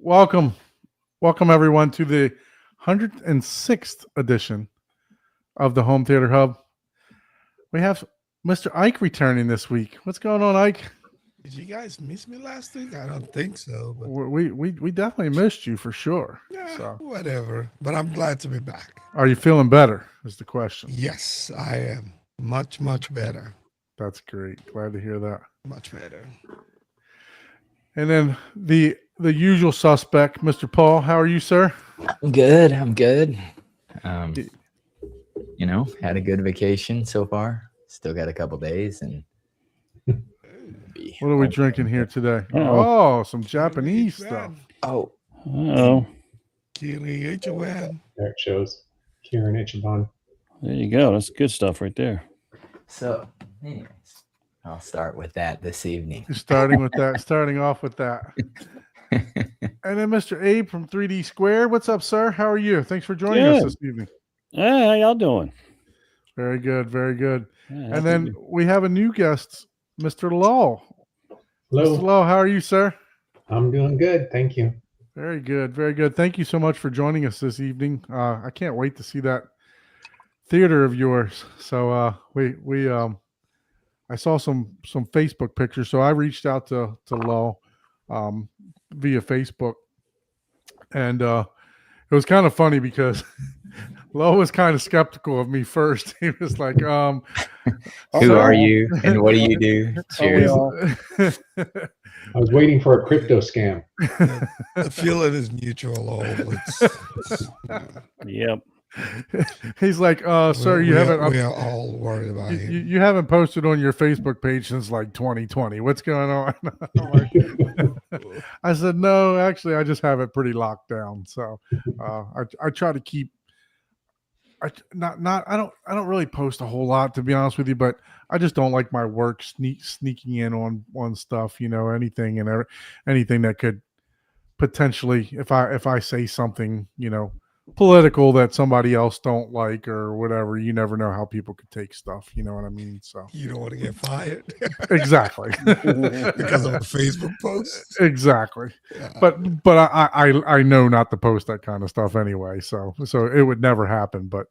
Welcome, welcome everyone to the 106th edition of the Home Theater Hub. We have Mr. Ike returning this week. What's going on, Ike? Did you guys miss me last week? I don't think so, but We definitely missed you for sure. yeah, So, whatever. But I'm glad to be back. are you feeling better? Is the question. Yes, I am much better. That's great. Glad to hear that. Much better. And then the usual suspect, Mr. Paul. How are you, sir? I'm good. I'm good. Had a good vacation so far. Still got a couple days, and What are we drinking here today? Uh-oh. Oh, some Japanese stuff. oh, Oh, Kiri H-O-N. There it shows. Kieran Ichiban. there you go. That's good stuff right there. so anyways, I'll start with that this evening. Starting off with that. And then Mr. Abe from 3D Square. What's up, sir? How are you? Thanks for joining us Good. this evening. Hey, how y'all doing? Very good, very good. Yeah, And then we have a new guest, Mr. Law. Hello. Mr. Law, how are you, sir? I'm doing good. Thank you. Very good, very good. Thank you so much for joining us this evening. I can't wait to see that theater of yours. So I saw some Facebook pictures, so I reached out to Law via Facebook, and it was kind of funny because Lo was kind of skeptical of me first. He was like, Who are you and what do you do? Cheers. I was waiting for a crypto scam. The feeling is mutual. Yep. He's like, sir, we are all worried about him. you haven't posted on your Facebook page since like 2020. What's going on? I said, no, actually, I just have it pretty locked down. So I try to keep. I don't really post a whole lot, to be honest with you, but I just don't like my work sneaking in on stuff, anything that could potentially, if I say something, political that somebody else don't like or whatever, you never know how people could take stuff. You know what I mean? So You don't want to get fired exactly. because of a Facebook post. Exactly. Yeah. But I know not to post that kind of stuff anyway. So it would never happen. But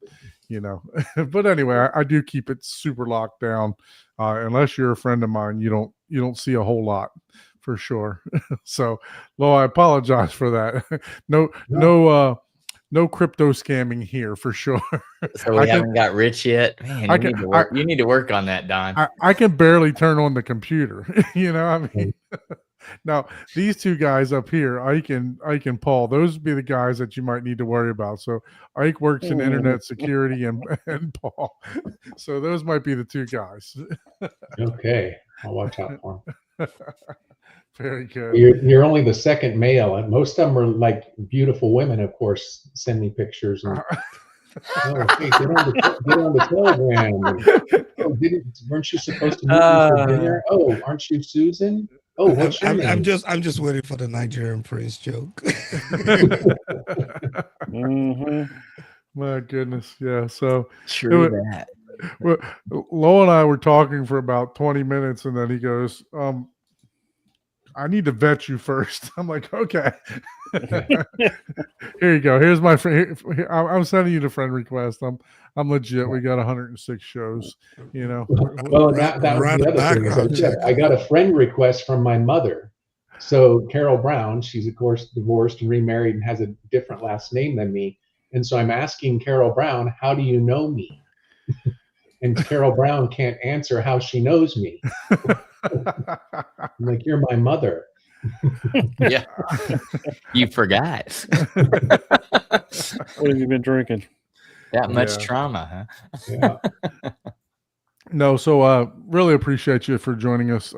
but anyway, I do keep it super locked down. Unless you're a friend of mine, you don't see a whole lot for sure. So, Lo, I apologize for that. No crypto scamming here for sure. So we haven't got rich yet. Man, you need to work on that, Don. I can barely turn on the computer. I mean, now these two guys up here, Ike and Paul, those would be the guys that you might need to worry about. So Ike works in internet security and Paul. So those might be the two guys. Okay. I'll watch out for them. Very good. You're only the second male, and most of them are like beautiful women, of course, send me pictures. And, hey, get on the Telegram. Weren't you supposed to meet me for dinner? Oh, aren't you Susan? Oh, what's your name? I'm just waiting for the Nigerian prince joke. Mm-hmm. My goodness. Yeah. So True that. well, Lo and I were talking for about 20 minutes, and then he goes, I need to vet you first. I'm like, okay. Here you go. Here's my friend. I'm sending you the friend request. I'm legit. We got 106 shows. Well, that was Right the other thing. background check. I got a friend request from my mother. So Carol Brown, she's of course divorced and remarried and has a different last name than me. And so I'm asking Carol Brown, how do you know me? And Carol Brown can't answer how she knows me. I'm like, you're my mother. Yeah. You forgot. What have you been drinking? That much Yeah. trauma, huh? Yeah. No, so really appreciate you for joining us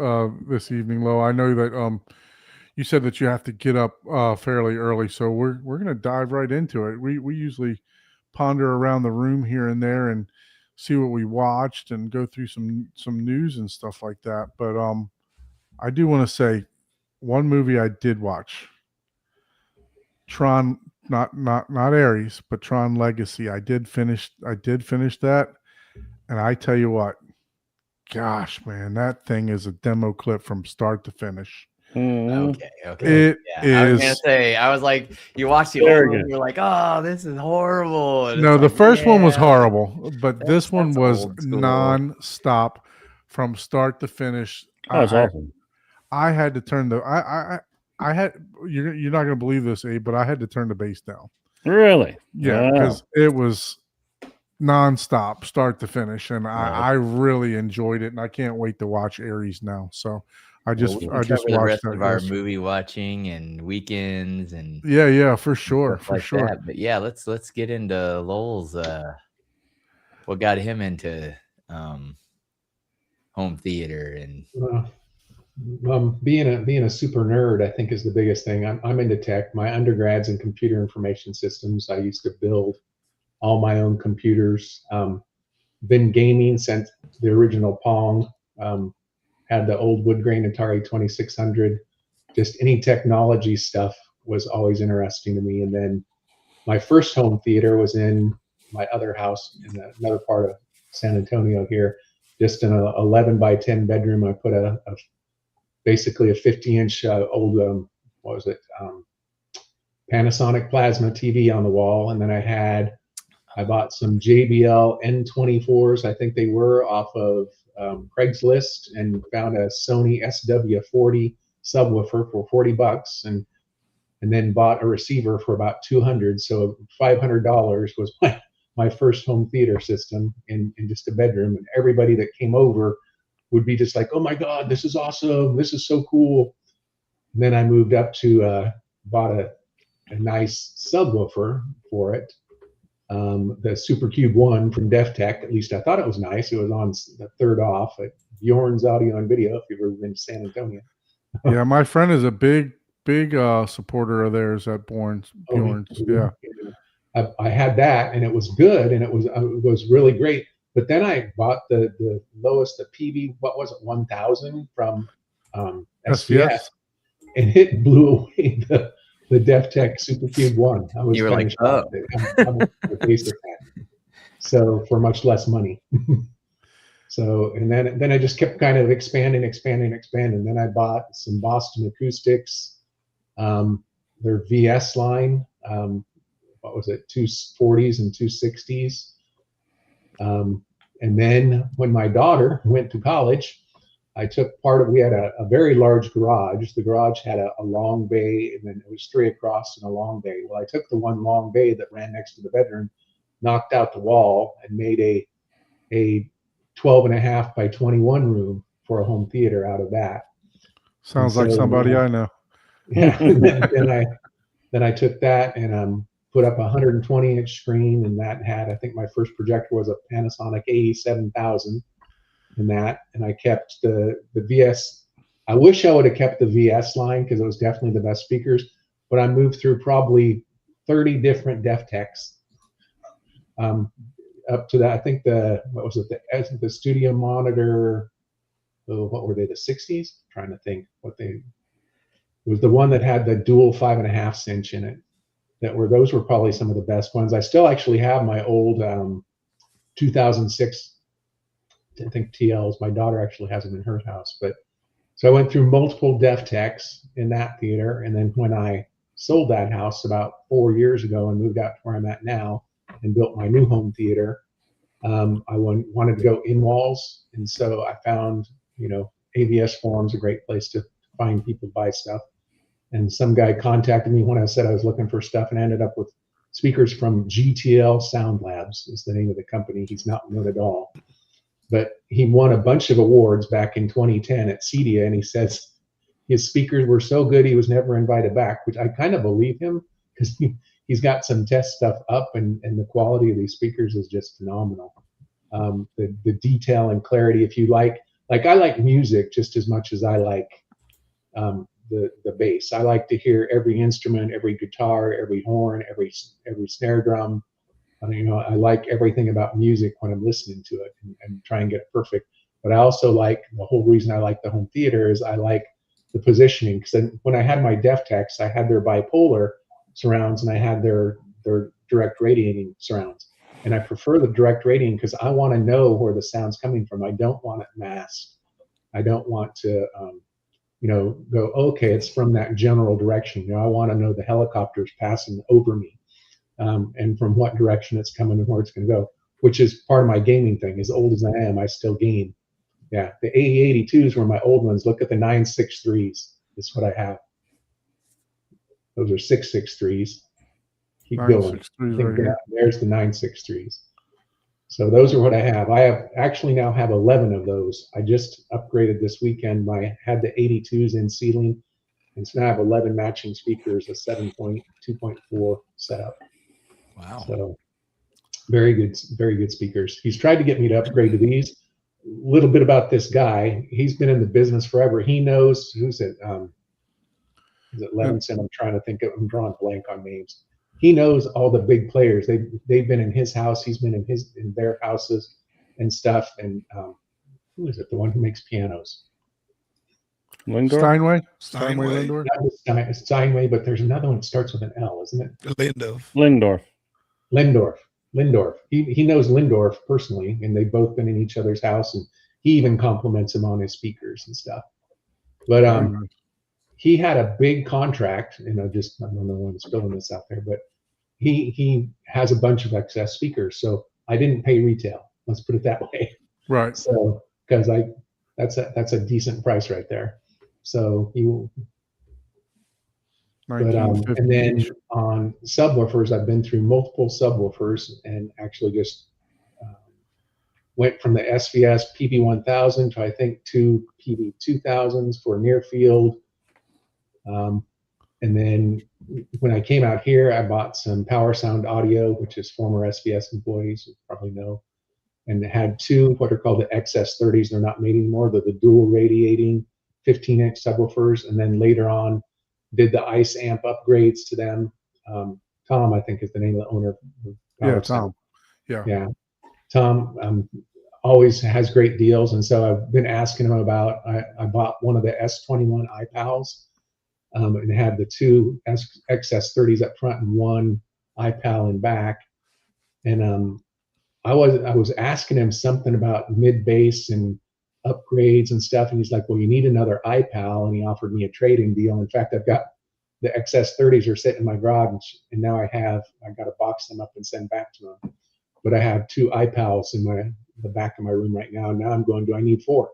this evening, Lo. I know that you said that you have to get up fairly early, so we're gonna dive right into it. We usually ponder around the room here and there and see what we watched and go through some news and stuff like that. But I do want to say one movie I did watch. Tron, not Ares, but Tron Legacy. I did finish that. And I tell you what, gosh, man, that thing is a demo clip from start to finish. Mhm. Okay, okay. It Yeah, I was gonna is. say, I was like, you watch the old Very one, good. you're like, oh, this is horrible. And it's No, the like, first one was yeah, horrible, but this one that's was old school. non-stop from start to finish. Oh, that's awesome. I had to turn the I had you're not gonna believe this, Abe, but I had to turn the bass down. Really? Yeah, Wow. because it was nonstop, start to finish, and Right. I really enjoyed it, and I can't wait to watch Aries now. So I just We I can just cover the watched rest that. of our yesterday. movie watching and weekends and Yeah, for sure, stuff for like sure. that. But yeah, let's get into Lowell's what got him into home theater and Being a super nerd, I think, is the biggest thing. I'm into tech. My undergrad's in computer information systems. I used to build all my own computers. Been gaming since the original Pong. Had the old wood grain Atari 2600. Just any technology stuff was always interesting to me. And then my first home theater was in my other house in another part of San Antonio here, just in an 11 by 10 bedroom. I put basically a 50-inch old what was it, Panasonic plasma TV on the wall, and then I bought some JBL N24s, I think they were, off of Craigslist, and found a Sony SW40 subwoofer for $40, and then bought a receiver for about $200. So $500 was my first home theater system in just a bedroom, and everybody that came over would be just like, oh my God, this is awesome. This is so cool. And then I moved up to bought a nice subwoofer for it. The Supercube 1 from DefTech. At least I thought it was nice. It was on the third off at Bjorn's Audio and Video, if you've ever been to San Antonio. Yeah, my friend is a big supporter of theirs at Bjorn's. Yeah. I had that, and it was good, and it was really great. But then I bought the lowest, the PV, what was it, 1000 from SVS, and it blew away the DefTech Supercube 1. I was you were kind like, of shocked. So for much less money. So, and then I just kept kind of expanding. Then I bought some Boston Acoustics, their VS line. What was it, 240s and 260s. And then when my daughter went to college, I took we had a very large garage. The garage had a long bay, and then it was 3 across and a long bay. Well, I took the one long bay that ran next to the bedroom, knocked out the wall, and made a 12.5 by 21 room for a home theater out of that. Sounds like somebody I know. Yeah. then I took that and put up a 120-inch screen, and that had, I think my first projector was a Panasonic AE7000 in that, and I kept the VS. I wish I would have kept the VS line because it was definitely the best speakers, but I moved through probably 30 different DefTechs up to that. I think the studio monitor, what were they, the 60s? I'm trying to think it was the one that had the dual 5.5 inch in it. Those were probably some of the best ones. I still actually have my old 2006, I think, TLs. My daughter actually has them in her house. But so I went through multiple DefTechs in that theater, and then when I sold that house about 4 years ago and moved out to where I'm at now and built my new home theater, I wanted to go in walls, and so I found, AVS Forum's a great place to find people to buy stuff. And some guy contacted me when I said I was looking for stuff, and I ended up with speakers from GTL Sound Labs is the name of the company. He's not known at all, but he won a bunch of awards back in 2010 at CEDIA, and he says his speakers were so good he was never invited back, which I kind of believe him, because he's got some test stuff up, and the quality of these speakers is just phenomenal. The detail and clarity, if you like I like music just as much as I like the bass. I like to hear every instrument, every guitar, every horn, every snare drum. I like everything about music when I'm listening to it and try and get it perfect. But I also like, the whole reason I like the home theater is I like the positioning. Because when I had my DefTechs, I had their bipolar surrounds and I had their direct radiating surrounds. And I prefer the direct radiating because I want to know where the sound's coming from. I don't want it masked. I don't want to go, okay, it's from that general direction. I want to know the helicopters passing over me, and from what direction it's coming and where it's going to go, which is part of my gaming thing. As old as I am, I still game. Yeah, the AE82s were my old ones. Look at the 963s. That's what I have. Those are 663s. Keep going. 963s right here. There's the 963s. So those are what I have. I have actually now have 11 of those. I just upgraded this weekend. I had the 82s in ceiling, and so now I have 11 matching speakers, a 7.2.4 setup. Wow. So very good speakers. He's tried to get me to upgrade to these. A little bit about this guy. He's been in the business forever. He knows, who's it? Is it Levinson? I'm drawing blank on names. He knows all the big players. They've been in his house. He's been in their houses and stuff. And who is it? The one who makes pianos? Lindor? Steinway Lindor. Not just Steinway, but there's another one that starts with an L, isn't it? Lindorf. Lindorf. He knows Lindorf personally, and they've both been in each other's house, and he even compliments him on his speakers and stuff. But he had a big contract, and I don't know when I'm spilling this out there, but he has a bunch of excess speakers, so I didn't pay retail. Let's put it that way. Right. So because that's a decent price right there. So he will. But, and then on subwoofers, I've been through multiple subwoofers and actually just went from the SVS PV1000 to I think 2 PV2000s for near field. And then when I came out here, I bought some Power Sound Audio, which is former SVS employees, you probably know, and had 2 what are called the XS30s. They're not made anymore. They're the dual radiating 15-inch subwoofers. And then later on, did the ICE amp upgrades to them. Tom, I think, is the name of the owner of Power Sound. Tom. Yeah. Tom always has great deals. And so I've been asking him about, I bought one of the S21 iPals and had the 2 XS30s up front and 1 iPal in back. And I was asking him something about mid-bass and upgrades and stuff, and he's like, well, you need another iPal, and he offered me a trading deal. In fact, I've got the XS30s are sitting in my garage, and now I got to box them up and send back to him. But I have 2 iPals in the back of my room right now, and now I'm going, do I need 4?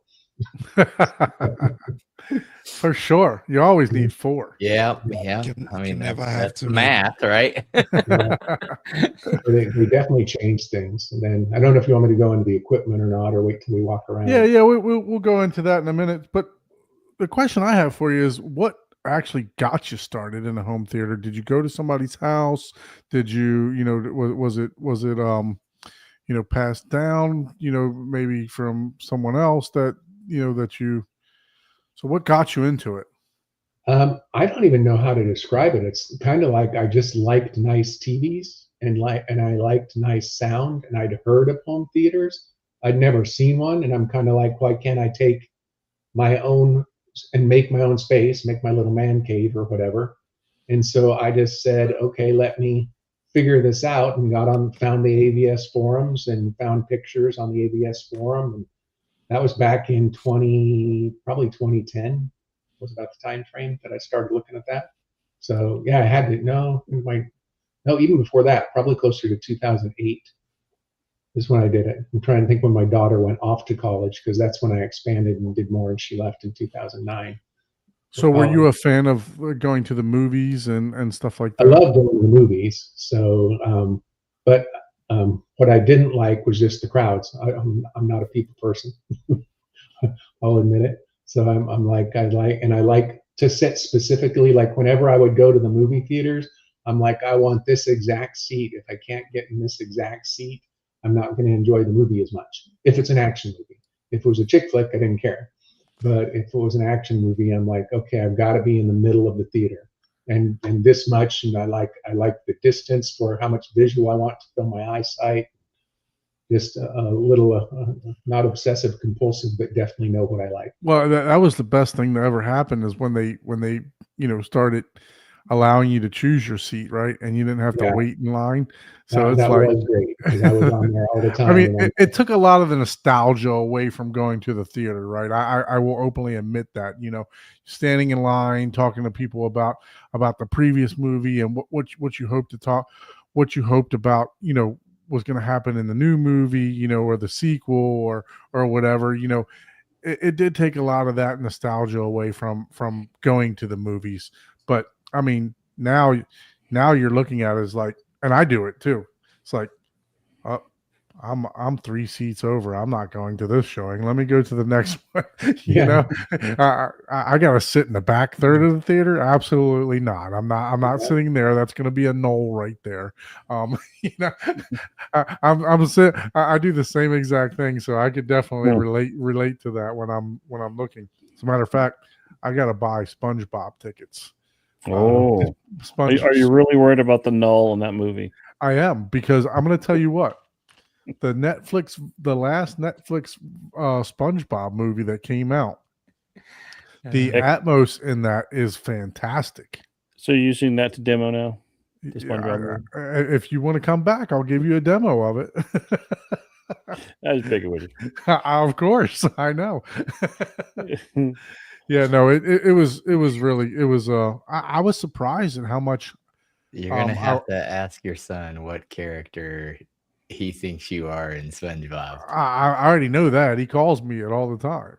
For sure. You always need 4. Yeah. I mean, that's math, right? They definitely change things. And then I don't know if you want me to go into the equipment or not, or wait till we walk around. Yeah, we'll go into that in a minute. But the question I have for you is, what actually got you started in a home theater? Did you go to somebody's house? Did you, was it passed down, maybe from someone else that you. So what got you into it? I don't even know how to describe it. It's kind of like I just liked nice TVs and I liked nice sound, and I'd heard of home theaters. I'd never seen one, and I'm kind of like, why can't I take my own and make my own space, make my little man cave or whatever? And so I just said, okay, let me figure this out, and found the AVS forums and found pictures on the AVS forum. And that was back in probably 2010 was about the time frame that I started looking at that. So yeah, I had to even before that, probably closer to 2008 is when I did it. I'm trying to think when my daughter went off to college, because that's when I expanded and did more, and she left in 2009. So were you a fan of going to the movies and stuff like that? I love going to the movies. So, but what I didn't like was just the crowds. I'm not a people person. I'll admit it. So I'm like, I like to sit specifically, like whenever I would go to the movie theaters, I'm like, I want this exact seat. If I can't get in this exact seat, I'm not going to enjoy the movie as much. If it's an action movie. If it was a chick flick, I didn't care. But if it was an action movie, I'm like, okay, I've got to be in the middle of the theater. And this much, and I like the distance for how much visual I want to fill my eyesight. Just a little, not obsessive compulsive, but definitely know what I like. Well, that was the best thing that ever happened, is when they started. allowing you to choose your seat, right? And you didn't have to Yeah. wait in line. So that, it's that like, was great because I was on there all the time. I mean, and I'm- it took a lot of the nostalgia away from going to the theater, right? I will openly admit that, standing in line, talking to people about the previous movie and what you hope to talk, what you hoped about, was going to happen in the new movie, or the sequel or whatever, it did take a lot of that nostalgia away from going to the movies. But I mean, now you're looking at it as like, and I do it too. It's like, oh, I'm 3 seats over. I'm not going to this showing. Let me go to the next one. I got to sit in the back third of the theater. Absolutely not. I'm not sitting there. That's going to be a knoll right there. I do the same exact thing. So I could definitely relate to that when I'm looking. As a matter of fact, I got to buy SpongeBob tickets. Oh, are you really worried about the null in that movie? I am, because I'm going to tell you what. The last Netflix SpongeBob movie that came out, the Atmos in that is fantastic. So you're using that to demo now? The SpongeBob movie? If you want to come back, I'll give you a demo of it. I was bigger with you. Of course, I know. Yeah, no, it was really, I was surprised at how much. You're gonna have to ask your son what character he thinks you are in SpongeBob. I already know that. He calls me it all the time.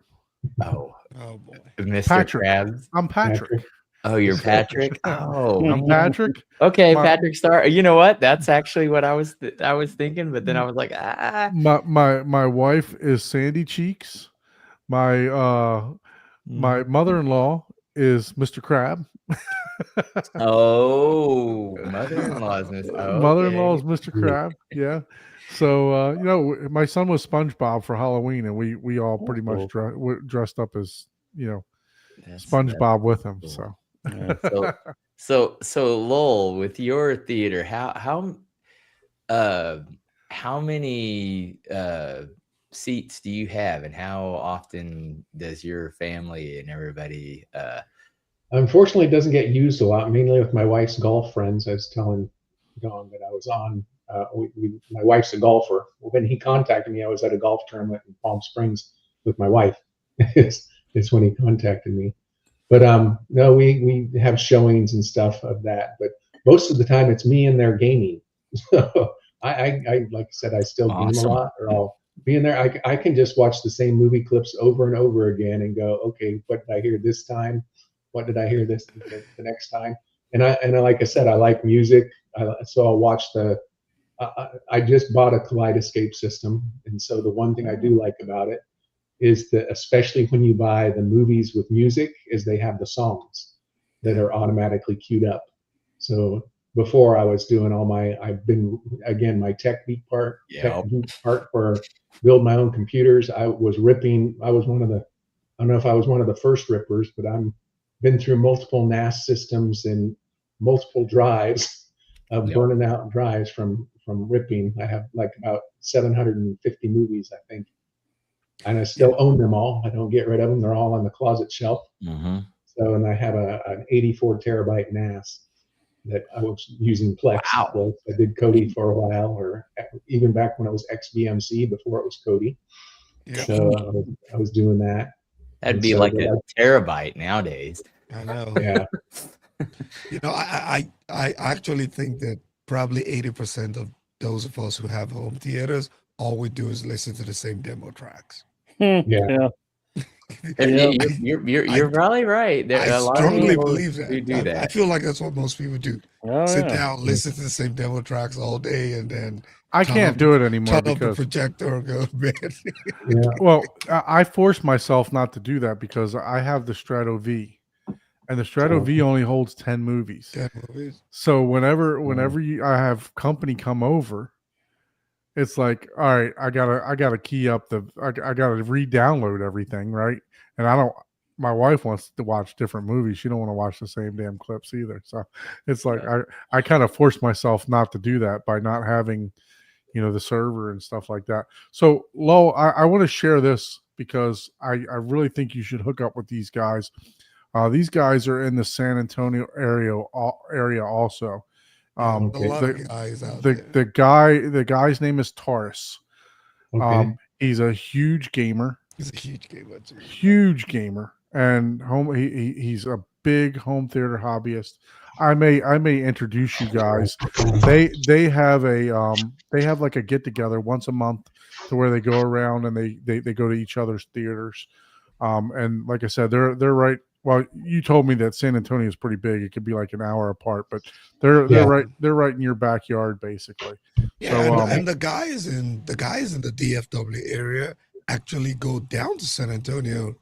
Oh boy, Mr. Patrick. Krabs. I'm Patrick. Oh, you're Patrick. Oh, I'm Patrick. Okay, Patrick Star. You know what? That's actually what I was thinking, but then I was like, My wife is Sandy Cheeks. My mother-in-law is Mr. Crab. Oh, mother-in-law is Mr. Okay. Mother-in-law is Mr. Crab. Yeah. So my son was SpongeBob for Halloween, and we all pretty much dressed up as SpongeBob with him. Cool. So So Lowell, with your theater, how many seats do you have, and how often does your family and everybody Unfortunately, it doesn't get used a lot, mainly with my wife's golf friends. I was telling Don that I was on. My wife's a golfer. When he contacted me, I was at a golf tournament in Palm Springs with my wife. It's when he contacted me. But no, we have showings and stuff of that. But most of the time, it's me in there gaming. So I like I said, I still game a lot, or I'll be in there. I can just watch the same movie clips over and over again and go, okay, what did I hear this time? What did I hear the next time? And like I said, I like music, so I'll watch I just bought a Kaleidoscape system, and so the one thing I do like about it is that, especially when you buy the movies with music, is they have the songs that are automatically queued up. So before I was doing my tech geek part for build my own computers. I was one of the, I don't know if I was one of the first rippers, but I'm been through multiple NAS systems and multiple drives of burning out drives from ripping. I have like about 750 movies, I think. And I still own them all. I don't get rid of them. They're all on the closet shelf. Mm-hmm. So, and I have an 84 terabyte NAS that I was using Plex. Wow. I did Kodi for a while, or even back when it was XBMC before it was Kodi. Yeah. So I was doing that. That'd be like a terabyte nowadays. I know. Yeah. I actually think that probably 80% of those of us who have home theaters, all we do is listen to the same demo tracks. Yeah. You're probably right. I strongly believe that. Do that. I feel like that's what most people do. Sit down, listen to the same demo tracks all day, and then I can't do it anymore turn off the projector and go to bed. Yeah. Well, I force myself not to do that because I have the Strato V, and the Strato V only holds 10 movies. 10 movies. So whenever I have company come over, it's like, all right, I gotta key up I gotta re-download everything, right? And my wife wants to watch different movies. She don't want to watch the same damn clips either. So it's like I kind of force myself not to do that by not having, the server and stuff like that. So Lo, I want to share this because I really think you should hook up with these guys. These guys are in the San Antonio area also. A lot the, of guys out the, there. the guy's name is Taurus. Okay. He's a huge gamer. He's a huge gamer too. Huge gamer, and he's a big home theater hobbyist. I may introduce you guys. They have like a get together once a month to where they go around and they go to each other's theaters. And like I said, they're right. Well, you told me that San Antonio is pretty big. It could be like an hour apart, but they're right in your backyard basically. Yeah, So, and the guys in the DFW area actually go down to San Antonio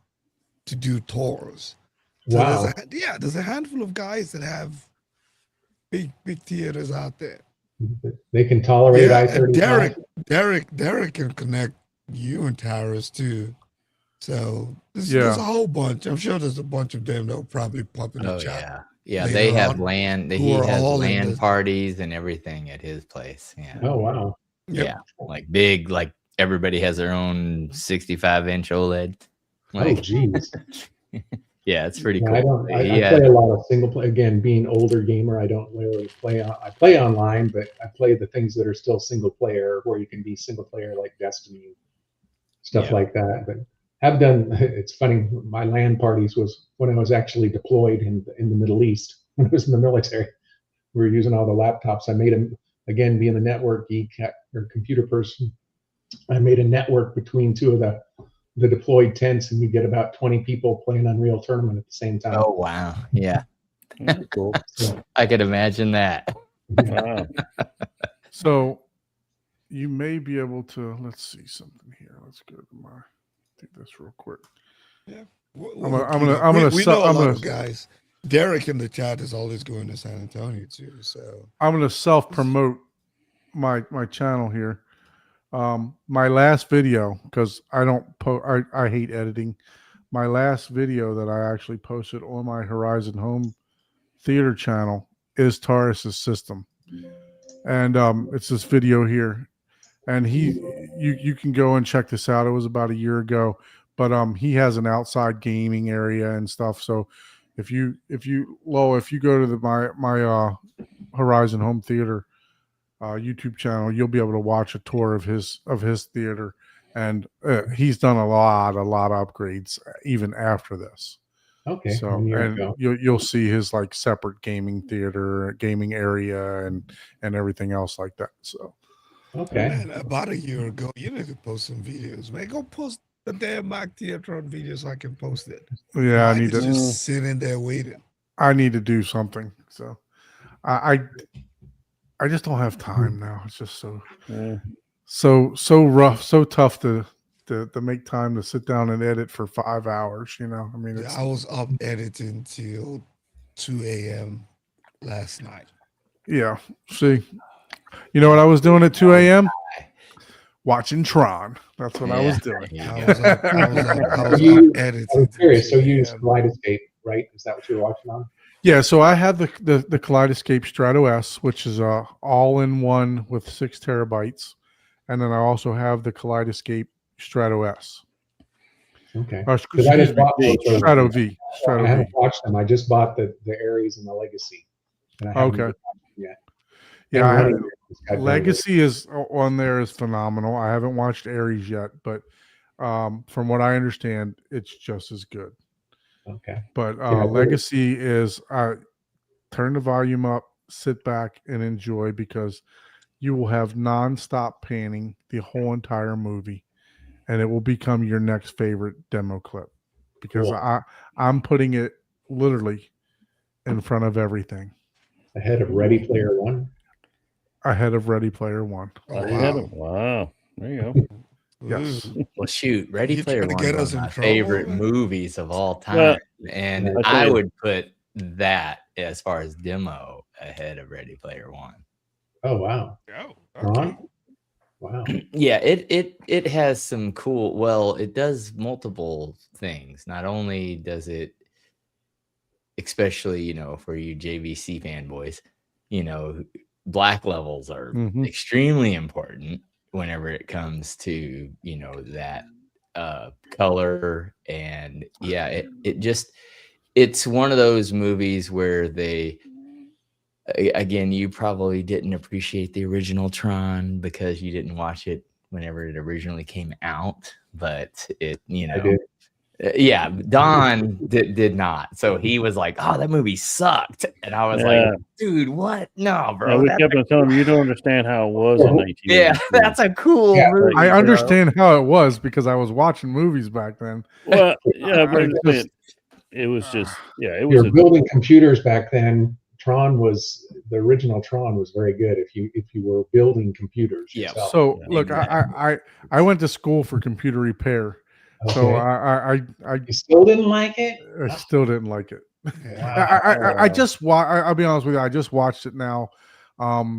to do tours. So Wow. there's a handful of guys that have big theaters out there. They can tolerate Yeah, I-35. Derek can connect you and Tyrus too. So there's a whole bunch. I'm sure there's a bunch of them that will probably pop in the Oh chat. yeah. later They have on, land. who He are has all in land the- parties and everything at his place. Yeah. Oh wow. Yep. Yeah. Like big. Like everybody has their own 65-inch OLED. Oh Like geez. yeah, it's pretty Yeah, cool. I Yeah. play a lot of single play. Again, being older gamer, I don't really play. I play online, but I play the things that are still single player, where you can be single player, like Destiny, stuff Yeah. like that. But have done. It's funny. My LAN parties was when I was actually deployed in the Middle East. When I was in the military, we were using all the laptops. I made them again, being the network geek or computer person. I made a network between two of the deployed tents, and we get about 20 people playing Unreal Tournament at the same time. Oh wow. Yeah. Cool. So, I could imagine that. Wow. So you may be able to, let's see something here. Let's go to do this real quick. We know know a I'm lot gonna- of guys. Derek in the chat is always going to San Antonio too. So I'm going to self promote my channel here. My last video, because I don't I hate editing. My last video that I actually posted on my Horizon Home Theater channel is Taurus's system, and it's this video here, and you can go and check this out. It was about a year ago, but he has an outside gaming area and stuff. So if you go to my Horizon Home Theater YouTube channel, you'll be able to watch a tour of his theater, and he's done a lot of upgrades even after this. okay. So and you'll see his like separate gaming theater, gaming area, and everything else like that. So Okay. man, about a year ago, you need to post some videos. Man, go post the damn Mac Theatron video so I can post it. yeah, Mike I need is to just sitting there waiting. do something. So I just don't have time now. It's just Yeah. so rough, so tough to make time to sit down and edit for 5 hours. I mean, it's, I was up editing till 2 a.m. last night. yeah. See, you know what I was doing at 2 a.m. Watching Tron. That's what I was doing. There you I go. was up, I was You- up editing. I'm till curious. So 2 you use a.m. Kaleidoscape, right? Is that what you're watching on? Yeah, so I had the Kaleidoscape Strato S, which is all-in-one with 6 terabytes, and then I also have the Kaleidoscape Strato S. Okay. Excuse I just me, bought both those. Strato V. I Strato V. haven't watched them. I just bought the Aries and the Legacy. And I haven't Okay. watched them yet. Yeah, And I one have, of them has got Legacy is on there is phenomenal. I haven't watched Aries yet, but from what I understand, it's just as good. Okay. But Yeah, Legacy is turn the volume up, sit back, and enjoy, because you will have nonstop panning the whole entire movie, and it will become your next favorite demo clip, because Cool. I'm putting it literally in front of everything, Ahead of Ready Player One. ahead of Ready Player One. Oh, I had wow. it. Wow. There you go. Yes. Ooh. Well, shoot, Ready You Player trying to One get is us one of in my trouble, favorite man? movies of all time, Well, and I tell I you- would put that as far as demo ahead of Ready Player One. Oh wow. Oh, Ron? okay. Wow. Yeah, it has some cool. Well, it does multiple things. Not only does it, especially for you JVC fanboys, black levels are Mhm. extremely important whenever it comes to that color, and yeah, it it's one of those movies where again, you probably didn't appreciate the original Tron because you didn't watch it whenever it originally came out, but it, I did. yeah, Don did not. So he was like, "Oh, that movie sucked," and I was Yeah. like, "Dude, what? No, bro. Yeah, we that's kept on telling him you don't understand how it was in 1982. yeah, that's a cool Yeah, movie." I bro." understand how it was because I was watching movies back then. Well, yeah, but I just- it was just it was You're building computers back then. The original Tron was very good if you were building computers Yeah. yourself. So Yeah, look, I went to school for computer repair, so Okay. I You still didn't like it? still didn't like it. Yeah. I'll be honest with you. I just watched it now,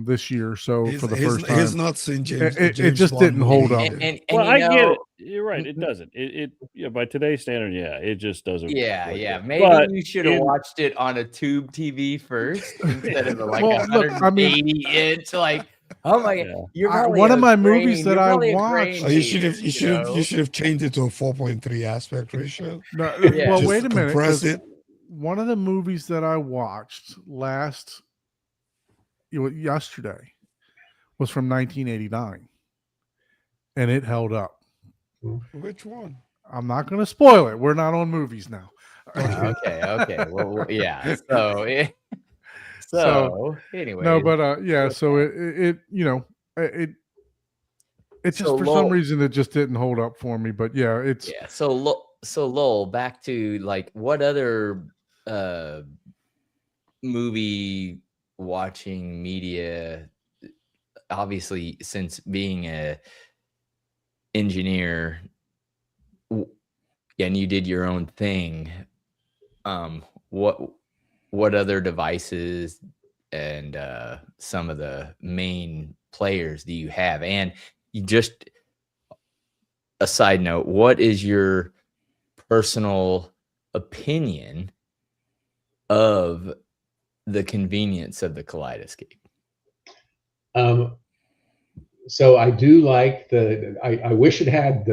this year. So for the first time, he's not seen James. it James just Bond didn't hold movie up. either. And well, you I get know, it. You're right. It doesn't. It by today's standard, yeah, it just doesn't. yeah, work yeah. good. Maybe But you should have in- watched it on a tube TV first instead of like Well, look, I mean- 180-inch. Like, oh my Yeah. god, you're I- probably one a of my movies grain- that you're I probably a watched- grain Oh, you gauge, should have changed it to a 4.3 aspect ratio. No, Yeah. well, Just wait a minute. compress 'cause it. One of the movies that I watched yesterday was from 1989, and it held up. Which one? I'm not going to spoil it. We're not on movies now. Okay. Well, yeah. So, So, anyway. No, but yeah. So it it just So for Lowell- some reason it just didn't hold up for me. But yeah, it's Yeah. So Lowell, back to like what other movie watching media, obviously since being a engineer and you did your own thing, what other devices and some of the main players do you have? And you just a side note, what is your personal opinion of the convenience of the Kaleidoscape? So I do like I wish it had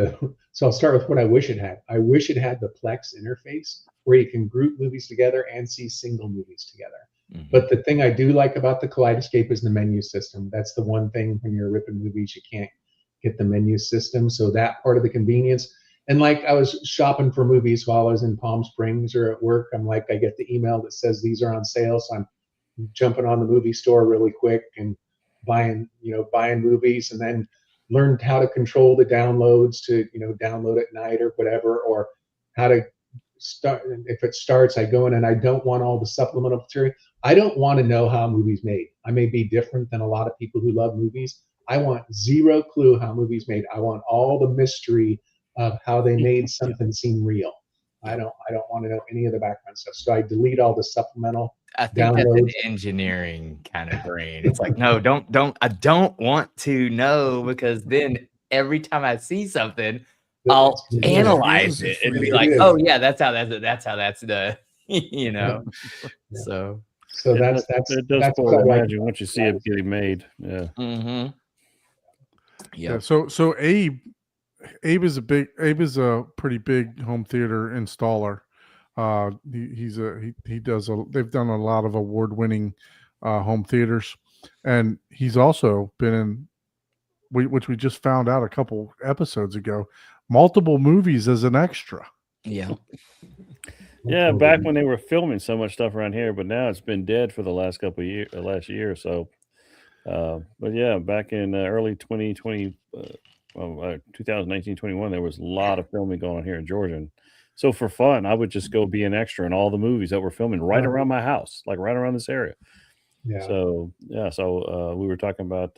so I'll start with what I wish it had. I wish it had the Plex interface where you can group movies together and see single movies together. Mhm. But the thing I do like about the Kaleidoscape is the menu system. That's the one thing when you're ripping movies, you can't get the menu system. So that part of the convenience. And like I was shopping for movies while I was in Palm Springs or at work. I'm like, I get the email that says these are on sale. So I'm jumping on the movie store really quick and buying movies, and then learned how to control the downloads to, download at night or whatever, or how to start. If it starts, I go in and I don't want all the supplemental material. I don't want to know how a movie's made. I may be different than a lot of people who love movies. I want zero clue how a movie's made. I want all the mystery of how they made something seem real. I don't want to know any of the background stuff. So I delete all the supplemental. I think that's an Downloads. engineering kind of brain. It's like, no, I don't want to know, because then every time I see something, I'll analyze it and be like, oh yeah, that's how that's the So So It that's does that's spoil what I the like. magic once you see it getting made. Yeah. yeah. yeah. So Abe is a pretty big home theater installer. They've done a lot of award-winning home theaters, and he's also been in, which we just found out a couple episodes ago, multiple movies as an extra. Yeah. Yeah, back when they were filming so much stuff around here, but now it's been dead for the last couple of years, last year or so. But yeah, back in early 2020, 2019-21, there was a lot of filming going on here in Georgia. And so for fun, I would just go be an extra in all the movies that were filming right around my house, like right around this area. Yeah. So we were talking about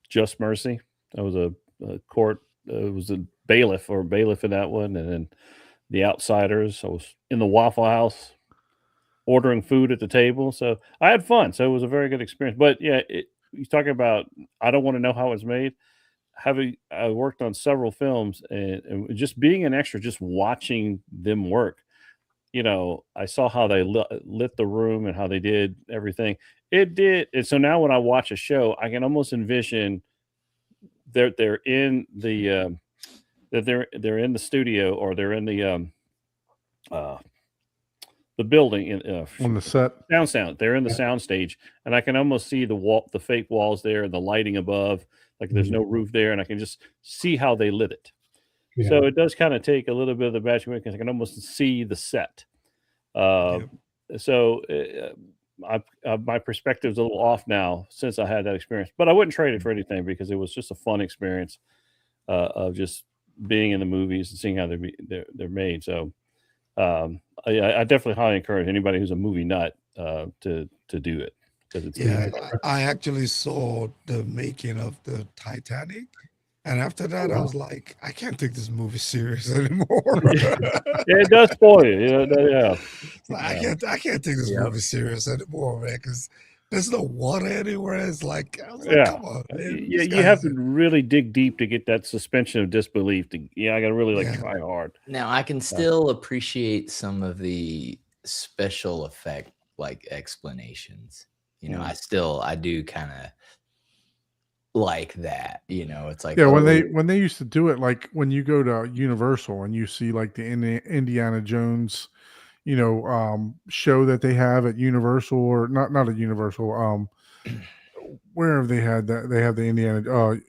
Just Mercy. That was a court. It was a bailiff in that one, and then The Outsiders. I was in the Waffle House ordering food at the table, so I had fun. So it was a very good experience. But yeah, you're talking about, I don't want to know how it's made. I worked on several films, and just being an extra, just watching them work. I saw how they lit the room and how they did everything. It did. And so now when I watch a show, I can almost envision they're in the they're in the studio, or they're in the the building in On the set. sound. They're in the sound stage, and I can almost see the fake walls there, and the lighting above. Like there's no roof there, and I can just see how they lit it. Yeah. So it does kind of take a little bit of the magic because I can almost see the set. So my perspective is a little off now since I had that experience, but I wouldn't trade it for anything because it was just a fun experience of just being in the movies and seeing how they're made. So I definitely highly encourage anybody who's a movie nut to do it because it's I actually saw the making of the Titanic. And after that, I was like, I can't take this movie serious anymore. it does spoil you. I can't take this movie serious anymore, man, because there's no water anywhere. It's like, I was like, come on, man. You have to really dig deep to get that suspension of disbelief. I got to really try hard. Now I can still appreciate some of the special effect explanations. I do kind of like that. It's like when they used to do it, like when you go to Universal and you see like the Indiana Jones show that they have at Universal, or not at Universal, where have they had that? They have the Indiana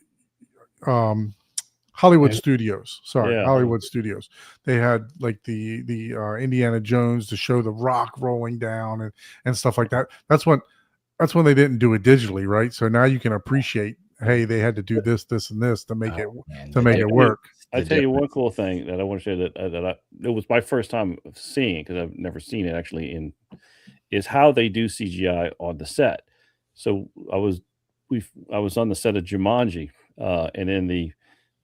Hollywood Studios. Hollywood Studios. They had like the Indiana Jones to show the rock rolling down and stuff like that. That's when they didn't do it digitally, right? So now you can appreciate, hey, they had to do this, and this to make it work. I tell you one cool thing that I want to share that it was my first time seeing, because I've never seen it actually, is how they do CGI on the set. So I was on the set of Jumanji, and in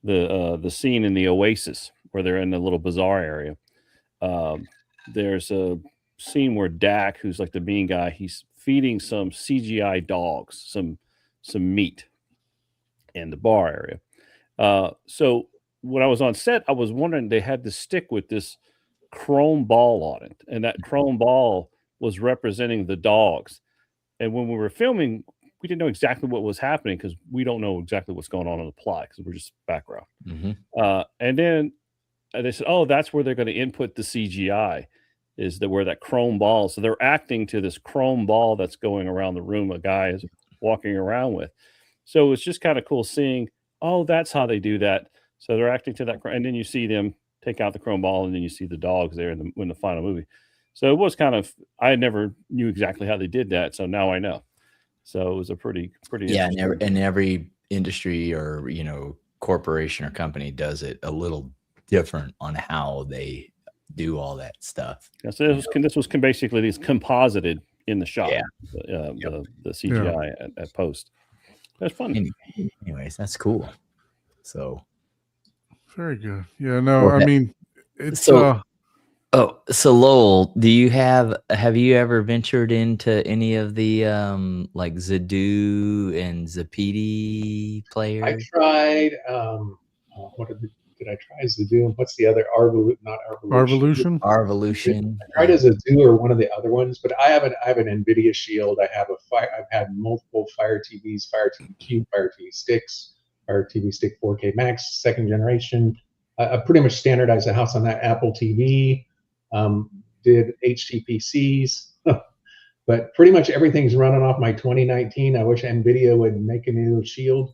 the scene in the Oasis where they're in the little bazaar area, there's a scene where Dak, who's like the mean guy, he's feeding some CGI dogs some meat in the bar area. So when I was on set, I was wondering, they had this stick with this chrome ball on it, and that chrome ball was representing the dogs. And when we were filming, we didn't know exactly what was happening because we don't know exactly what's going on the plot because we're just background. And then they said, oh, that's where they're going to input the CGI, is where that chrome ball. So they're acting to this chrome ball that's going around the room a guy is walking around with. So it's just kind of cool seeing, oh, that's how they do that. So they're acting to that. And then you see them take out the chrome ball, and then you see the dogs there in the final movie. So it was kind of, I never knew exactly how they did that. So now I know. So it was a pretty. Yeah. And every industry or, corporation or company does it a little different on how they do all that stuff. Yeah, so this was basically these composited in the shot, the CGI at post. That's fun. Anyways, that's cool. So very good. Yeah, no, I mean, it's so Lowell, have you ever ventured into any of the like Zadoo and Zapidi players? I tried what did I try Zadoo, and what's the other? Arvolution. Arvolution. I tried as a Zadoo or one of the other ones, but I have an Nvidia Shield. I've had multiple Fire TVs, Fire TV Cube, Fire TV Sticks, Fire TV Stick 4K Max, second generation. I pretty much standardized the house on that. Apple TV, did HTPCs, but pretty much everything's running off my 2019. I wish Nvidia would make a new Shield,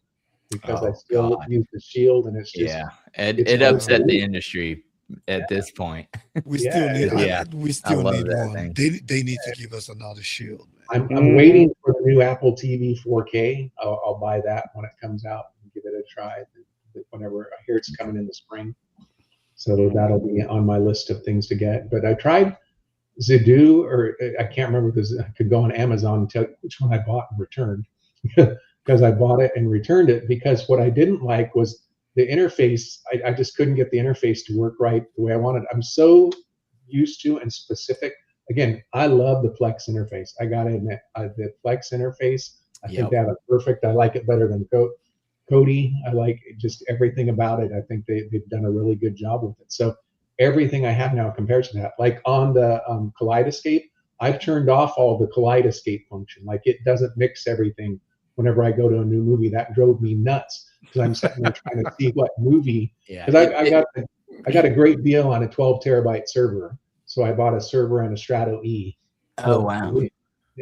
because I still use the Shield, and it's just it upset the industry at this point. We still need one. Thing. They need to give us another Shield, man. I'm waiting for the new Apple TV 4K. I'll buy that when it comes out and give it a try. Whenever I hear it's coming in the spring, so that'll be on my list of things to get. But I tried Zadoo, or I can't remember, because I could go on Amazon and tell you which one I bought and returned. Because I bought it and returned it, because what I didn't like was the interface. I just couldn't get the interface to work right the way I wanted. I'm so used to and specific. Again, I love the Plex interface. I gotta admit, the Plex interface, I think they have it perfect. I like it better than Kodi. I like just everything about it. I think they've done a really good job with it. So everything I have now compared to that, like on the Kaleidoscape, I've turned off all the Kaleidoscape function. Like, it doesn't mix everything whenever I go to a new movie. That drove me nuts, because I'm sitting there trying to see what movie. Because I got a great deal on a 12 terabyte server, So I bought a server and a Strato E. Oh wow.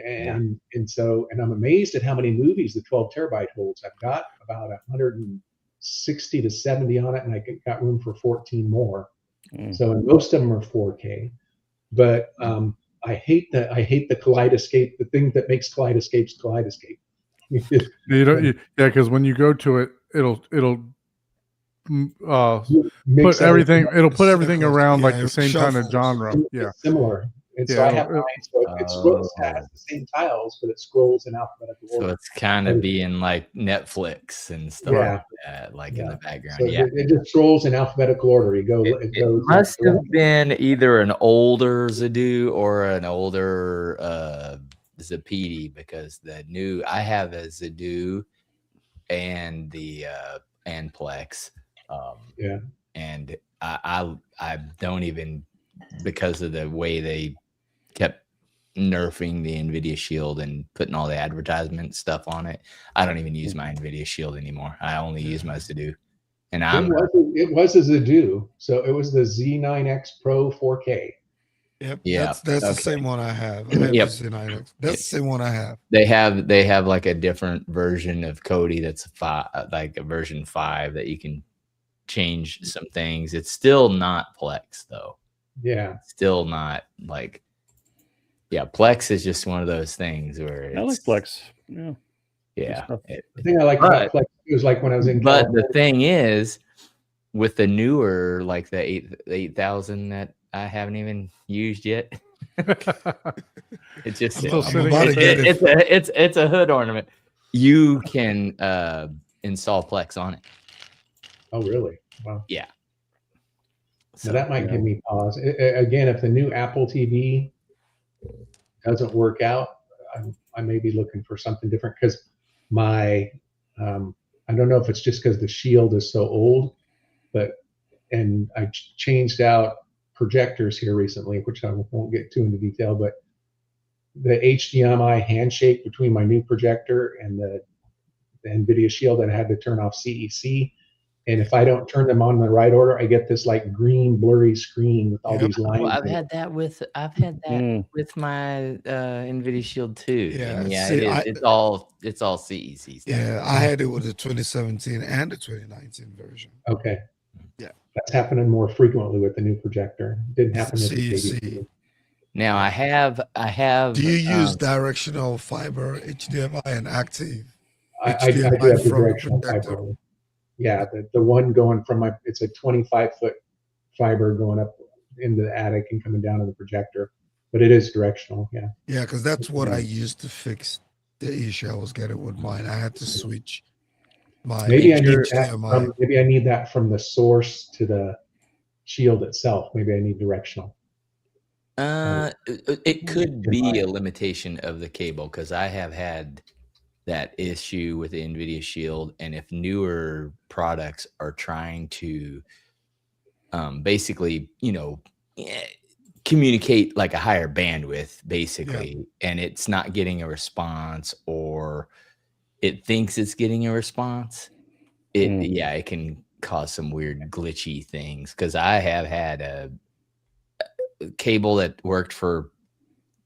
And I'm amazed at how many movies the 12 terabyte holds. I've got about 160 to 70 on it, and I got room for 14 more. So and most of them are 4K. But I hate the Kaleidoscape, the thing that makes Kaleidoscapes Kaleidoscape. You don't, yeah, because when you go to it, it'll Mix put everything. It'll put Circles, everything around like yeah, the same kind of shuffles. genre. It's Yeah, similar. And so Yeah, I have it'll- mine, so it scrolls, it has the same tiles, but it scrolls in alphabetical So order. it's kind of being like Netflix and stuff Yeah. like that, like in Yeah. the background. So Yeah. it just scrolls in alphabetical order. It It goes must left to have right. been either an older Zadoo or an older Zapedi, because I have a Zadoo and the and Plex. Yeah. And I don't even, because of the way they kept nerfing the NVIDIA Shield and putting all the advertisement stuff on it, I don't even use my NVIDIA Shield anymore. I only use my Zadoo. And It was a Zadoo, so it was the Z9X Pro 4K. Yep. Yeah, That's the okay. same one I have. I have Yep. the Z9X. That's the same one I have. They have like a different version of Kodi that's like a version 5 that you can change some things. It's still not Plex though. Yeah. Still not like, yeah, Plex is just one of those things where I like it's, Plex. Yeah. Yeah. stuff. The thing I like about Plex was like when I was in But California. the thing is, with the newer, like the 8000 that I haven't even used yet, it's just Still I'm sitting about to get it. it's a hood ornament. You can install Plex on it. Oh, really? Wow. Yeah. So that might give me pause. Again, if the new Apple TV doesn't work out, I may be looking for something different, because my I don't know if it's just because the Shield is so old, and I changed out projectors here recently, which I won't get too into detail, but the HDMI handshake between my new projector and the NVIDIA Shield, that I had to turn off CEC. And if I don't turn them on in the right order, I get this like green blurry screen with all Yep. these lines. Well, I've in it. had that with with my NVIDIA Shield too. Yeah, And yeah, see, it's all CEC stuff. Yeah, I had it with the 2017 and the 2019 version. Okay. Yeah. That's happening more frequently with the new projector. Didn't happen with the CEC. KD2. Now I have. Do you use directional fiber HDMI and active? I do have HDMI the from the directional projector? fiber. Yeah, the one going from it's a 25-foot fiber going up into the attic and coming down to the projector, but it is directional. Yeah. Yeah, because that's what I used to fix the issue I was getting with mine. I had to switch my Maybe I need HDMI. maybe I need that from the source to the Shield itself. Maybe I need directional. It could be a limitation of the cable, because I have had that issue with the NVIDIA Shield, and if newer products are trying to basically, communicate like a higher bandwidth, basically, and it's not getting a response, or it thinks it's getting a response, it can cause some weird glitchy things. Because I have had a cable that worked for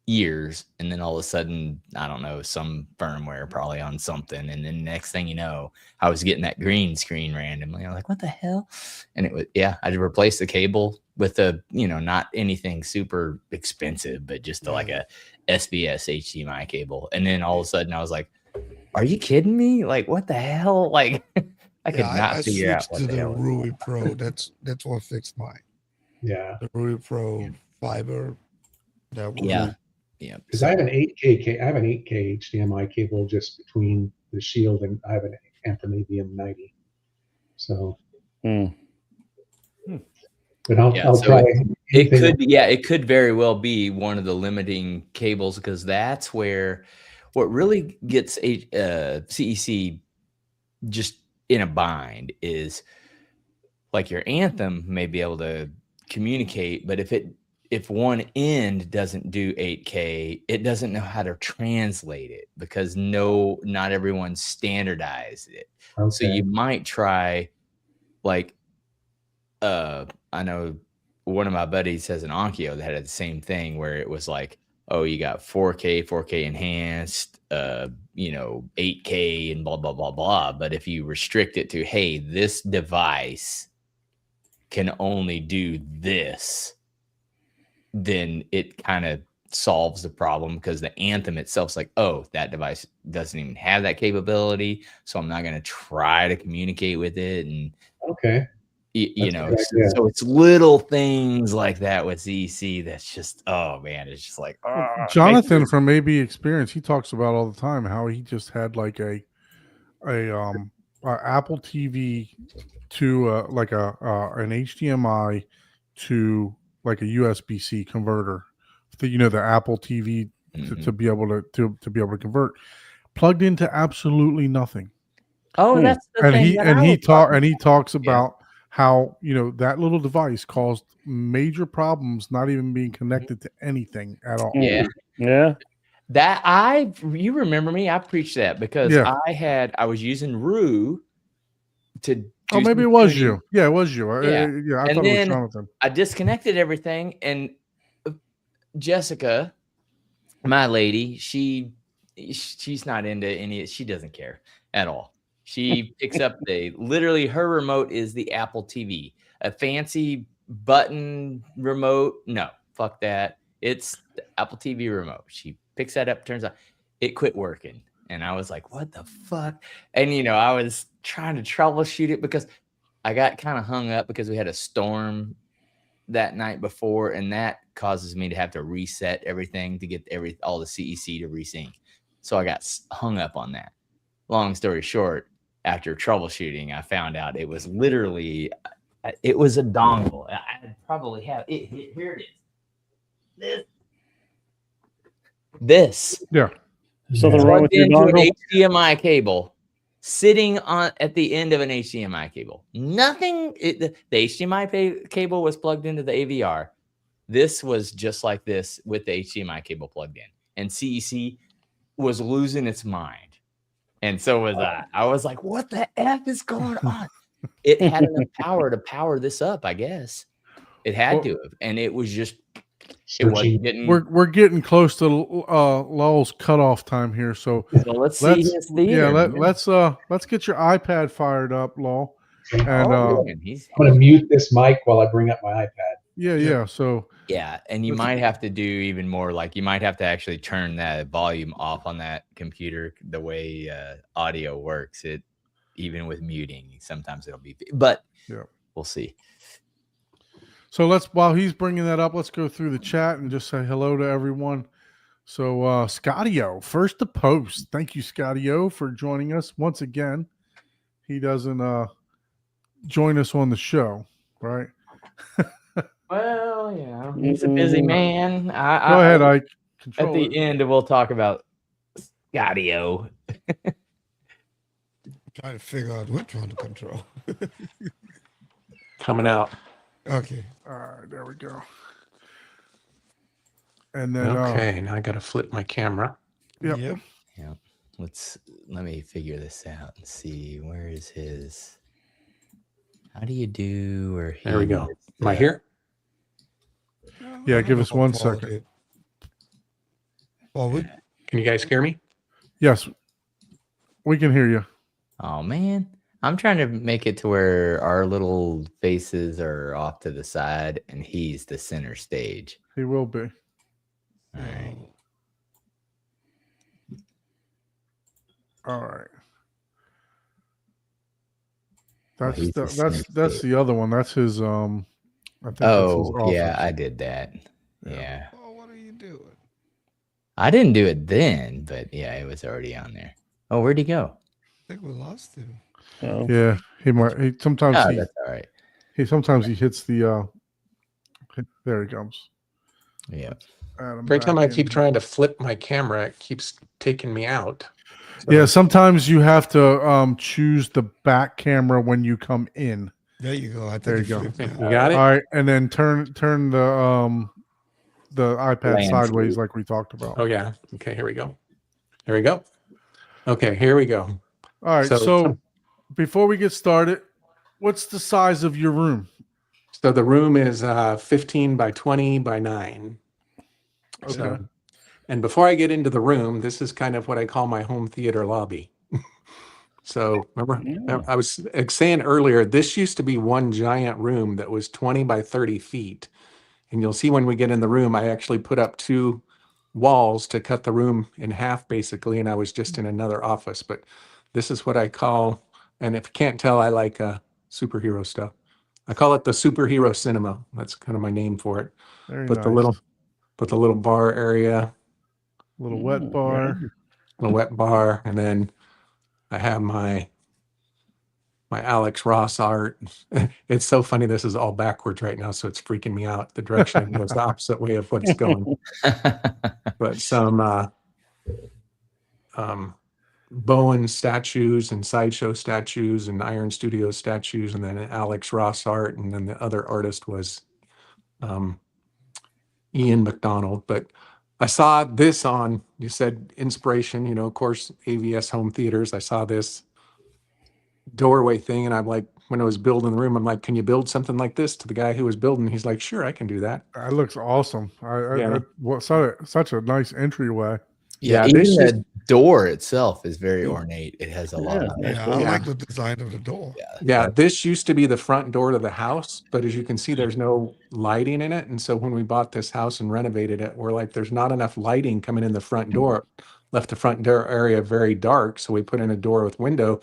years, and then all of a sudden, I don't know, some firmware probably on something, and then next thing you know, I was getting that green screen randomly. I'm like, what the hell? And it was, I just replaced the cable with not anything super expensive, but just like a SBS HDMI cable. And then all of a sudden I was like, are you kidding me? Like, what the hell? Like, I could not figure out what to the the hell. Rui Pro. That's what fixed mine. Yeah. The Rui Pro fiber. That was Yeah. Because I have an 8K HDMI cable just between the Shield, and I have an Anthem AVM90. So, but I'll so try. it could very well be one of the limiting cables, because that's where what really gets CEC just in a bind is, like, your Anthem may be able to communicate, but if one end doesn't do 8K, it doesn't know how to translate it, because not everyone standardized it. Okay. So you might try, like, I know one of my buddies has an Onkyo that had the same thing where it was like, oh, you got 4K enhanced, 8K and blah, blah, blah, blah. But if you restrict it to, hey, this device can only do this, then it kind of solves the problem, because the Anthem itself's like, oh, that device doesn't even have that capability, so I'm not going to try to communicate with it. And Okay. you That's a know, good so, idea. so it's little things like that with ZEC that's just, oh man, it's just like, Jonathan from AB Experience, he talks about all the time how he just had like a Apple TV to like an HDMI to like a USB-C converter. The Apple TV to be able to be able to convert, plugged into absolutely nothing. oh, Hmm. that's the And thing. he talks about how that little device caused major problems, not even being connected to anything at all. Yeah. Yeah. You remember me? I preached that because Yeah. I was using Rue to do Oh, maybe some it was tuning. you. Yeah, it was you. Yeah. I And thought it was then Jonathan. I disconnected everything, and Jessica, my lady, she's not into any. She doesn't care at all. She picks up literally her remote is the Apple TV, a fancy button remote. No, fuck that. It's the Apple TV remote. She picks that up, turns on. It quit working, and I was like, "What the fuck?" And I was trying to troubleshoot it because I got kind of hung up because we had a storm that night before, and that causes me to have to reset everything to get all the CEC to resync. So I got hung up on that. Long story short, after troubleshooting, I found out it was literally it was a dongle. I probably have it. Here it is. This Yeah. Something wrong with plugged your into an dongle? HDMI cable, sitting at the end of an HDMI cable. Nothing. The HDMI cable was plugged into the AVR. This was just like this with the HDMI cable plugged in, and CEC was losing its mind, and so was I. I was like, "What the F is going on?" It had enough power to power this up, I guess. It had Well- to have, and it was just it Searching. wasn't getting. We're getting close to Lowell's cutoff time here, so So let's see his theater. man. let's get your iPad fired up, Lowell. And Oh, man, he's I'm going to mute this mic while I bring up my iPad. yeah. So yeah, and you might have to do even more. Like you might have to actually turn that volume off on that computer. The way audio works, it even with muting, sometimes it'll be. But Yeah. we'll see. So while he's bringing that up, let's go through the chat and just say hello to everyone. So Scotty-O, first to post. Thank you, Scotty-O, for joining us once again. He doesn't join us on the show, right? Well, yeah, he's a busy man. Go ahead, Ike. At Control the it. end, we'll talk about Scotty-O. Trying to figure out which one to control. Coming out. Okay. All right, there we go. And then Okay, now I got to flip my camera. Yep. Let me figure this out and see where is his. How do you do? Or There we go. Am I here? Yeah, give us 1 Paul second. did. Forward. Can you guys hear me? Yes, we can hear you. Oh man, I'm trying to make it to where our little faces are off to the side and he's the center stage. He will be. All right. All right. Well, he's the That's center the other one. That's his I think Oh that's his yeah, office. I did that. Yeah. Yeah. Oh, what are you doing? I didn't do it then, but yeah, it was already on there. Oh, where'd he go? I think we lost him. Oh. Yeah, he sometimes Oh, that's all right. he hits the there he comes. Yeah. Add him Every time I back keep in. trying to flip my camera, it keeps taking me out. So- Yeah, sometimes you have to choose the back camera when you come in. There you go. I think There you it go. flipped You now. got it? All right, and then turn the iPad Landscape. sideways like we talked about. Oh, yeah. Okay, here we go. Here we go. Okay, here we go. All right, So- so before we get started, what's the size of your room? So the room is 15 by 20 by 9. So, Okay. and before I get into the room, this is kind of what I call my home theater lobby. So remember, Yeah. I was saying earlier, this used to be one giant room that was 20 by 30 feet. And you'll see when we get in the room, I actually put up 2 walls to cut the room in half, basically. And I was just in another office. But this is what I call, and if you can't tell, I like superhero stuff. I call it the superhero cinema. That's kind of my name for it. Very Put nice. the little bar area, Little wet Mm, bar. right. a wet bar, and then I have my Alex Ross art. It's so funny. This is all backwards right now, so it's freaking me out. The direction was the opposite way of what's going. But some Bowen statues and Sideshow statues and Iron Studios statues, and then Alex Ross art, and then the other artist was Ian McDonald. But I saw this on, you said inspiration, you know, of course, AVS Home Theaters. I saw this doorway thing, and I'm like, when I was building the room, I'm like, can you build something like this? To the guy who was building, he's like, sure, I can do that. That looks awesome. Yeah. Such a nice entryway. Yeah, Yeah, even this the door itself is very ornate. It has a lot of Yeah, I Yeah. like the design of the door. Yeah, this used to be the front door to the house, but as you can see, there's no lighting in it. And so when we bought this house and renovated it, we're like, there's not enough lighting coming in the front door, left the front door area very dark. So we put in a door with window,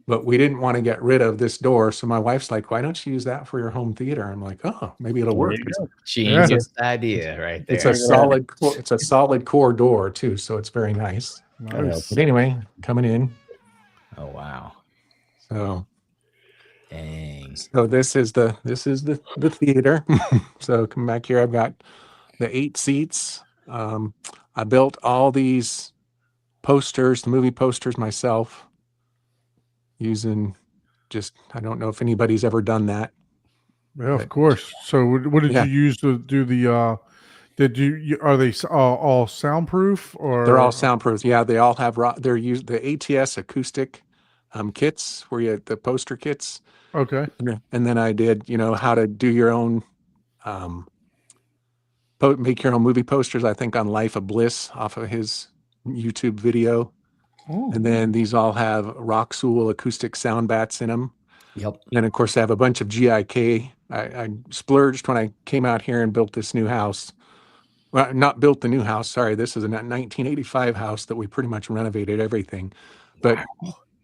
but we didn't want to get rid of this door. So my wife's like, why don't you use that for your home theater? I'm like, oh, maybe it'll There work. you go. genius idea right there. It's a solid core door too. So it's very nice. Nice. But anyway, coming in. Oh wow. So Dang. So this is the theater. So come back here. I've got the 8 seats. I built all these posters, the movie posters myself, using I don't know if anybody's ever done that. Yeah, of course. So what did Yeah. you use to do the are they all soundproof or They're all soundproof. Yeah, they all have they're used the ATS acoustic kits where you the poster kits. okay? And then I did, you know, how to do your own make your own movie posters, I think on Life of Bliss off of his YouTube video. Oh, And then these all have Roxul acoustic sound bats in them. Yep. And of course, I have a bunch of GIK. I splurged when I came out here and built this new house. Well, not built the new house. Sorry, this is a 1985 house that we pretty much renovated everything. But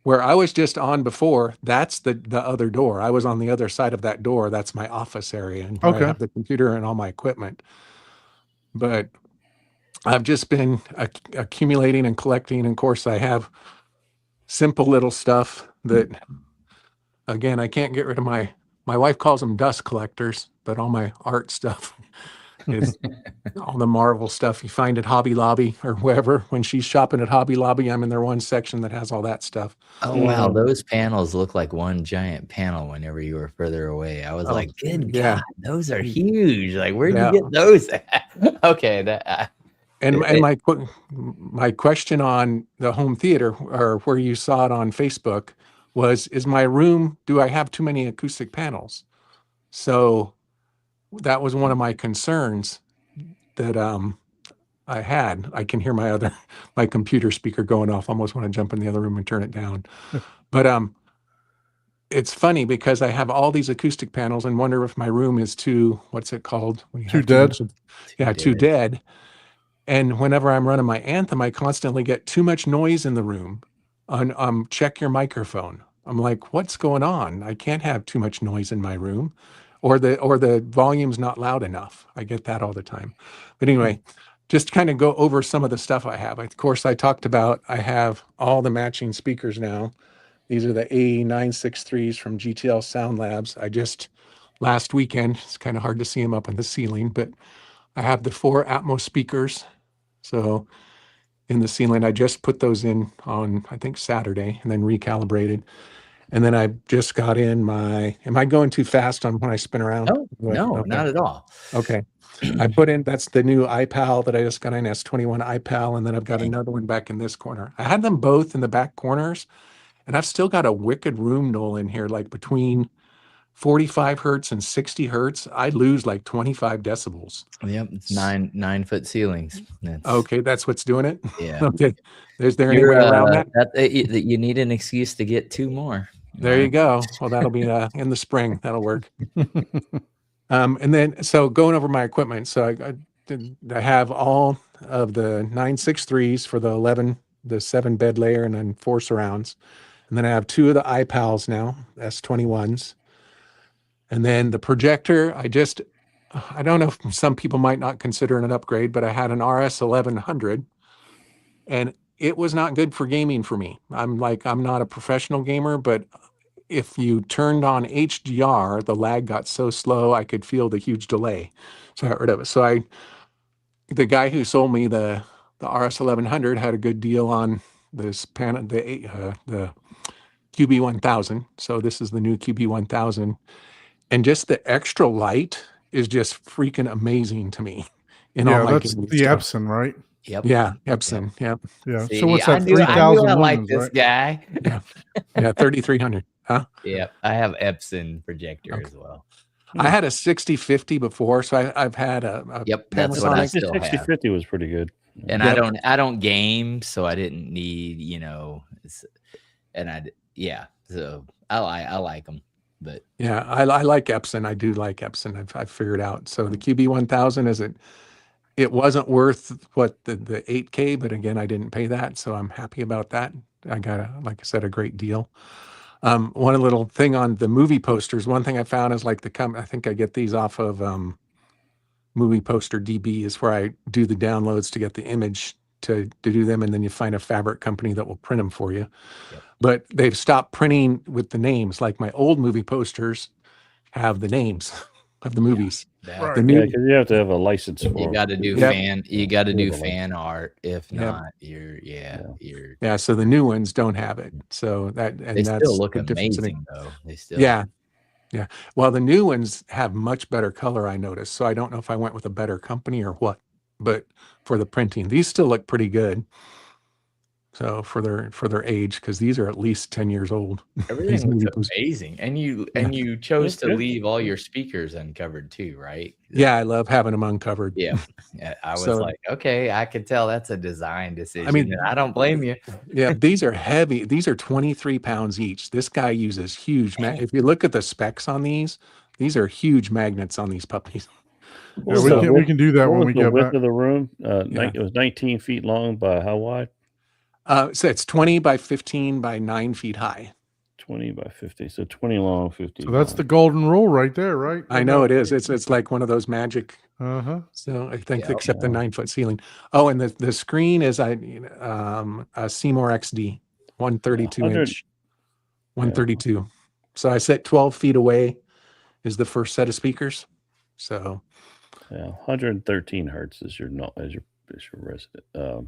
where I was just on before, that's the other door. I was on the other side of that door. That's my office area, and where Okay. I have the computer and all my equipment. But I've just been accumulating and collecting. And of course, I have simple little stuff that, again, I can't get rid of my wife calls them dust collectors, but all my art stuff is all the Marvel stuff you find at Hobby Lobby or wherever. When she's shopping at Hobby Lobby, I'm in their one section that has all that stuff. Oh wow, those panels look like one giant panel whenever you were further away. I was Oh, like, good yeah. God, those are huge. Like, where'd Yeah. you get those at? Okay, that And It- my question on the home theater, or where you saw it on Facebook, was, is my room, do I have too many acoustic panels? So that was one of my concerns that I had. I can hear my computer speaker going off. I almost want to jump in the other room and turn it down. But it's funny because I have all these acoustic panels and wonder if my room is too, what's it called? We Too have dead? much of- yeah, too dead. And whenever I'm running my anthem, I constantly get too much noise in the room. On check your microphone. I'm like, what's going on? I can't have too much noise in my room, or the volume's not loud enough. I get that all the time. But anyway, just kind of go over some of the stuff I have. Of course, I talked about I have all the matching speakers now. These are the A963s from GTL Sound Labs. I just last weekend, it's kind of hard to see them up on the ceiling, but I have the 4 Atmos speakers. So in the ceiling, I just put those in on, I think, Saturday, and then recalibrated. And then I just got in am I going too fast on when I spin around? no, Okay. not at all. Okay. I put in, that's the new iPal that I just got in, S21 iPal. And then I've got Okay. another one back in this corner. I had them both in the back corners, and I've still got a wicked room knoll in here, like between 45 hertz and 60 hertz, I lose like 25 decibels. Yep, it's 9 foot ceilings. That's, Okay, that's what's doing it. Yeah. Okay. Is there any You're, way around that? You need an excuse to get 2 more. There you go. Well, that'll be in the spring. That'll work. And then, so going over my equipment, so I have all of the 963s for the 7 bed layer and then 4 surrounds. And then I have 2 of the iPals now, S21s. And then the projector, I don't know if some people might not consider it an upgrade, but I had an RS 1100 and it was not good for gaming for me. I'm not a professional gamer, but if you turned on HDR, the lag got so slow, I could feel the huge delay. So I got rid of it. So the guy who sold me the RS 1100 had a good deal on this panel, the QB1000. So this is the new QB1000. And just the extra light is just freaking amazing to me. In all my that's gaming the stuff. Epson, right? Yep. Yeah, Epson. Yeah, Yeah. See, So what's I that? knew 3,000 I like lumens, this right? guy. yeah, 3300. Huh? Yeah, I have Epson projector Okay. as well. I had a 6050 before, so I've had a Yep, that's what I Panasonic. still have. 6050 was pretty good. And Yep. I don't game, so I didn't need, so I like them, but Yeah, I like Epson. I do like Epson. I've figured out. So the QB1000 it wasn't worth what the 8K, but again, I didn't pay that, so I'm happy about that. I got like I said, a great deal. One little thing on the movie posters. One thing I found is like I think I get these off of Movie Poster DB is where I do the downloads to get the image to do them, and then you find a fabric company that will print them for you. Yep. But they've stopped printing with the names. Like my old movie posters have the names of the movies. Right. The Yeah, new, because you have to have a license for you got to do Yep. fan art. If Yep. not, you're yeah, so the new ones don't have it. So they that's still look the difference in it. amazing though. They still Yeah. Well, the new ones have much better color, I noticed. So I don't know if I went with a better company or what, but for the printing, these still look pretty good. So for their age, because these are at least 10 years old. everything These movie looks posters. amazing. And you chose That's to good. leave all your speakers uncovered too, right? Yeah, I love having them uncovered. Yeah. I was So- like, okay, I could tell that's a design decision. mean- and I don't blame you. Yeah, these are heavy. These are 23 pounds each. This guy uses huge. If you look at the specs on these are huge magnets on these puppies. Yeah, was we the can do that What when was we the get width back. of the room? Yeah. It was 19 feet long by how wide? So it's 20 by 15 by 9 feet high. 20 by 50. So 20 long, 50. So that's the wide. golden rule right there, right? I know it is. It's like one of those magic. Uh-huh. So I think Yeah. except the 9-foot ceiling. Oh, and the screen is a Seymour XD 132 100 inch, 132. So I set 12 feet away is the first set of speakers. So Yeah, 113 hertz is your resident.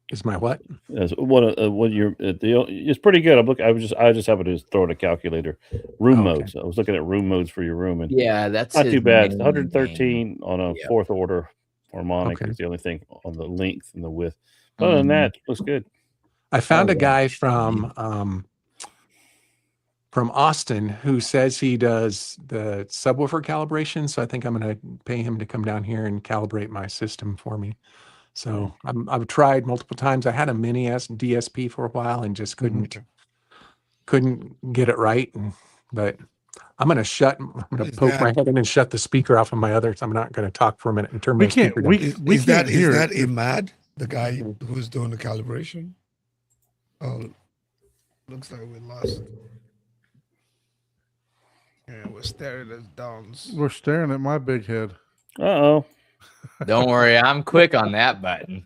is my what? As what you're it's pretty good. I just happened to throw in a calculator. Room Oh, okay. modes. I was looking at room modes for your room, and Yeah, that's not his too bad. main 113 on a Yep. fourth order harmonic Okay. is the only thing on the length and the width. Other than that, it looks good. I found Oh, a yeah. guy from Austin who says he does the subwoofer calibration. So I think I'm going to pay him to come down here and calibrate my system for me. So I've tried multiple times. I had a mini DSP for a while and just couldn't get it right. But I'm going to Is poke my that- head in and shut the speaker off of my others. I'm not going to talk for a minute and turn We my can't. speaker down. We Is can't that hear it. Imad, the guy who's doing the calibration? Oh, looks like we lost. Yeah, we're staring at Don's. We're staring at my big head. Uh-oh. Don't worry, I'm quick on that button.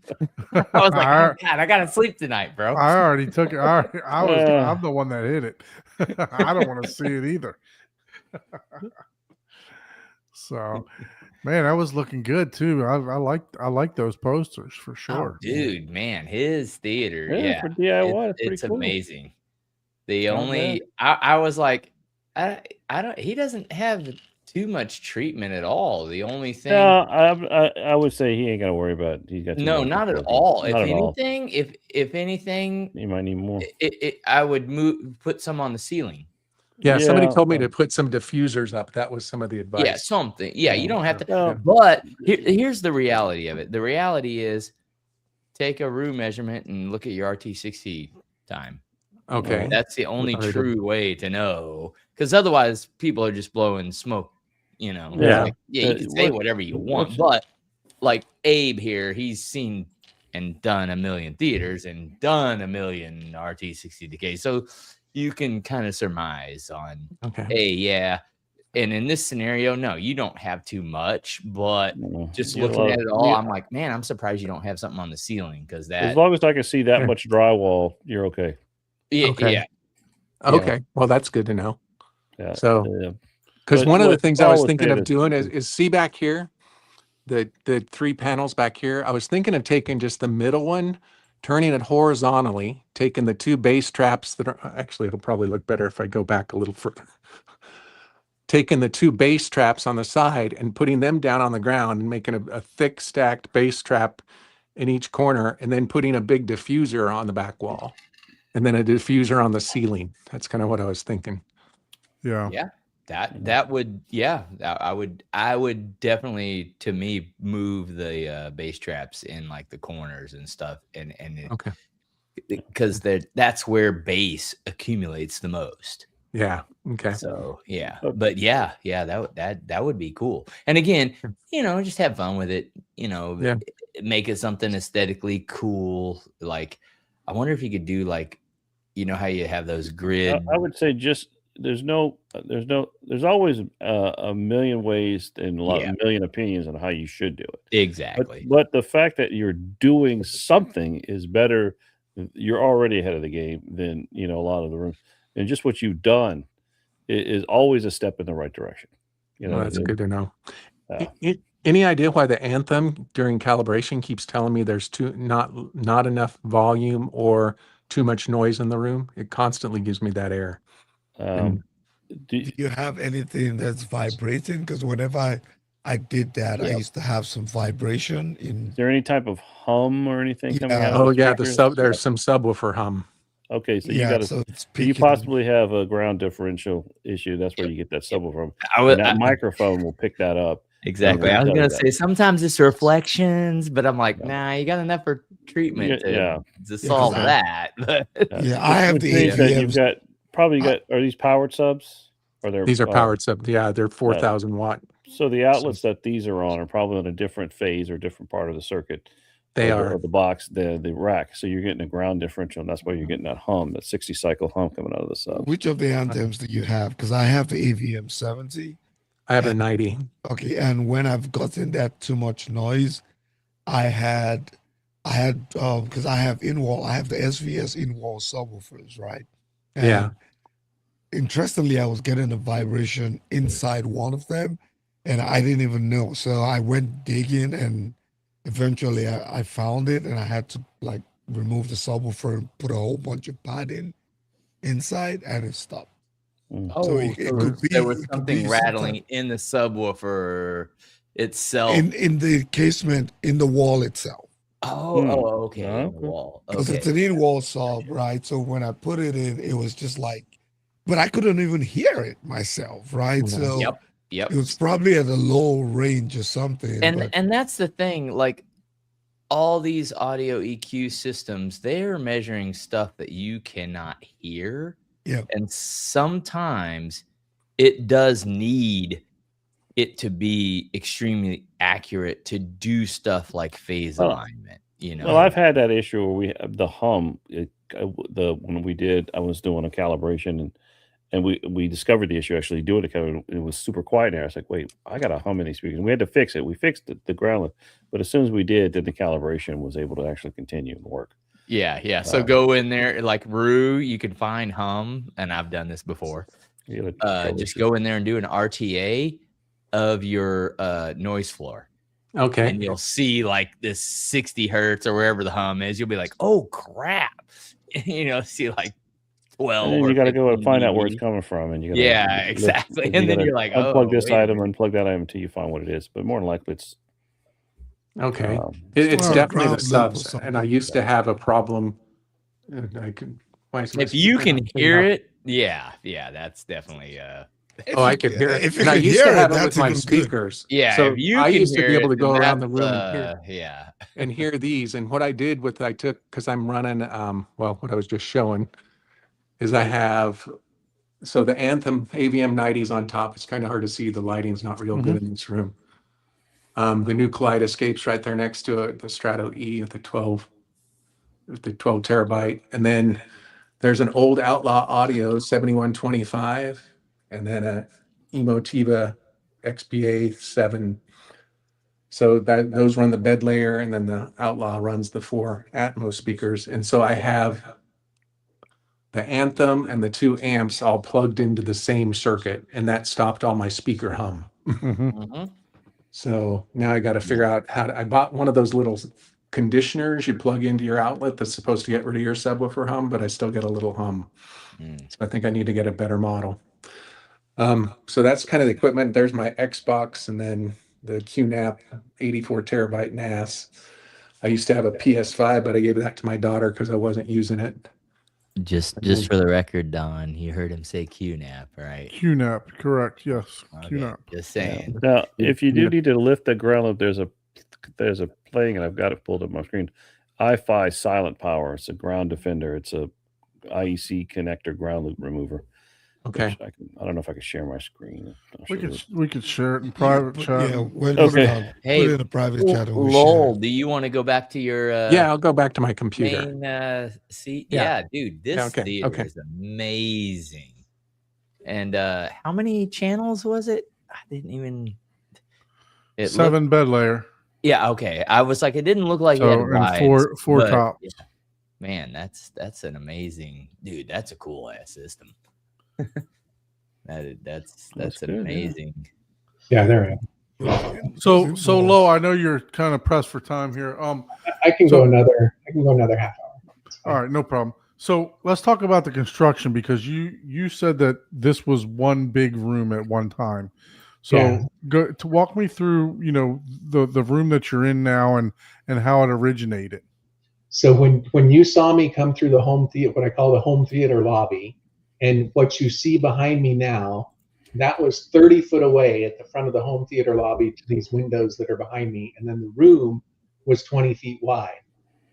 I was like, I, oh, God, I gotta sleep tonight, bro. I already took it. Yeah. I'm the one that hit it. I don't want to see it either. So, man, that was looking good too. I like those posters for Oh, sure. dude, man, his theater, Yeah, yeah, for DIY, it's pretty it's cool. amazing. The Not only I was like, I don't. He doesn't have too much treatment at all. The only thing, No, I would say he ain't got to worry about it. He's got too no, much not at work. all. Not If at all. anything, if anything, He might need more. I would put some on the ceiling. Yeah, somebody Yeah, told me to put some diffusers up. That was some of the advice. Yeah, something. Yeah, you don't have to. No, But here's the reality of it. The reality is, take a room measurement and look at your RT60 time. Okay. That's the only Alright. true way to know, because otherwise people are just blowing smoke. You know, It's Yeah. like, yeah, you can say whatever you want, but like Abe here, he's seen and done a million theaters and done a million RT60 decays, so you can kind of surmise on, Okay. hey, yeah. And in this scenario, no, you don't have too much, but just you get a looking lot at of- it all, I'm like, man, I'm surprised you don't have something on the ceiling, because as that, long as I can see that Yeah. much drywall, you're okay. yeah, Okay. yeah, Okay. Well, that's good to know. Yeah. So, yeah. because But one of the what things I Paul was was thinking saying of is- doing is see back here, the 3 panels back here. I was thinking of taking just the middle one, turning it horizontally, taking the 2 bass traps that are actually, it'll probably look better if I go back a little further. Taking the 2 bass traps on the side and putting them down on the ground and making a thick stacked bass trap in each corner, and then putting a big diffuser on the back wall, and then a diffuser on the ceiling. That's kind of what I was thinking. Yeah. yeah. That would, yeah, I would definitely, to me, move the bass traps in like the corners and stuff, and Okay. because that's where bass accumulates the most. Yeah. Okay. So yeah, Okay. but yeah, that would be cool. And again, just have fun with it. Yeah. Make it something aesthetically cool. Like, I wonder if you could do like, how you have those grid. I would say just there's always a million ways and a million opinions on how you should do it. Exactly. But the fact that you're doing something is better. You're already ahead of the game than a lot of the rooms, and just what you've done is always a step in the right direction. Well, that's good to know. Yeah. Any idea why the Anthem during calibration keeps telling me there's not enough volume or too much noise in the room? It constantly gives me that error. Do you have anything that's vibrating? Because whenever I did that, I used to have some vibration in. Is there any type of hum or anything coming Yeah. out? of Oh the yeah, speakers? there's some subwoofer hum. Okay, so you Yeah, got to. so it's You peaking. possibly have a ground differential issue. That's where you get that subwoofer from. I would, And that microphone will pick that up. exactly. Yeah, I was tell gonna you that. say sometimes it's reflections, but I'm like, Yeah. nah, you got enough for treatment Yeah. to solve I- that. But Yeah, I have Which the means that you've AVMs. got. Are these powered subs? Or they're These are powered sub. Yeah, they're 4,000 watt. So the outlets that these are on are probably on a different phase or different part of the circuit. They or are. the box, the rack. So you're getting a ground differential, and that's why you're getting that hum, that 60 cycle hum coming out of the sub. Which of the anthems do you have? Because I have the AVM 70. I have a 90. Okay, and when I've gotten that too much noise, I had because I have the SVS in-wall subwoofers, right? And Yeah. interestingly, I was getting a vibration inside one of them, and I didn't even know. So I went digging, and eventually I found it, and I had to like remove the subwoofer and put a whole bunch of padding inside, and it stopped. so it could be- there was it could something be rattling in the subwoofer itself. In the casement, in the wall itself. Okay. In the Okay. wall. Because Okay. it's an in-wall sub, right? So when I put it in, it was just like, but I couldn't even hear it myself, right? Yeah. So Yep. it was probably at a low range or something. And but and that's the thing, like all these audio EQ systems, they're measuring stuff that you cannot hear. Yep. And sometimes it does need it to be extremely accurate to do stuff like phase Well, alignment, Well, I've had that issue where we have the hum. When I was doing a calibration and we discovered the issue actually doing it. It was super quiet in there. I was like, wait, I got a hum in these speakers. And we had to fix it. We fixed the ground, but as soon as we did, then the calibration was able to actually continue and work. Yeah. So go in there, like Rue, you can find hum, and I've done this before. You gotta Just go in there and do an RTA of your noise floor. Okay. And you'll see like this 60 hertz or wherever the hum is. You'll be like, oh crap. See like 12. And then you got to go and 15 find out where it's dB. coming from, and you got Yeah, exactly. And then gotta you're like, unplug oh, this wait a item, minute. unplug that item until you find what it is. But more than likely, it's Okay. um, It's Well, definitely the ground loop or subs. something And I like used to that. have a problem. Why is my If you speaker can not hear clean up? it, Yeah, that's definitely Oh, I could hear it. If you And I could used to hear it, have it with that's my even good. speakers. yeah. So if you I can used to hear be able it, to go then around the that's, room and hear yeah. and hear these. And what I did with I took because I'm running well, what I was just showing is I have so the Anthem AVM 90s on top. It's kind of hard to see. The lighting's not real good in this room. The new Kaleidoscape's right there next to it, the Strato E with the 12 terabyte. And then there's an old Outlaw Audio 7125 and then a Emotiva XPA 7. So that those run the bed layer, and then the Outlaw runs the 4 Atmos speakers. And so I have the Anthem and the 2 amps all plugged into the same circuit, and that stopped all my speaker hum. Mhm. So now I got to figure out how to. I bought one of those little conditioners you plug into your outlet that's supposed to get rid of your subwoofer hum, but I still get a little hum. Mm. So I think I need to get a better model. So that's kind of the equipment. There's my Xbox, and then the QNAP 84 terabyte NAS. I used to have a PS5, but I gave that to my daughter because I wasn't using it. Just for the record, Don, you heard him say QNAP, right? QNAP, correct? Yes, Okay, QNAP. just saying. Now, if you do Yeah. need to lift the ground up, there's a playing, and I've got it pulled up on my screen. iFi Silent Power. It's a ground defender. It's a IEC connector ground loop remover. Okay. which I don't know if I can share my screen. I'll We show could you. we could share it in private chat. Yeah, we'll Okay. Hey, put it in a private chat. And we'll Lowell, share. do you want to go back to your Yeah, I'll go back to my computer. main seat? Yeah. Yeah, dude, this okay, theater okay. is amazing. And how many channels was it? I didn't even. It 7 bed layer. yeah, okay. I was like, it didn't look like it So had and rides, four but, tops. yeah, man, that's an amazing dude. That's a cool ass system. That's That's an good, yeah. amazing. Yeah, there I am. So low. I know you're kind of pressed for time here. I can So- go another half hour. It's fine. All right, no problem. So let's talk about the construction because you said that this was one big room at one time. So Yeah. go to walk me through, the room that you're in now and how it originated. So when you saw me come through the home theater, what I call the home theater lobby, and what you see behind me now, that was 30 foot away at the front of the home theater lobby to these windows that are behind me. And then the room was 20 feet wide.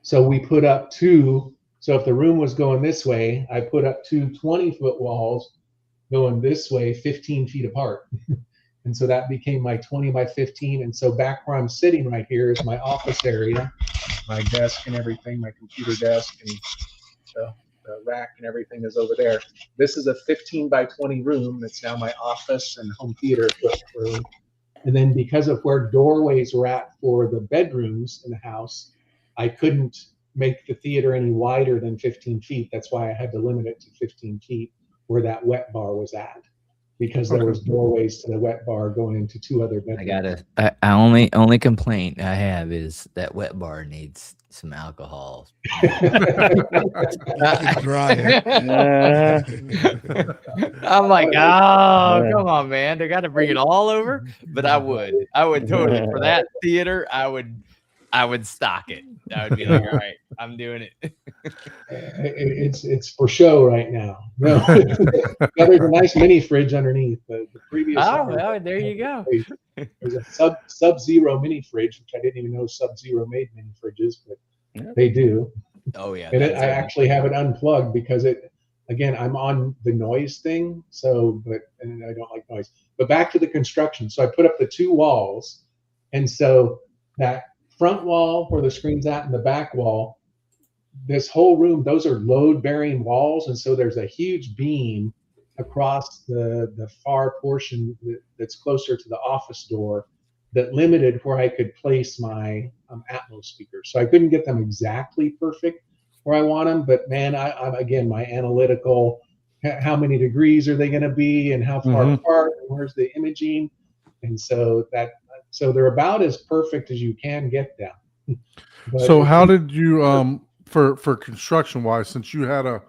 So we put up so if the room was going this way, I put up 2 20-foot walls going this way, 15 feet apart. And so that became my 20 by 15. And so back where I'm sitting right here is my office area, my desk and everything, my computer desk, and the rack and everything is over there. This is a 15 by 20 room that's now my office and home theater equipped room. And then because of where doorways were at for the bedrooms in the house, I couldn't make the theater any wider than 15 feet. That's why I had to limit it to 15 feet where that wet bar was at, because there Okay. was doorways to the wet bar going into 2 other bedrooms. I only complaint I have is that wet bar needs some alcohol. It's dry. I'm like, oh, Yeah. come on, man. They got to bring it all over. But I would totally for that theater. I would stock it. I would be like, all right, I'm doing it. It's for show right now. No, yeah, there's a nice mini fridge underneath. The previous Oh, owner, well, there you go. there's a Sub-Zero mini fridge, which I didn't even know Sub-Zero made mini fridges, but Yeah. they do. Oh yeah. And that's I actually have it unplugged because again, I'm on the noise thing. And I don't like noise. But back to the construction. So I put up the 2 walls, and so that front wall where the screen's at and the back wall, this whole room, those are load bearing walls. And so there's a huge beam across the far portion that's closer to the office door that limited where I could place my Atmos speakers. So I couldn't get them exactly perfect where I want them, but man, I'm again, my analytical, how many degrees are they going to be and how far Mhm. apart and where's the imaging. And so they're about as perfect as you can get them. But So how did you for construction wise, since you had a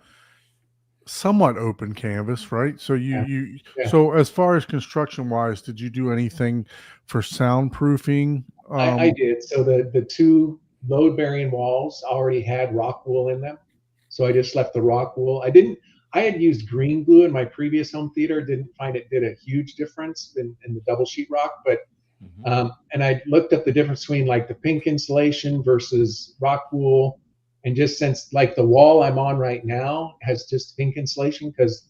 somewhat open canvas, right? So you Yeah. so as far as construction wise, did you do anything for soundproofing? I did. So the 2 load bearing walls already had rock wool in them. So I just left the rock wool. I had used green glue in my previous home theater. Didn't find it did a huge difference in the double sheetrock, but and I looked up the difference between like the pink insulation versus rock wool, and just since like the wall I'm on right now has just pink insulation because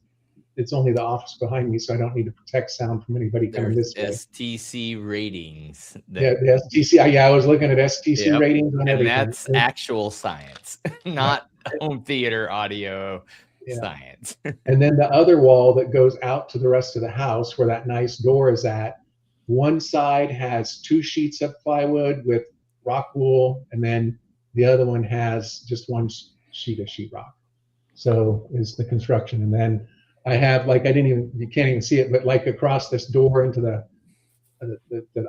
it's only the office behind me, so I don't need to protect sound from anybody coming There's this way. STC ratings. Yeah, the STC. Yeah, I was looking at STC Yep. ratings on And everything. that's actual science, not home theater audio Yeah. science. And then the other wall that goes out to the rest of the house where that nice door is at, one side has 2 sheets of plywood with rock wool, and then the other one has just 1 sheet of sheetrock. So is the construction. And then I have like, you can't even see it, but like across this door into the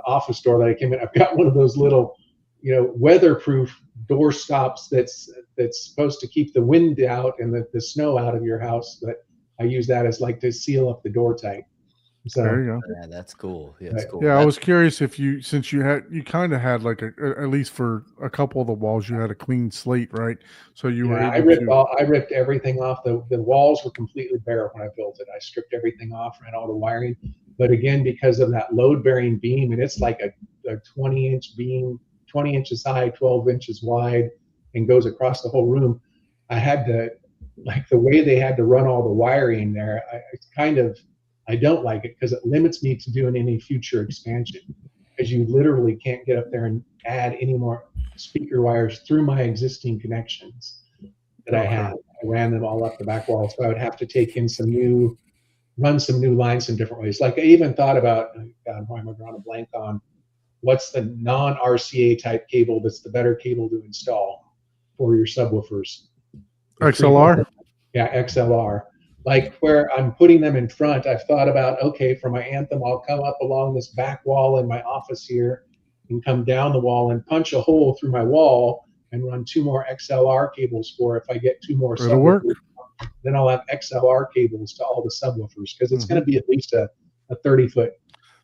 office door that I came in, I've got one of those little, weatherproof door stops that's supposed to keep the wind out and the snow out of your house. But I use that as like to seal up the door tight. So There you go. Yeah, that's cool. Yeah, that's cool. Yeah, I That's- was curious if since you kind of had like at least for a couple of the walls, you had a clean slate, right? So you were yeah, able I ripped everything off. The walls were completely bare when I built it. I stripped everything off, ran all the wiring. But again, because of that load bearing beam, and it's like a 20-inch beam, 20 inches high, 12 inches wide, and goes across the whole room. I had to, like the way they had to run all the wiring there, I don't like it because it limits me to doing any future expansion, because you literally can't get up there and add any more speaker wires through my existing connections that I had. I ran them all up the back wall, so I would have to take in run some new lines in different ways. Like I even thought about, God, why am I drawing a blank on what's the non-RCA type cable that's the better cable to install for your subwoofers? XLR. Yeah, XLR. Like where I'm putting them in front, I've thought about, okay, for my Anthem, I'll come up along this back wall in my office here and come down the wall and punch a hole through my wall and run 2 more XLR cables for if I get 2 more It'll work. subwoofers. Then I'll have XLR cables to all the subwoofers because it's going to be at least a 30-foot.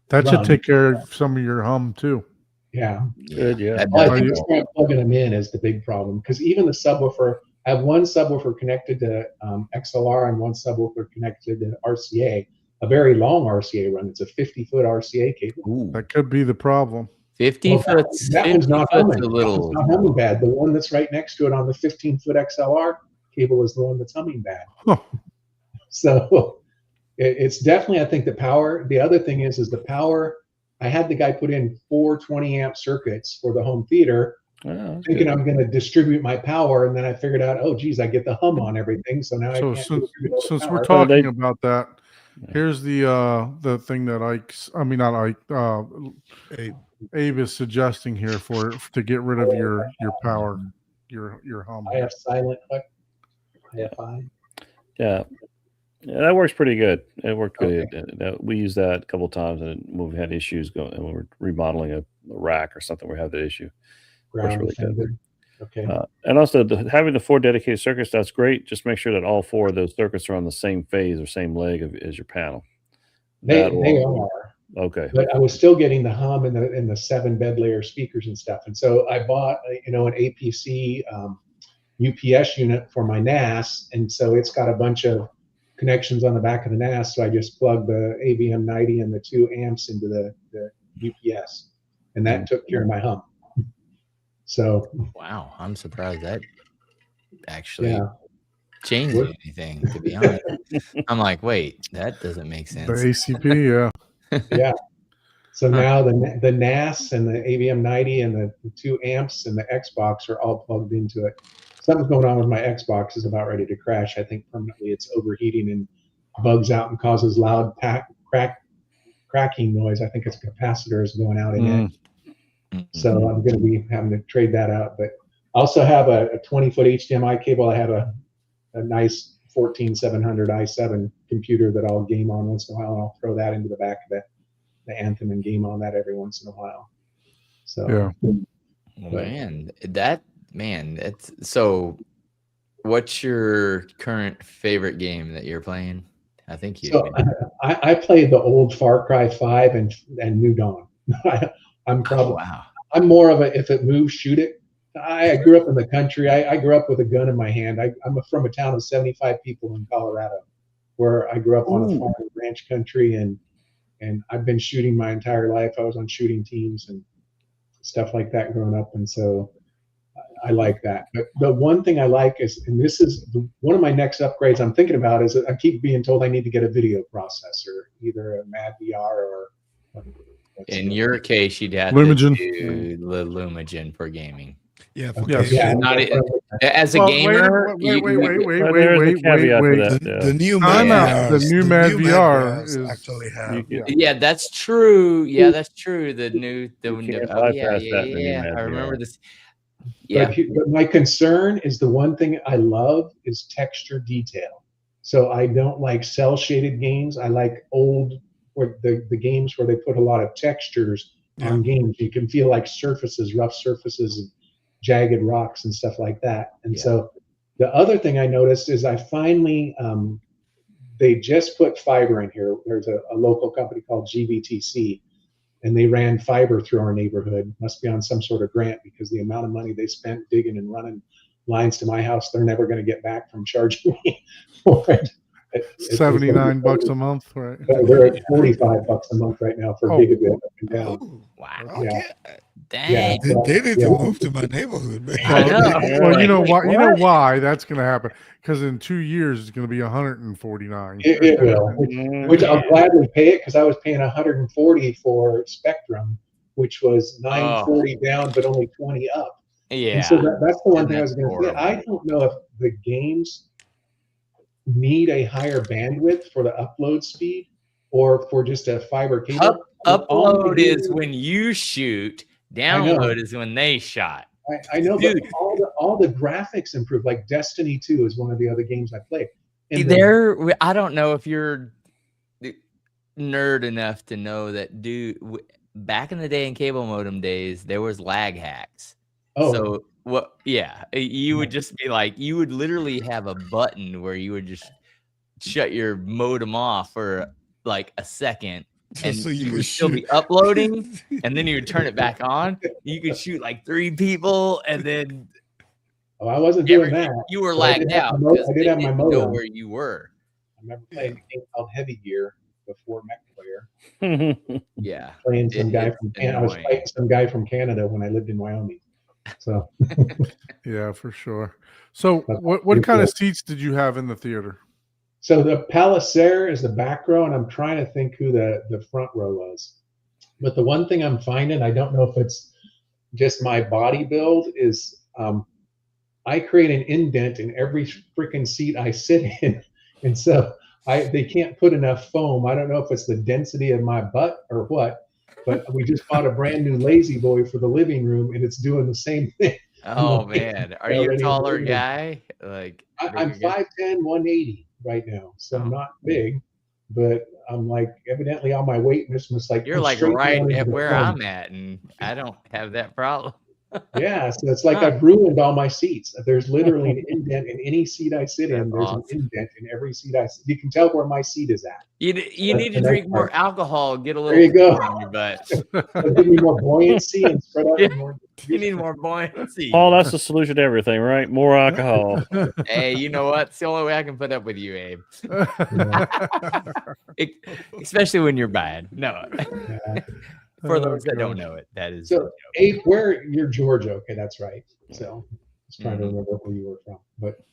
That should run. take care of some of your hum too. Yeah. Good, yeah. That Well, does I think help. it's not plugging them in is the big problem, because even the subwoofer, I have one subwoofer connected to XLR and one subwoofer connected to RCA, a very long RCA run. It's a 50-foot RCA cable. Ooh, That could be the problem. 50 Well, foot. that one's not humming. a little. That one's not humming bad. The one that's right next to it on the 15-foot XLR cable is the one that's humming bad. Huh. So it's definitely, I think, the power. The other thing is the power. I had the guy put in 4 20-amp circuits for the home theater, Oh, thinking I'm going to distribute my power, and then I figured out, oh geez, I get the hum on everything, so now So I can't since distribute all the since power. we're Oh, they- talking about that, here's the thing that not Abe is suggesting here to get rid of your power, your hum. I have silent. IFI. yeah. Yeah, that works pretty good. It worked good. We used that a couple of times, and when we had issues going, and we were remodeling a rack or something, we had that issue. Ground really good. offended. Okay. And also, having the 4 dedicated circuits, that's great. Just make sure that all 4 of those circuits are on the same phase or same leg as your panel. They That'll- are, Okay. but I was still getting the hum in the 7 bed layer speakers and stuff, and so I bought an APC UPS unit for my NAS, and so it's got a bunch of connections on the back of the NAS. So I just plugged the AVM 90 and the 2 amps into the UPS, and that took care of my hum. So Wow, I'm surprised that actually yeah, changed What? anything. To be honest, I'm like, wait, that doesn't make The sense. ACP, yeah. yeah. So Huh. now the NAS and the AVM 90 and the 2 amps and the Xbox are all plugged into it. Something's going on with my Xbox, is about ready to crash. I think permanently it's overheating and bugs out and causes loud cracking noise. I think its capacitor is going out in it. Mhm. So I'm going to be having to trade that out. But I also have a 20-foot HDMI cable. I have a nice 14700 i7 computer that I'll game on once in a while, and I'll throw that into the back of the Anthem and game on that every once in a while. So Yeah. Well, that's so. What's your current favorite game that you're playing? I think you. So I played the old Far Cry 5 and New Dawn. I'm Oh, probably wow. I'm more of a if it moves, shoot it I grew up in the country. I grew up with a gun in my hand. I'm from a town of 75 people in Colorado, where I grew up on a Ooh. farm, ranch country, and I've been shooting my entire life. I was on shooting teams and stuff like that growing up, and so I like that. But the one thing I like is, and this is one of my next upgrades I'm thinking about, is I keep being told I need to get a video processor, either a Mad VR or. In your case, you'd have Lumagen. to do the Lumagen for gaming. Yeah, for Yes. gaming. Yeah, Not as a Well, gamer. wait, you- There's a caveat to that. The new Mad Time out. VRs, The new Mad VR VRs is- actually You have. can- Yeah, that's true. Yeah, that's true. The new, You can't oh, yeah, bypass yeah, that in the new yeah. Mad I remember VR. this. Yeah, But my concern is the one thing I love is texture detail. So I don't like cell shaded games. I like old, or the games where they put a lot of textures on games. You can feel like surfaces, rough surfaces, and jagged rocks and stuff like that. And Yeah. so the other thing I noticed is I finally, they just put fiber in here. There's a local company called GVTC, and they ran fiber through our neighborhood. Must be on some sort of grant, because the amount of money they spent digging and running lines to my house, they're never going to get back from charging me for it. $79 a month, right? We're at $45 a month right now for Oh. gigabit up and down. Oh, wow, Yeah. dang. They need to Yeah. move to my neighborhood, man. I know. Well, you know Like, why? You know what? why that's going to happen? Because in 2 years it's going to be 149. It will, which I'll Yeah. gladly pay it, because I was paying 140 for Spectrum, which was 940 down but only 20 up. Yeah. And so that's the one And thing I was that's going to say. I horrible. don't know if the games need a higher bandwidth for the upload speed, or for just a fiber cable. Upload is when you shoot. I know. Download is when they shot. I know, but Dude. all the graphics improve. Like Destiny 2 is one of the other games I played. And I don't know if you're nerd enough to know that, dude. Back in the day, in cable modem days, there was lag hacks. Oh. So what? Yeah, you would just be like, you would literally have a button where you would just shut your modem off for like a second, and So you you would can still be shoot. uploading, and then you would turn it back on. You could shoot like 3 people, and then Oh, I wasn't doing that. you were But I did lagged have out my because I they did have my didn't know modem. where you were. I remember playing a game called Heavy Gear before Mech Player. Yeah, Playing some guy it's from Canada. I was annoying. fighting some guy from Canada when I lived in Wyoming. So Yeah, for sure. So That's what pretty kind of cool. seats did you have in the theater? So the Palisaire is the back row, and I'm trying to think who the front row was. But the one thing I'm finding, I don't know if it's just my body build, is I create an indent in every freaking seat I sit in, and so they can't put enough foam. I don't know if it's the density of my butt or what, but we just bought a brand new Lazy Boy for the living room, and it's doing the same thing. Oh like, man, are you a already taller moving. guy? Like I'm bigger guy? 5'10", 180 right now, so I'm Oh. not big, but I'm like evidently all my weight was like You're pushed like straight right down into at the where front. I'm at, and I don't have that problem. Yeah, so it's like Huh. I've ruined all my seats. There's literally an indent in any seat I sit in. That's There's awesome. an indent in every seat I sit. You can tell where my seat is at. You That's need to the drink next more part. alcohol, get a There you little go. on your butt. It'll give me more buoyancy and spread out Yeah. more. You need more buoyancy. Paul, that's the solution to everything, right? More alcohol. Hey, you know what? It's the only way I can put up with you, Abe. Especially when you're bad. No. Yeah. For Oh, those that don't gosh. know it, that is. So, Abe, you're Georgia? Okay, that's right. So, I was trying to Mhm. remember where you were from. But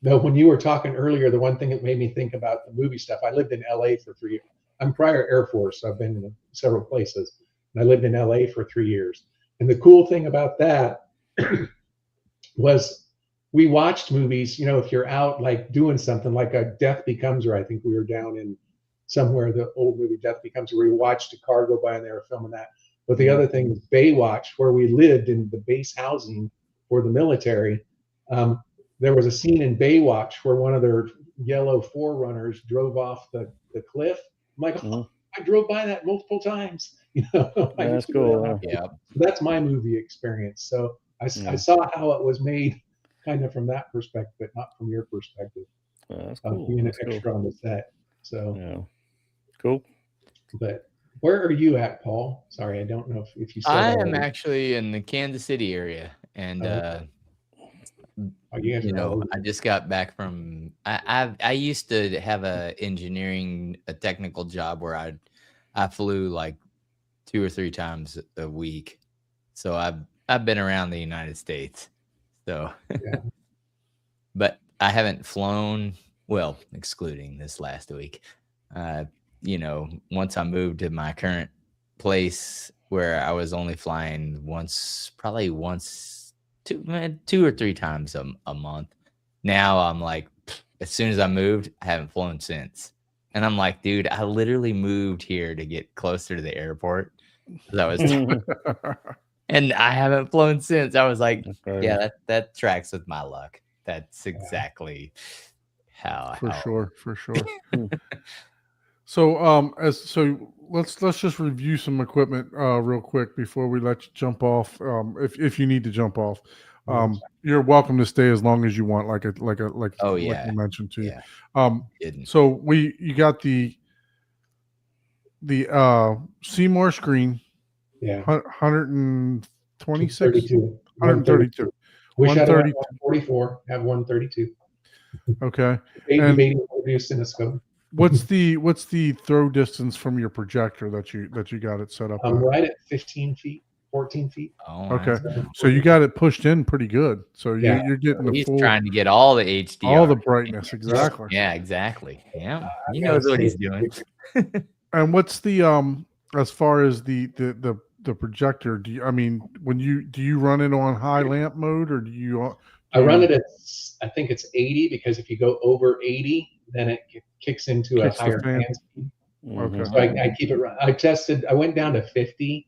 no, when you were talking earlier, the one thing that made me think about the movie stuff. I lived in LA for 3 years. I'm prior Air Force, so I've been in several places. And I lived in LA for 3 years. And the cool thing about that was we watched movies. You know, if you're out like doing something like a Death Becomes Her, I think we were down in somewhere, the old movie Death Becomes Her, where we watched a car go by and they were filming that. But the other thing was Baywatch, where we lived in the base housing for the military. There was a scene in Baywatch where one of their yellow forerunners drove off the cliff. I'm like, oh, I drove by that multiple times. You know, I That's used to go cool. down Huh? there. Yeah. That's my movie experience. So I saw how it was made, kind of from that perspective, but not from your perspective That's of cool. being an That's cool. extra on the set. So, Yeah. Cool. but where are you at, Paul? Sorry, I don't know if you said I am already. actually in the Kansas City area, and Oh, you guys you are all know, over. I just got back from. I used to have a technical job where I flew like 2 or 3 times a week, so I've been around the United States. So, Yeah. but I haven't flown. Well, excluding this last week. You know, once I moved to my current place where I was only flying probably once, 2 or 3 times a month. Now I'm like, as soon as I moved, I haven't flown since. And I'm like, dude, I literally moved here to get closer to the airport. That was, and I haven't flown since. I was like, yeah, that tracks with my luck. That's exactly how. For sure. So let's just review some equipment real quick before we let you jump off. If you need to jump off, you're welcome to stay as long as you want. Like Oh, like yeah. you mentioned too. Yeah. So you got the Seymour screen, Yeah. 126, 32. 132. Wish I had 132. 144. Have 132. Okay. Debating review Cinescope. What's the throw distance from your projector that you got it set up I'm at? right at 15 feet, 14 feet. Oh, Okay. So you got it pushed in pretty good. So Yeah. you're getting the He's full, trying to get all the HDR. all the brightness. Exactly. Yeah, exactly. Yeah, he gotta knows what say, he's doing. And what's the as far as the projector? Do you run it on high lamp mode, or do you? I run it at, I think it's 80, because if you go over 80, then it kicks into Kicks a the higher fan. fan speed. Okay. So I keep it. I went down to 50,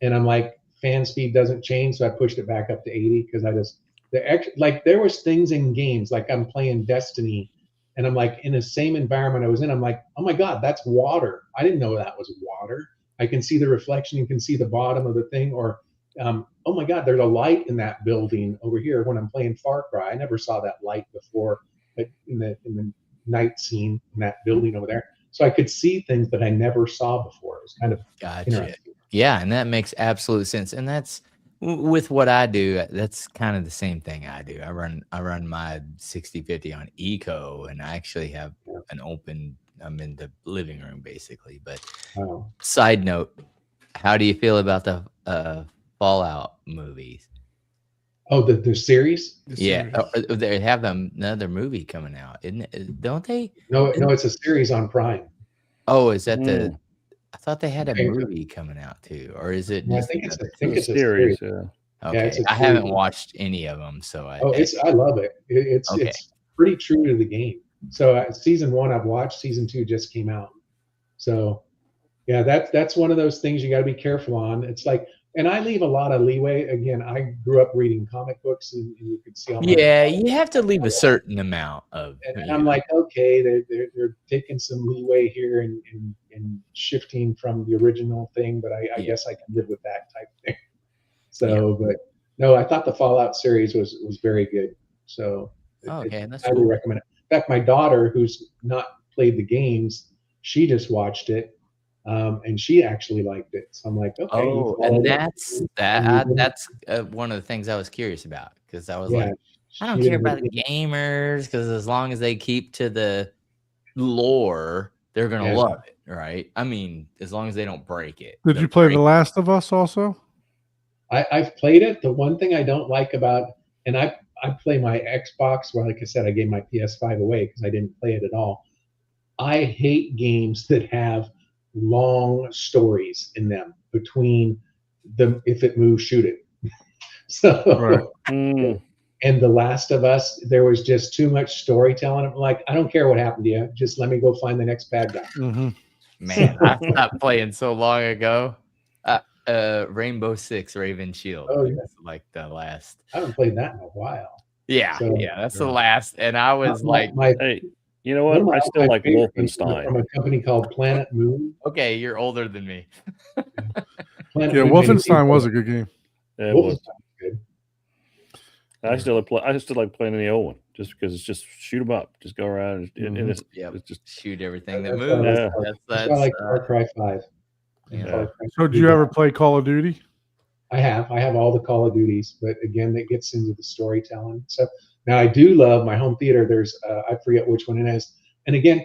and I'm like, fan speed doesn't change, so I pushed it back up to 80 because there was things in games, like I'm playing Destiny, and I'm like in the same environment I was in. I'm like, oh my god, that's water. I didn't know that was water. I can see the reflection. You can see the bottom of the thing, or oh my god, there's a light in that building over here. When I'm playing Far Cry, I never saw that light before, but in the night scene in that building over there. So I could see things that I never saw before. It was kind of Gotcha. interesting. Yeah, and that makes absolute sense. And that's with what I do. That's kind of the same thing I do. I run my 6050 on Eco, and I actually have an open. I'm in the living room basically. But side note, how do you feel about the Fallout movies? Oh, the series? Yeah, they have another movie coming out, isn't it? Don't they? No, it's a series on Prime. Oh, is that the? I thought they had a movie coming out too, or is it? I Just think it's a series. Yeah. Okay, it's a I haven't series. watched any of them, so I love it. It's pretty true to the game. So season 1 I've watched. Season 2 just came out. So yeah, that's one of those things you got to be careful on. It's like. And I leave a lot of leeway. Again, I grew up reading comic books, and you could see all my. Yeah, you have to leave a certain amount of. And I'm like, okay, they're taking some leeway here and shifting from the original thing, but I guess I can live with that type of thing. So, but no, I thought the Fallout series was very good. So, that's I would cool. recommend it. In fact, my daughter, who's not played the games, she just watched it. And she actually liked it. So I'm like, okay. Oh, and that's one of the things I was curious about, because I was like, I don't care about the gamers, because as long as they keep to the lore, they're gonna love it, right? I mean, as long as they don't break it. Did you play The Last of Us also? I've played it. The one thing I don't like about, and I play my Xbox, well, like I said, I gave my PS5 away because I didn't play it at all. I hate games that have long stories in them between them. If it moves, shoot it. So and The Last of Us, there was just too much storytelling. I'm like, I don't care what happened to you, just let me go find the next bad guy. Man, I stopped playing so long ago. Rainbow Six Raven Shield. Like the last. I haven't played that in a while. Yeah, that's the last. And I was hey, you know what? I still like Wolfenstein from a company called Planet Moon. Okay, you're older than me. Wolfenstein was a good game. Yeah, it was good. I still like playing the old one, just because it's just shoot 'em up, just go around and it's just shoot everything that moves. That's like Far Cry 5. So did you ever play Call of Duty? I have all the Call of Duties, but again, that gets into the storytelling. So now I do love my home theater. There's I forget which one it is, and again,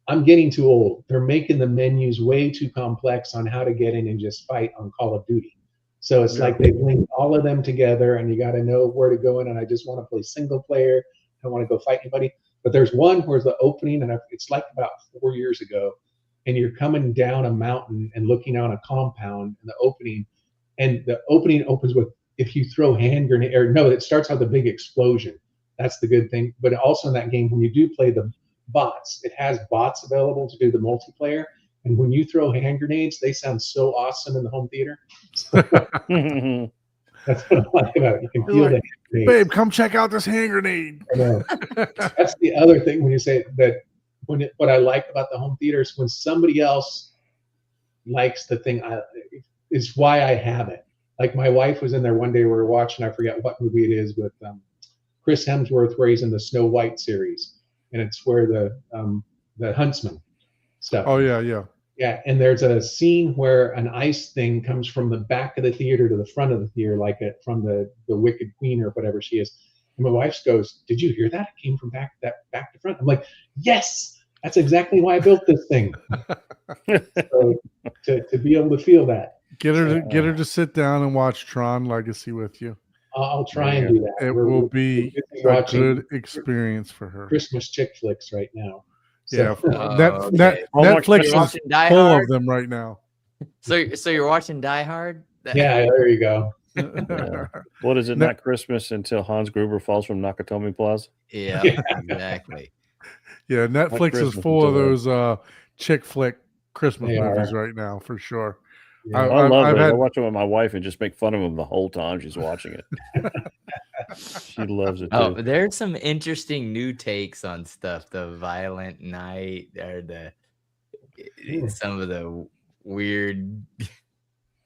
I'm getting too old. They're making the menus way too complex on how to get in and just fight on Call of Duty. So it's like they've linked all of them together, and you got to know where to go in. And I just want to play single player. I don't want to go fight anybody. But there's one where's the opening, and it's like about 4 years ago, and you're coming down a mountain and looking on a compound in the opening, and the opening opens with if you throw hand grenade, or no, it starts out with a big explosion. That's the good thing. But also in that game, when you do play the bots, it has bots available to do the multiplayer. And when you throw hand grenades, they sound so awesome in the home theater. That's what I like about it. You can feel like, the babe, come check out this hand grenade. I know. That's the other thing when you say that. What I like about the home theater is when somebody else likes the thing, is why I have it. Like my wife was in there one day. We were watching. I forget what movie it is with Chris Hemsworth, where he's in the Snow White series, and it's where the huntsman stuff. Oh yeah. Yeah, and there's a scene where an ice thing comes from the back of the theater to the front of the theater, like from the Wicked Queen or whatever she is. And my wife goes, "Did you hear that? It came from back to front." I'm like, "Yes, that's exactly why I built this thing." So to be able to feel that. Get her to sit down and watch Tron Legacy with you. I'll try and do that. It will be a good experience for her. Christmas chick flicks right now. Yeah, So, okay. Netflix You're is watching Die full Hard? of them right now. So you're watching Die Hard? yeah, there you go. Yeah. What is it? Not Christmas until Hans Gruber falls from Nakatomi Plaza. Yeah, Yeah. exactly. Yeah, Netflix is Christmas full of until those chick flick Christmas They movies are. right now for sure. Yeah. I love I've it. I had- watch it with my wife and just make fun of him the whole time she's watching it. She loves it too. Oh, there's some interesting new takes on stuff. The Violent Night, or some of the weird,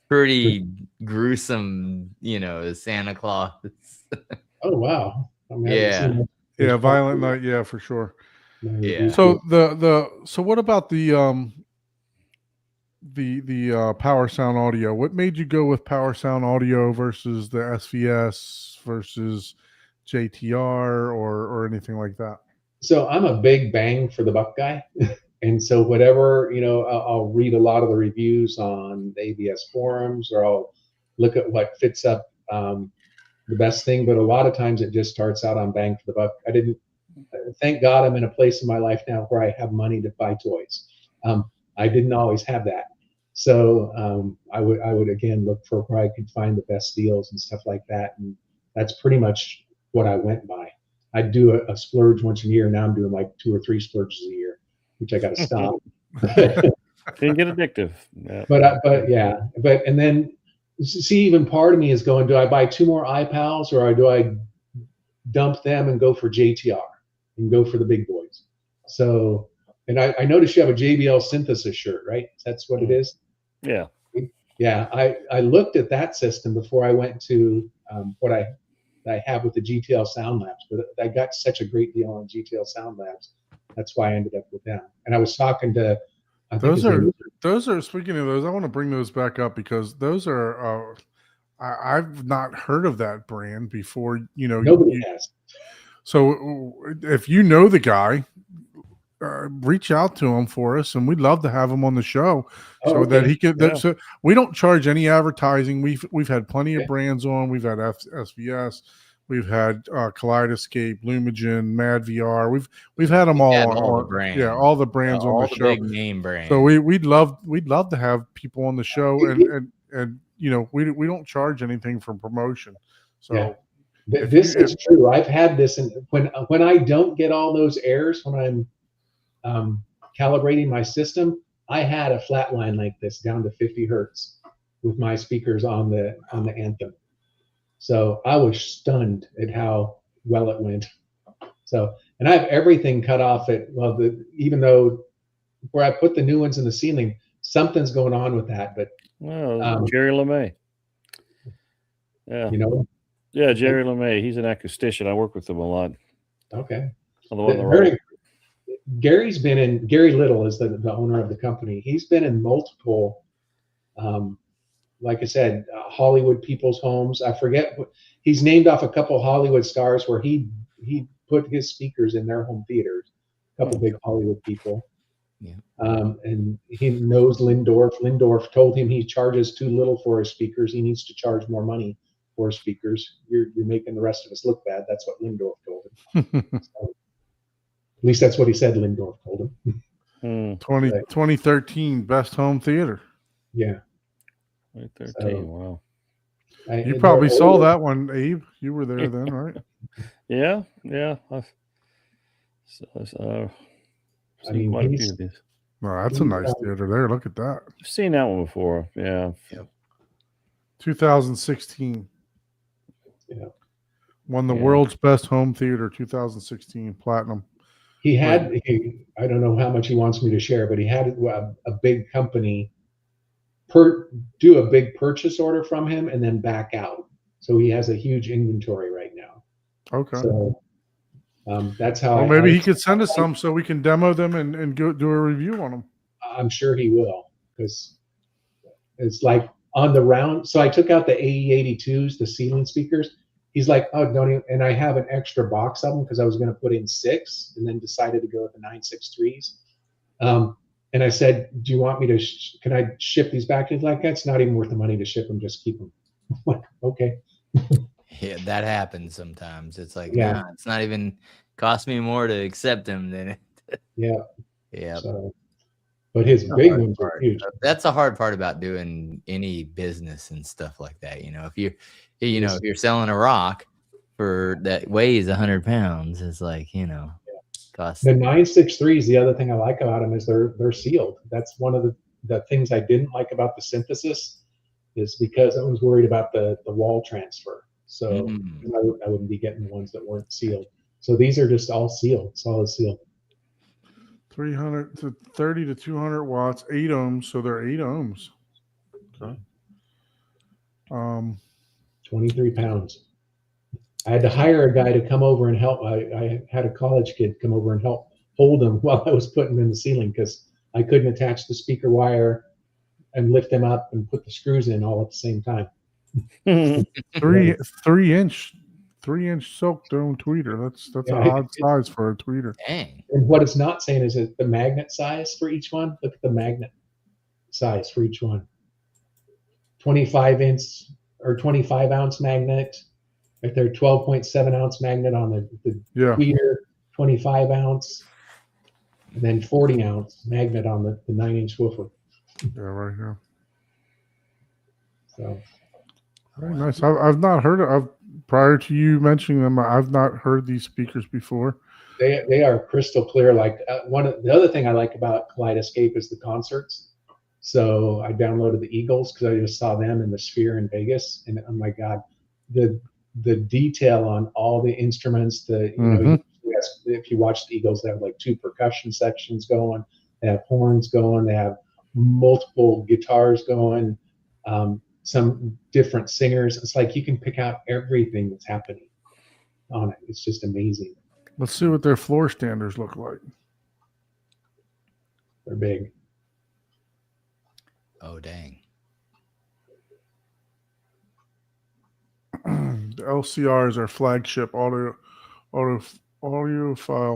pretty gruesome, Santa Claus. Oh wow. I mean, I Yeah. haven't seen Yeah, Violent Night, yeah, for sure. that. Yeah. So so what about the Power Sound Audio? What made you go with Power Sound Audio versus the SVS versus JTR or anything like that? So I'm a big bang for the buck guy. And so whatever, I'll read a lot of the reviews on the ABS forums, or I'll look at what fits up the best thing. But a lot of times it just starts out on bang for the buck. Thank God I'm in a place in my life now where I have money to buy toys. I didn't always have that. So I would again look for where I could find the best deals and stuff like that. And that's pretty much what I went by. I'd do a splurge once a year. Now I'm doing like 2 or 3 splurges a year, which I got to stop. Can get addictive. Yeah. But and then see, even part of me is going, do I buy 2 more iPals, or do I dump them and go for JTR and go for the big boys? So, and I noticed you have a JBL Synthesis shirt, right? That's what it is. Yeah. Yeah, I looked at that system before I went to what I have with the GTL Sound Labs, but I got such a great deal on GTL Sound Labs. That's why I ended up with them. And I was talking to Those are speaking of those, I want to bring those back up because those are I've not heard of that brand before. Nobody has. So if you know the guy, reach out to him for us, and we'd love to have him on the show so that he could. Yeah. So we don't charge any advertising. We've had plenty of Okay. brands on. We've had SVS, we've had Kaleidoscape, Lumigen, Mad VR. We've had them all. had all the on, brands. Yeah, all the brands All on the the show. big name brands. So we'd love to have people on the show, and we don't charge anything for promotion. So Yeah. if This you- is true. I've had this, and when I don't get all those errors when I'm calibrating my system, I had a flat line like this down to 50 hertz with my speakers on the Anthem. So I was stunned at how well it went. So, and I have everything cut off at even though where I put the new ones in the ceiling, something's going on with that. But Well, Jerry LeMay. Yeah. Yeah, Jerry LeMay. He's an acoustician. I work with him a lot. Okay. On the one on the right. Gary's been in. Gary Little is the owner of the company. He's been in multiple like I said, Hollywood people's homes. I forget. He's named off a couple Hollywood stars where he put his speakers in their home theaters. A couple big Hollywood people. Yeah. And he knows Lindorf. Lindorf told him he charges too little for his speakers. He needs to charge more money for his speakers. You're making the rest of us look bad. That's what Lindorf told him. So, at least that's what he said. Lindorf told him. 2013 best home theater. Yeah. 2013. So, Wow. You probably saw that one, Abe. You were there then, right? Yeah. I've seen quite a few of these. No, that's a nice theater there. Look at that. I've seen that one before. Yeah. 2016. Yeah. Won the world's best home theater 2016 platinum. He had, I don't know how much he wants me to share, but he had a big company do a big purchase order from him and then back out. So he has a huge inventory right now. Okay. So that's how. Well, maybe he could send us some so we can demo them and go do a review on them. I'm sure he will, because it's like on the round. So I took out the AE82s, the ceiling speakers. He's like, oh, don't even. And I have an extra box of them because I was going to put in 6 and then decided to go with the 963s. And I said, do you want me to, can I ship these back? He's like, that's not even worth the money to ship them. Just keep them. I'm like, okay. Yeah, that happens sometimes. It's like, Yeah. it's not even cost me more to accept them than it. Yeah. Yeah. So, but his big ones are huge. That's the hard part about doing any business and stuff like that. If you're, if you're selling a rock for that weighs 100 pounds, it's like, costs. The 963s, the other thing I like about them is they're sealed. That's one of the things I didn't like about the Synthesis, is because I was worried about the wall transfer. So I wouldn't be getting the ones that weren't sealed. So these are just all sealed, solid seal. 300 to 30 to 200 watts, 8 ohms. So they're 8 ohms. Okay. 23 pounds. I had to hire a guy to come over and help. I had a college kid come over and help hold them while I was putting them in the ceiling, because I couldn't attach the speaker wire and lift them up and put the screws in all at the same time. 3-inch silk dome tweeter. That's Yeah, an odd size for a tweeter. Dang. And what it's not saying is that the magnet size for each one. Look at the magnet size for each one. 25-inch or 25-ounce magnet. Right there, 12.7-ounce magnet on the tweeter, 25-ounce, and then 40-ounce magnet on the 9-inch woofer. Yeah, right here. So Very nice. I've not heard of. Prior to you mentioning them, I've not heard these speakers before. they are crystal clear. Like the other thing I like about Kaleidoscape is the concerts. So I downloaded the Eagles because I just saw them in the Sphere in Vegas, and oh my God, the detail on all the instruments. If you watch the Eagles, they have like 2 percussion sections going. They have horns going. They have multiple guitars going. Some different singers. It's like you can pick out everything that's happening on it. It's just amazing. Let's see what their floor standers look like. They're big. Oh, dang. The LCR is our flagship audiophile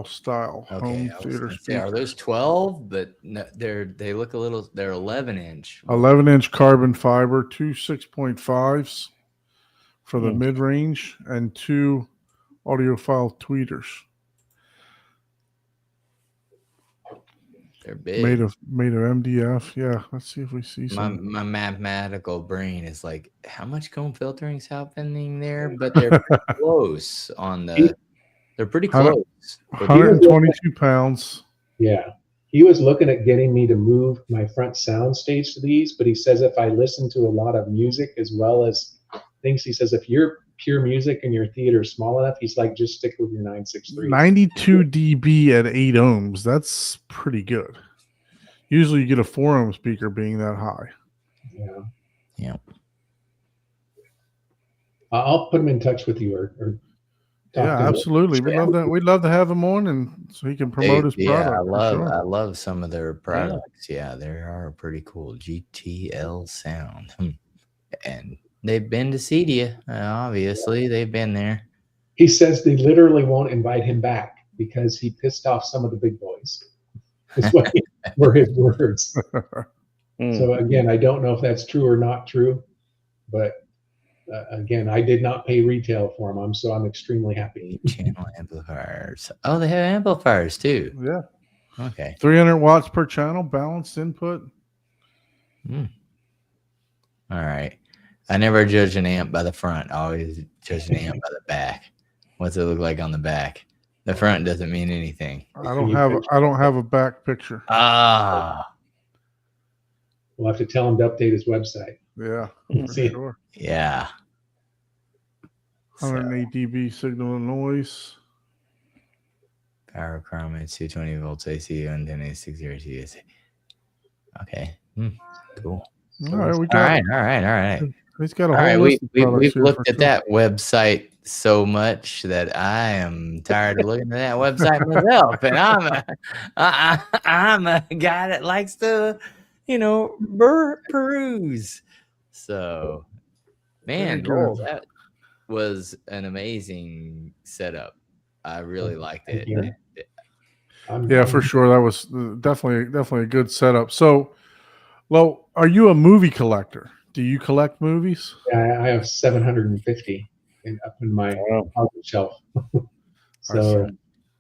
style home theater speaker. Are those 12? But no, they look a little. They're 11-inch. 11-inch carbon fiber, 2 6.5s for the mid range, and 2 audiophile tweeters. They're big. Made of MDF. Yeah, let's see if we see some. My mathematical brain is like, how much comb filtering is happening there? But they're pretty close on the. They're pretty close. 122 pounds. Yeah. He was looking at getting me to move my front sound stage to these, but he says if I listen to a lot of music as well as things, he says if you're pure music and your theater is small enough, he's like, just stick with your 963. 92 dB at 8 ohms. That's pretty good. Usually you get a 4 ohm speaker being that high. Yeah. Yeah. I'll put him in touch with you or yeah, absolutely. We'd love that. We'd love to have him on, and so he can promote his product. I love some of their products. Yeah, they are pretty cool. GTL sound. And they've been to Cedia. Obviously, they've been there. He says they literally won't invite him back because he pissed off some of the big boys. Is what were his words. Hmm. So again, I don't know if that's true or not true, but again, I did not pay retail for them, so I'm extremely happy. Channel amplifiers. Oh, they have amplifiers too. Yeah. Okay. 300 watts per channel, balanced input. All right. I never judge an amp by the front. I always judge an amp by the back. What's it look like on the back? The front doesn't mean anything. I don't have a back picture. Ah, We'll have to tell him to update his website. Yeah, for See. sure. yeah. 108 dB signal and noise. Power requirements 220 volts AC and 1080 AC. Okay. Cool. All right, we All got. right. He's got a All whole right, list of products we've here looked for at sure. that website so much that I am tired of looking at that website myself, and I'm a guy that likes to, peruse. So, man, Very Lowell, good. that was an amazing setup. I really liked Thank it. you. Yeah, for sure. That was definitely a good setup. So, Lo, are you a movie collector? Do you collect movies? Yeah, I have 750 up in my Wow. closet shelf. I So,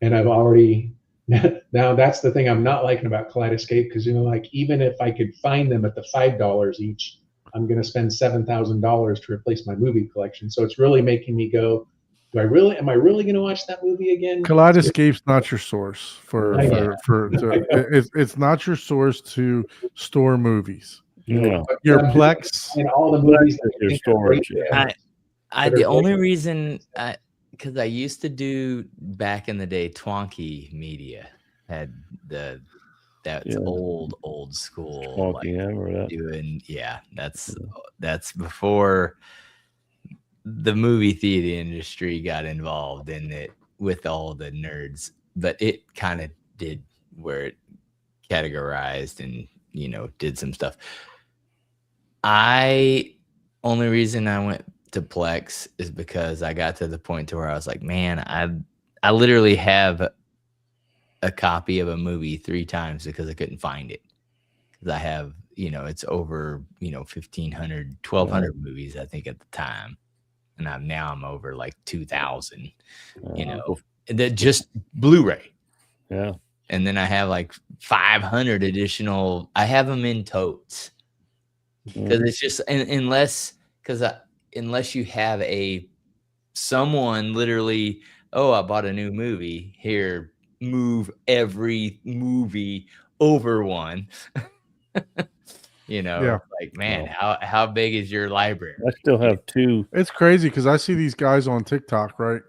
and I've already now that's the thing I'm not liking about Kaleidoscape because like even if I could find them at the $5 each, I'm going to spend $7,000 to replace my movie collection. So it's really making me go, am I really going to watch that movie again? Kaleidoscape's not your source it's not your source to store movies. Yeah. But Your I'm Plex, and all the movies that Your I think are great storage, there. The only reason because I used to do back in the day, Twonky Media had that's old school. Talking, yeah, or that. Doing that's before the movie theater industry got involved in it with all the nerds, but it kind of did where it categorized and did some stuff. Only reason I went to Plex is because I got to the point to where I was like, man, I literally have a copy of a movie 3 times because I couldn't find it. Because I have, it's over, 1,500, 1,200 movies, I think, at the time. And I'm over like 2,000, that just Blu-ray. Yeah. And then I have like 500 additional. I have them in totes because it's just unless you have someone literally, oh, I bought a new movie here, move every movie over one. Like, man, how big is your library? I still have 2. it's crazy because I see these guys on TikTok, right?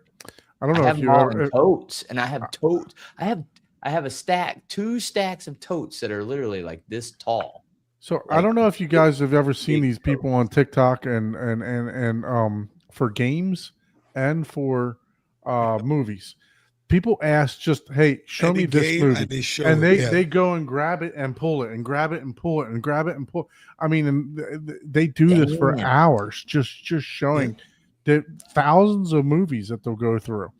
I don't know if you ever totes, and I have totes. I have a stack, 2 stacks of totes that are literally like this tall. So I don't know if you guys have ever seen these people on TikTok and for games and for movies. People ask just, hey, show me this movie. And they go and grab it and pull it and grab it and pull it and grab it and pull. I mean, and they do this for hours, just showing the thousands of movies that they'll go through.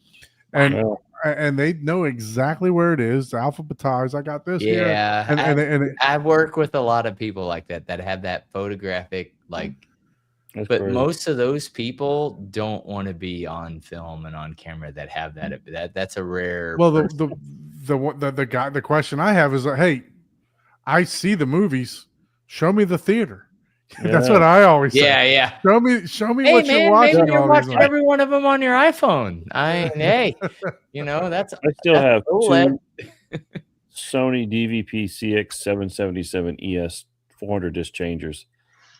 And they know exactly where it is, alphabetized. I got this here. And I work with a lot of people like that have that photographic That's but crazy. most of those people don't want to be on film and on camera that have that's a rare. Well, the question I have is, hey, I see the movies. Show me the theater. That's what I always say. Yeah. Show me what you're watching. Maybe you're watching every one of them on your iPhone. That's. I still have OLED. 2 Sony DVP CX777 ES 400 disc changers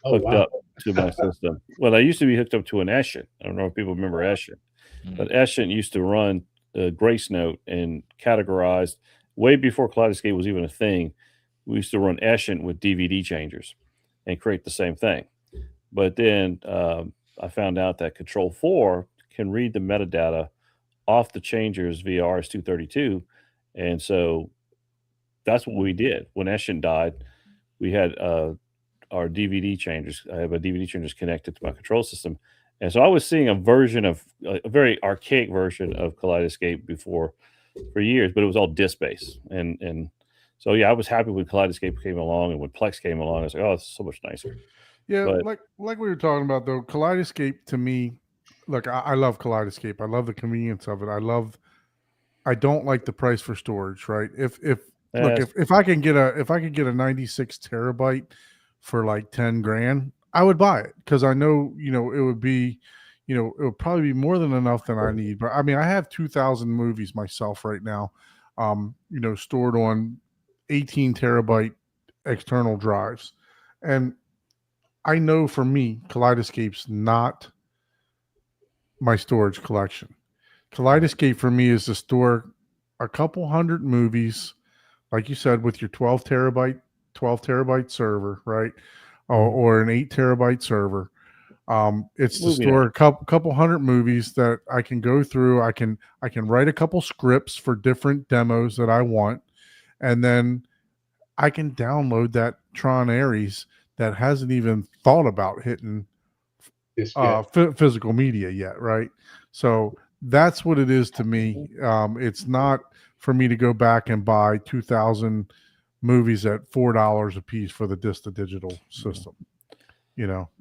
hooked up to my system. Well, I used to be hooked up to an Eschent. I don't know if people remember Eschent, but Eschent used to run Grace Note and categorized way before Kaleidoscape was even a thing. We used to run Eschent with DVD changers and create the same thing. But then I found out that Control 4 can read the metadata off the changers via RS-232. And so that's what we did. When Eschent died, we had our DVD changers. I have a DVD changers connected to my control system, and so I was seeing a version of a very archaic version of Kaleidoscape before for years, but it was all disc based, and so yeah, I was happy when Kaleidoscape came along, and when Plex came along, I was like, oh, it's so much nicer. Yeah, But like we were talking about though, Kaleidoscape to me, look, I love Kaleidoscape. I love the convenience of it. I don't like the price for storage, right? If I can get a 96 terabyte for like 10 grand, I would buy it because I know, it would be, it would probably be more than enough than I need. But I mean, I have 2,000 movies myself right now, stored on 18 terabyte external drives. And I know for me, Kaleidoscape's not my storage collection. Kaleidoscape for me is to store a couple hundred movies, like you said, with your 12 terabyte server, right? Or an 8 terabyte server. It's to store a couple hundred movies that I can go through. I can write a couple scripts for different demos that I want, and then I can download that Tron Ares that hasn't even thought about hitting physical media yet, right? So that's what it is to me. It's not for me to go back and buy 2,000 movies at $4 a piece for the disc to digital system.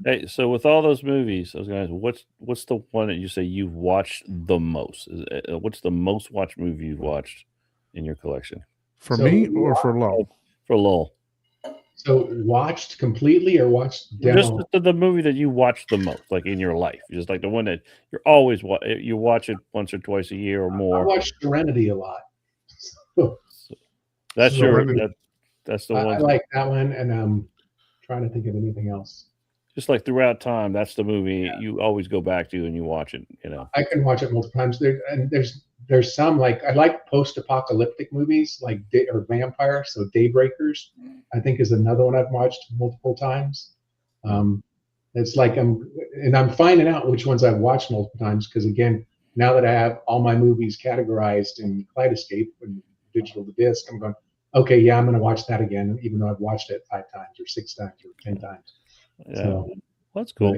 Hey, so with all those movies, I was going to ask, what's the one that you say you've watched the most? What's the most watched movie you've watched in your collection? For me or for Lowell? For Lowell. So watched completely or watched demo? Just the movie that you watched the most, like in your life, just like the one that you're always you watch it once or twice a year or more. I watch Serenity a lot. That's that's the one. I like that one, and I'm trying to think of anything else. Just like throughout time, that's the movie you always go back to and you watch it. I can watch it multiple times. There's some like I like post-apocalyptic movies like or vampire. So Daybreakers, I think, is another one I've watched multiple times. It's like I'm finding out which ones I've watched multiple times because again, now that I have all my movies categorized in Kaleidoscape and digital to disc, I'm going, okay, yeah, I'm going to watch that again, even though I've watched it 5 times or 6 times or 10 times. Yeah, so, that's cool.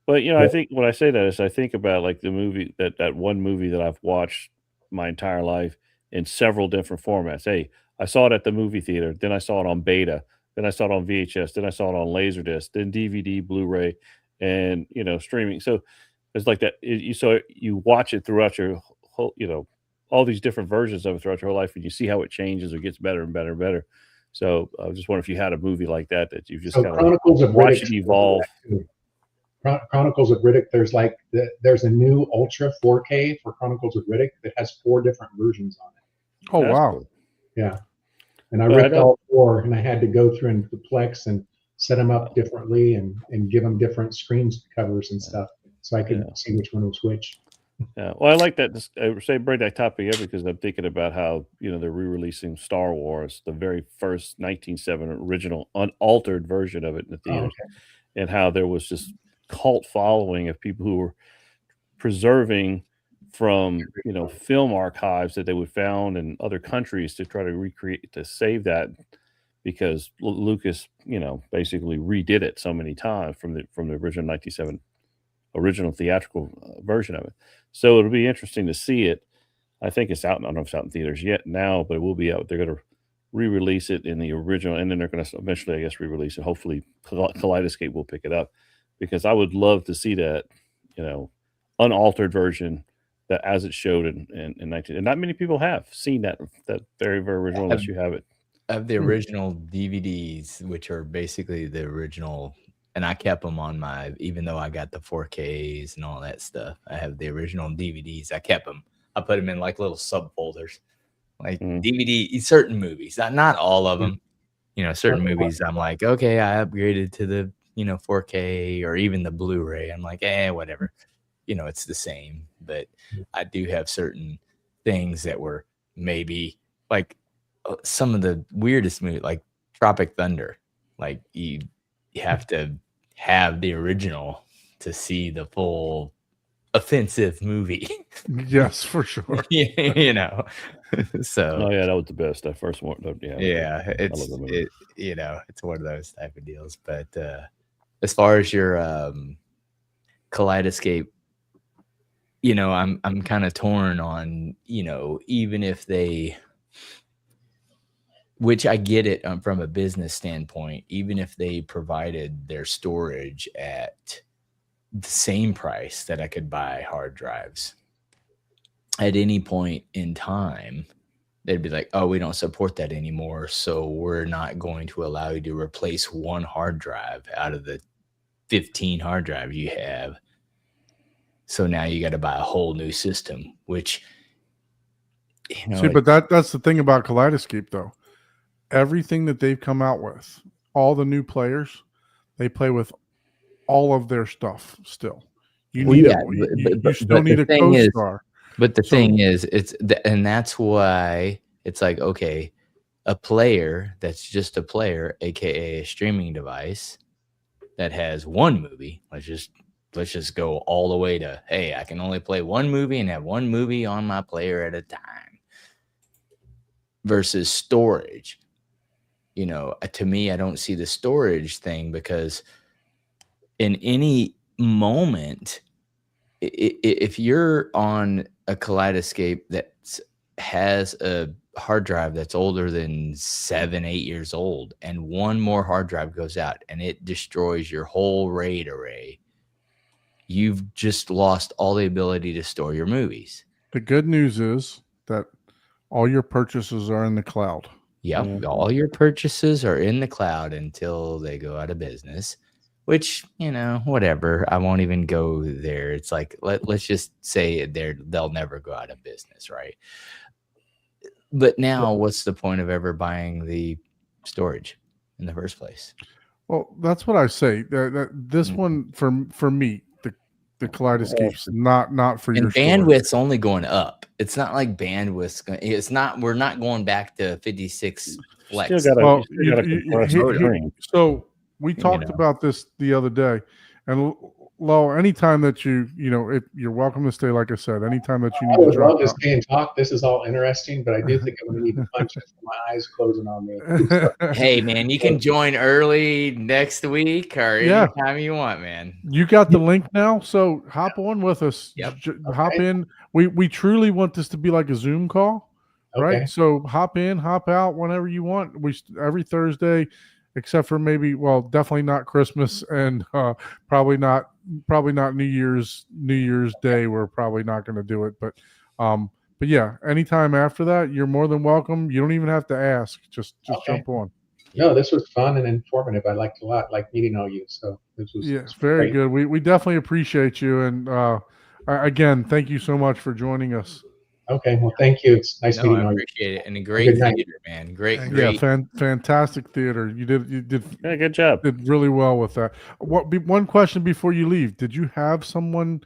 But I think when I say that is I think about like the movie that one movie that I've watched my entire life in several different formats. Hey, I saw it at the movie theater, then I saw it on beta, then I saw it on VHS, then I saw it on Laserdisc, then DVD, Blu-ray, and streaming. So it's like that. You watch it throughout your whole, all these different versions of it throughout your whole life, and you see how it changes or gets better and better and better. So I was just wondering if you had a movie like that you've just kind of watched it evolve. Chronicles of Riddick. There's a new Ultra 4K for Chronicles of Riddick that has 4 different versions on it. Oh, wow. Cool. Yeah. And I ripped all 4 and I had to go through and Plex and set them up differently and give them different screen covers and stuff so I could see which one was which. Yeah, well, I like that. I bring that topic up because I'm thinking about how they're re-releasing Star Wars, the very first 1907 original unaltered version of it in the theaters, and how there was just cult following of people who were preserving from film archives that they would found in other countries to try to recreate to save that because Lucas basically redid it so many times from the original 1907 original theatrical version of it. So it'll be interesting to see it. I think it's out. I don't know if it's out in theaters yet now, but it will be out. They're going to re-release it in the original, and then they're going to eventually, I guess, re-release it. Hopefully, Kaleidoscape will pick it up because I would love to see that, unaltered version that as it showed in 19. And not many people have seen that very, very original unless you have it. I have the original DVDs, which are basically the original. And I kept them on even though I got the 4Ks and all that stuff, I have the original DVDs. I kept them. I put them in like little subfolders, like DVD, certain movies, not all of them, certain movies. I'm like, okay, I upgraded to the, 4K or even the Blu-ray. I'm like, whatever, it's the same, but I do have certain things that were maybe like some of the weirdest movies, like Tropic Thunder, like you have to have the original to see the full offensive movie. Yes, for sure. you know. So Oh yeah, that was the best. That first one. Yeah. yeah, I it's love the movie. it's one of those type of deals. But as far as your Kaleidoscape, I'm kind of torn on, even if they, which I get it from a business standpoint, even if they provided their storage at the same price that I could buy hard drives at any point in time, they'd be like, oh, we don't support that anymore. So we're not going to allow you to replace one hard drive out of the 15 hard drives you have. So now you got to buy a whole new system, which, See, but that's the thing about Kaleidoscape, though. Everything that they've come out with, all the new players, they play with all of their stuff still. You Well, need yeah, you still need a thing is- co-star. But the So- thing is, and that's why it's like, okay, a player that's just a player, aka a streaming device that has one movie. Let's just go all the way to, hey, I can only play one movie and have one movie on my player at a time. Versus storage. To me, I don't see the storage thing, because in any moment, if you're on a Kaleidoscape that has a hard drive that's older than 7-8 years old, and one more hard drive goes out and it destroys your whole RAID array, you've just lost all the ability to store your movies. The good news is that all your purchases are in the cloud. Yep. Mhm. All your purchases are in the cloud until they go out of business, which, whatever. I won't even go there. It's like, let's just say they'll never go out of business, right? But now what's the point of ever buying the storage in the first place? Well, that's what I say. That this one for me, the Kaleidoscape's not for your And storage. bandwidth's only going up. It's not like bandwidth's we're not going back to 56 flex. Still gotta, Well, you still gotta compress the screen. So we talked know. about this the other day, and Lo, anytime that if you're welcome to stay, like I said, anytime that you I need to would drop love to stay and talk. This is all interesting, but I do think I'm going to need to punch it. My eyes closing on me. out. Hey man, you can join early next week or Yeah. anytime you want, man. You got the link now, so hop on with us. Yep. Hop Okay. in. We truly want this to be like a Zoom call, right? Okay. So hop in, hop out whenever you want. Every Thursday, except for definitely not Christmas, and probably not New Year's Day. We're probably not going to do it, but yeah, anytime after that, you're more than welcome. You don't even have to ask. Just Okay. jump on. No, this was fun and informative. I liked it a lot, like meeting all you. So this was Yeah, very great. good. We definitely appreciate you, and again, thank you so much for joining us. Okay. Well, thank you. It's nice No, meeting I all you. appreciate it. And a great Good night. theater, man. Great, Thank Yeah, great. fantastic theater. You did Yeah, good job. did really well with that. One question before you leave: did you have someone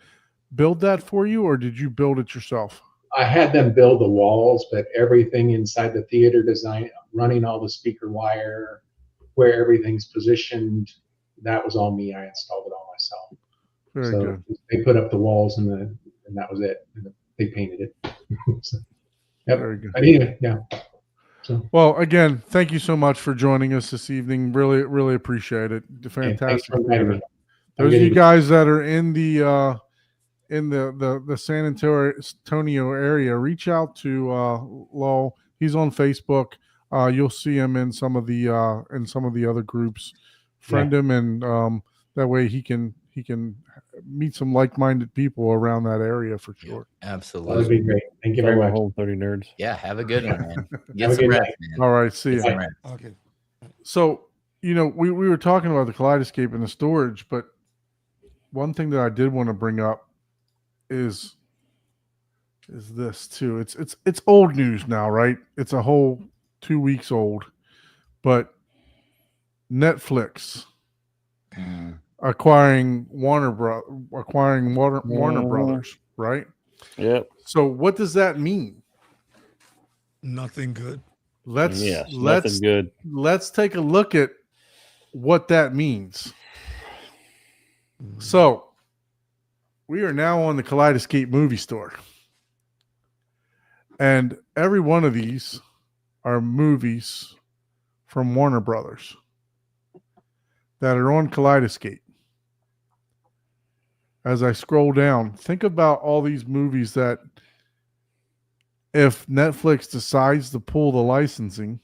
build that for you, or did you build it yourself? I had them build the walls, but everything inside the theater design, running all the speaker wire, where everything's positioned, that was all me. I installed it all myself. Very So good. they put up the walls and that was it. And they painted it. So, yep. Very good. But anyway, yeah. So Well, again, thank you so much for joining us this evening. Really, really appreciate it. okay, thanks Fantastic for inviting theater. me. Have a Those good of you evening. guys that are in the San Antonio area, reach out to Lowell. He's on Facebook. You'll see him in some of the other groups. Friend him, and that way he can meet some like-minded people around that area for sure. That would Absolutely. be great. Thank you very Follow much. Home 30 Nerds. Yeah, have a good one, man. Have Get a some good rest, night. man. All right, see Get you. some rest. Okay. So, we were talking about the Kaleidoscape and the storage, but one thing that I did want to bring up is this too. It's old news now, right? It's a whole 2 weeks old, but Netflix Mm. acquiring Warner Brothers, right? Yep. So what does that mean? Nothing good. Let's Yes. let's Nothing good. let's take a look at what that means. So We are now on the Kaleidoscape movie store. And every one of these are movies from Warner Brothers that are on Kaleidoscape. As I scroll down, think about all these movies that if Netflix decides to pull the licensing,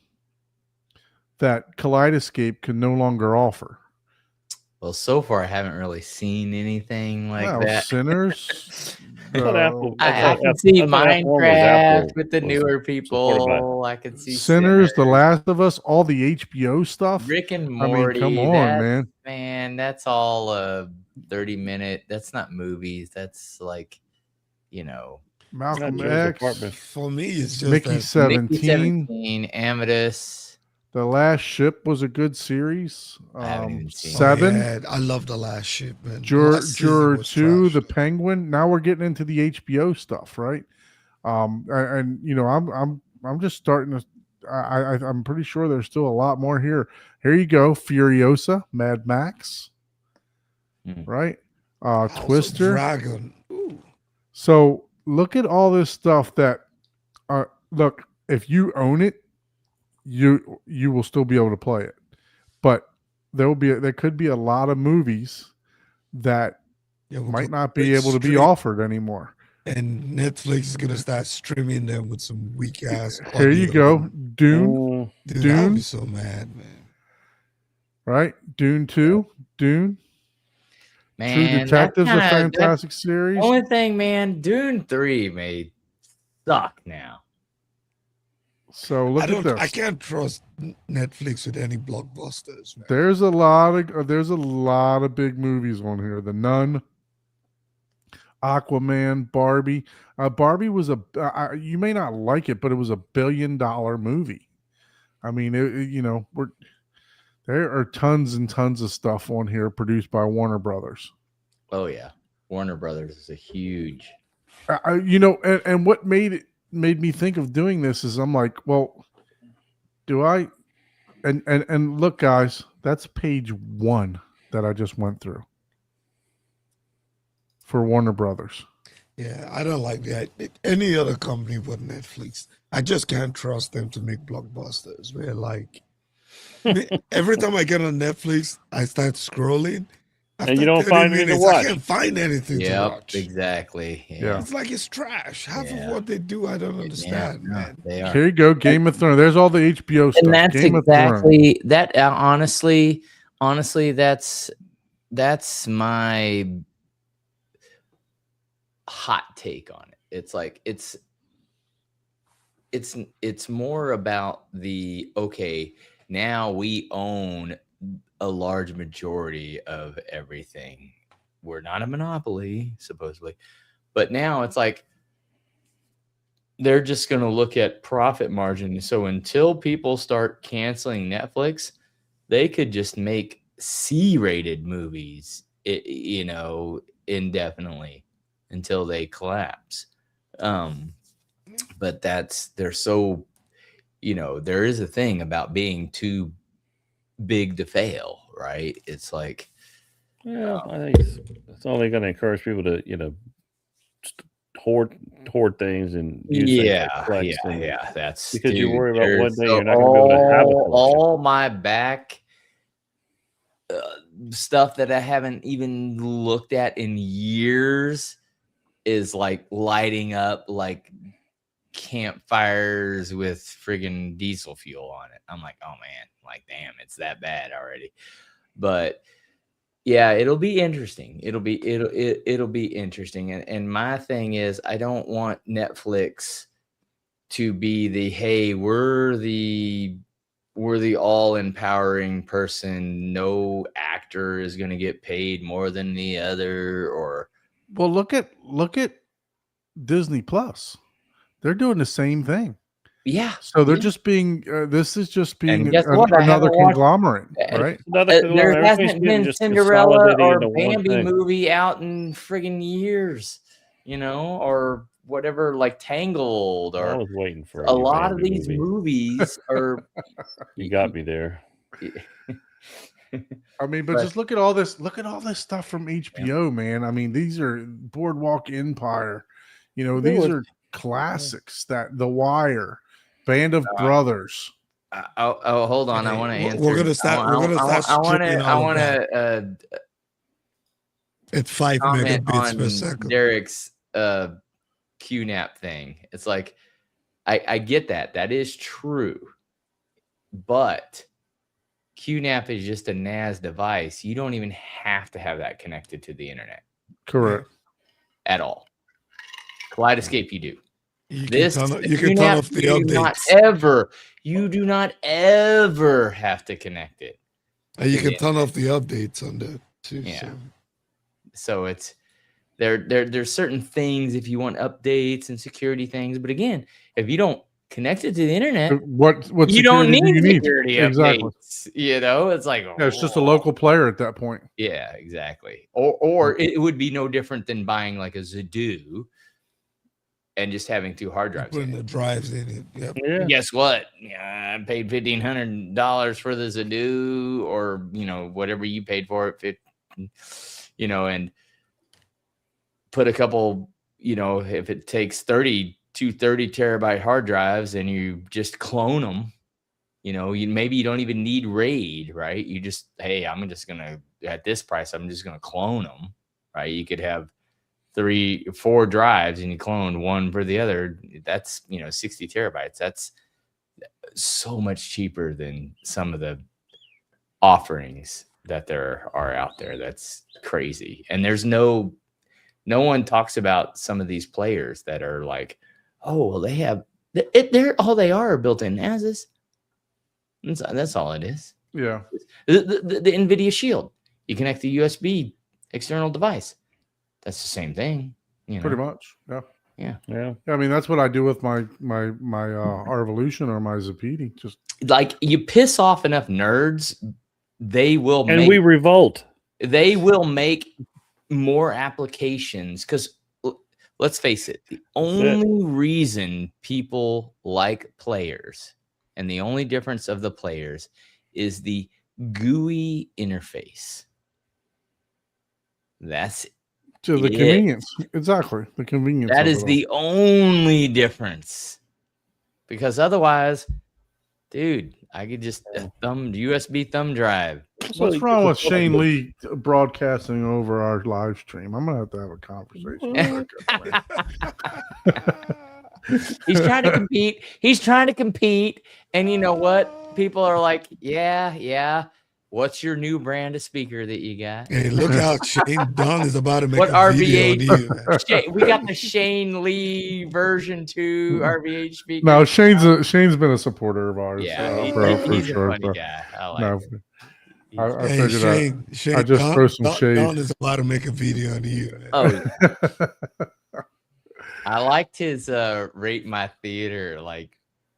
that Kaleidoscape can no longer offer. Well, so far I haven't really seen anything like Well, that. Sinners. I thought Apple- I can Apple- see I thought Apple was Minecraft with the was newer supported by- people. I can see Sinners, The Last of Us, all the HBO stuff. Rick and I mean, Morty. come on, that's- man. Man, that's all 30-minute. That's not movies. That's like, Malcolm Joe's X, Apartment. For me, it's just Mickey that 17. Mickey 17, Amadeus. The Last Ship was a good series. I haven't even seen it. 7. yeah, I love The Last Ship, man. The Juror last season was 2, trash. The Penguin. Now we're getting into the HBO stuff, right? And I'm just starting to. I'm pretty sure there's still a lot more here. Here you go, Furiosa, Mad Max, Hmm. right? House of Twister. Dragon. Ooh. So look at all this stuff that. Look, if you own it, you will still be able to play it, but there could be a lot of movies that Yeah, we'll might go not be able to be straight- offered anymore. And Netflix is gonna start streaming them with some weak ass. Here you go, Dune, Mm, Dude, I'll Dune. be so mad, man. right? Dune 2, Dune. Man, True that's Detective's a kinda- that's fantastic series. the only thing, man. Dune 3 may suck now. So look at this. I can't trust Netflix with any blockbusters, man. There's a lot of big movies on here. The Nun, Aquaman, Barbie. Barbie was you may not like it, but it was $1 billion movie. I mean, there are tons and tons of stuff on here produced by Warner Brothers. Oh yeah, Warner Brothers is a huge. And what made me think of doing this is I'm like, well, do I? And look, guys, that's page 1 that I just went through for Warner Brothers. Yeah, I don't like that. Any other company but Netflix. I just can't trust them to make blockbusters. Man, like every time I get on Netflix, I start scrolling. And you don't 30 find anything to minutes, I watch. can't find anything to Yep, watch. exactly. Yeah. It's like it's trash. Half Yeah. of what they do, I don't understand, Yeah, man. they are. Here you go, Game of Thrones. There's all the HBO stuff. And that's Game of Thrones. exactly that. Honestly, that's my hot take on it. It's like it's more about the okay. Now we own a large majority of everything. We're not a monopoly, supposedly, but now it's like they're just going to look at profit margin. So until people start canceling Netflix, they could just make C-rated movies, indefinitely until they collapse. But they're so, there is a thing about being too big to fail, right? It's like, yeah, I think it's only going to encourage people to, just hoard things and use things like Plex and- that's because you worry about there's one day you're not gonna be able to have a collection. all my back stuff that I haven't even looked at in years is like lighting up like campfires with friggin' diesel fuel on it. I'm like, oh man, like damn, it's that bad already. But yeah, it'll be interesting. It'll be interesting. And my thing is, I don't want Netflix to be the hey, we're the all empowering person. No actor is going to get paid more than the other. Or Well, look at Disney Plus. They're doing the same thing. yeah, So they're yeah. just being. This is just being guess what? I another haven't watched- conglomerate, right? Another There everything's hasn't getting been just Cinderella consolidated or into one Bambi thing. movie out in friggin' years, or whatever, like Tangled, I or was waiting for a new lot of Bambi these movie. movies are. You got me there. I mean, but But- just look at all this. Look at all this stuff from HBO, man. I mean, these are Boardwalk Empire. You know, these are classics. That The Wire, Band of Brothers. Oh, hold on. I Hey, want to we're answer. gonna start- we're gonna start I want stripping to. all of that. to It's 5 comment megabits per on second. Derek's QNAP thing. It's like I get that. That is true, but QNAP is just a NAS device. You don't even have to have that connected to the internet Correct. at all. Kaleidoscape, you do. You This can turn QNAP, off the you do not ever have to connect it. And you to can the turn off the updates on that too. Yeah. So. So it's there's certain things if you want updates and security things, but again, if you don't connect it to the internet, What you don't security need do you security Exactly. updates. You know, it's like Yeah, it's just a local player at that point. Yeah, exactly. Or it would be no different than buying like a Zadoo and just having 2 hard drives. Putting In the it. drives in it. Yep. Yeah. Guess what? Yeah, I paid $1,500 for the Zadoo, or whatever you paid for it, and put a couple. If it takes 30 terabyte hard drives and you just clone them, maybe you don't even need RAID, right? You just, hey, I'm just gonna at this price, I'm just gonna clone them, right? You could have 3-4 drives and you clone one for the other. That's 60 terabytes. That's so much cheaper than some of the offerings that there are out there. That's crazy. And there's no one talks about some of these players that are like, oh, well, they have they're all they are built-in NASs. That's all it is. Yeah. The NVIDIA Shield, you connect the USB external device. That's the same thing. Pretty much. Yeah. Yeah. Yeah, I mean, that's what I do with my Revolution or my Zapiti. Just Like, you piss off enough nerds, they will And we revolt. they will make more applications, because let's face it, the only reason people like players and the only difference of the players is the GUI interface. That's to the it. convenience. Exactly. The convenience. That of is it all. the only difference, because otherwise, dude, I could just USB thumb drive. What's wrong with Shane Lee broadcasting over our live stream? I'm gonna have to have a conversation. He's trying to compete. He's trying to compete. And you know what? People are like, yeah. What's your new brand of speaker that you got? Hey, look out. Shane Dunn is about to make What a video on RVH? you. We got the Shane Lee version 2 RVH speaker. No, Shane's been a supporter of ours. Yeah, for he's sure. a funny So, guy. I like no, him. I Hey, figured Shane, I just Dunn, throw some shade. Dunn is about to make a video on you. Oh, out. I liked his rate my theater, like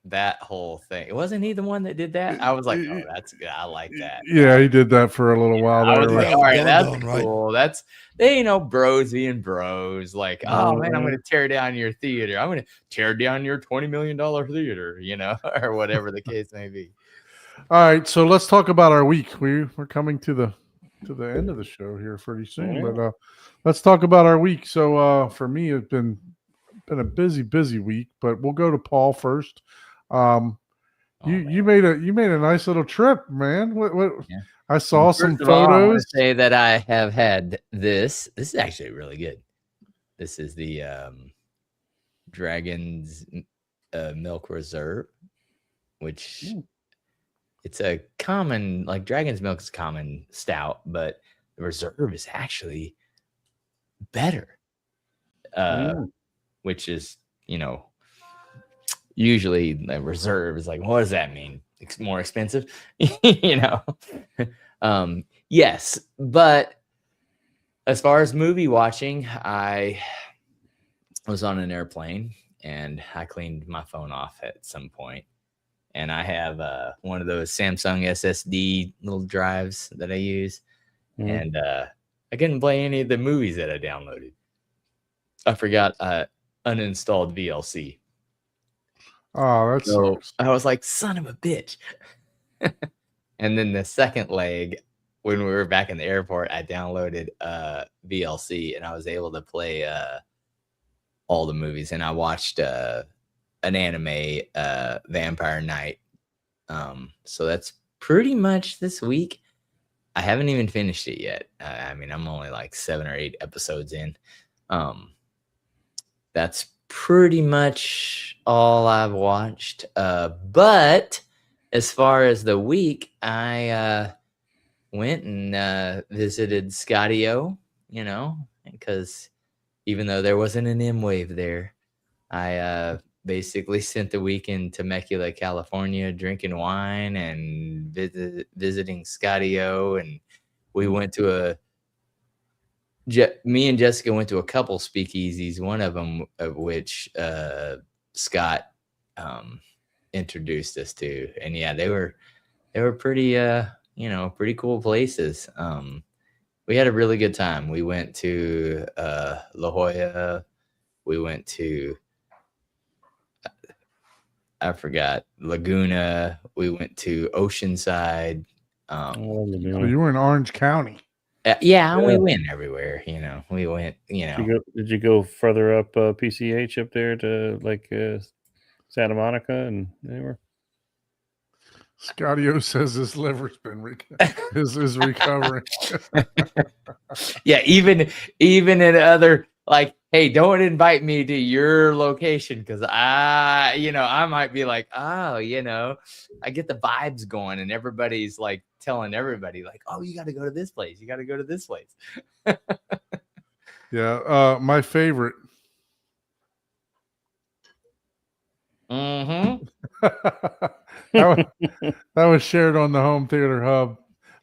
that whole thing. Wasn't he the one that did that? I was like, oh, that's good. I like that. Yeah, he did that for a little while. I There. was like, Yeah, all right, well that's done, right? cool. That's bros being bros. Like, oh man, I'm gonna tear down your theater. I'm gonna tear down your $20 million theater, or whatever the case may be. All right, so let's talk about our week. We're coming to the end of the show here pretty soon, but let's talk about our week. So for me, it's been a busy week, but we'll go to Paul first. You made a nice little trip, man. What Yeah. I saw some First of all, I wanna photos. say that I have had this. This is actually really good. This is the Dragon's Milk Reserve, which it's a common, like Dragon's Milk is common stout, but the Reserve is actually better. Which is, usually the Reserve is like, what does that mean? It's more expensive, yes, but as far as movie watching, I was on an airplane and I cleaned my phone off at some point, and I have one of those Samsung SSD little drives that I use, and I couldn't play any of the movies that I downloaded. I forgot uninstalled VLC. Oh, that's So I was like, son of a bitch. And then the second leg, when we were back in the airport, I downloaded VLC and I was able to play all the movies, and I watched an anime, Vampire Knight. So that's pretty much this week. I haven't even finished it yet. I mean, I'm only like 7 or 8 episodes in. That's pretty much all I've watched. But as far as the week, I went and visited Scotty-O, you know, because even though there wasn't an M wave there, I basically spent the week in Temecula, California, drinking wine and visiting Scotty-O. And we went to me and Jessica went to a couple speakeasies, one of them of which Scott introduced us to. And yeah, they were pretty, pretty cool places. We had a really good time. We went to La Jolla. We went to I forgot Laguna. We went to Oceanside. Oh, So you were in Orange County. Yeah, we went everywhere. We went. Did you go further up PCH up there to like Santa Monica and anywhere? Scotty-O says his liver's been is recovering. Yeah, even in other, like, hey, don't invite me to your location because I might be like, oh, I get the vibes going and everybody's like telling everybody like, oh, you got to go to this place. You got to go to this place. Yeah. My favorite. Mm-hmm. that was shared on the Home Theater Hub.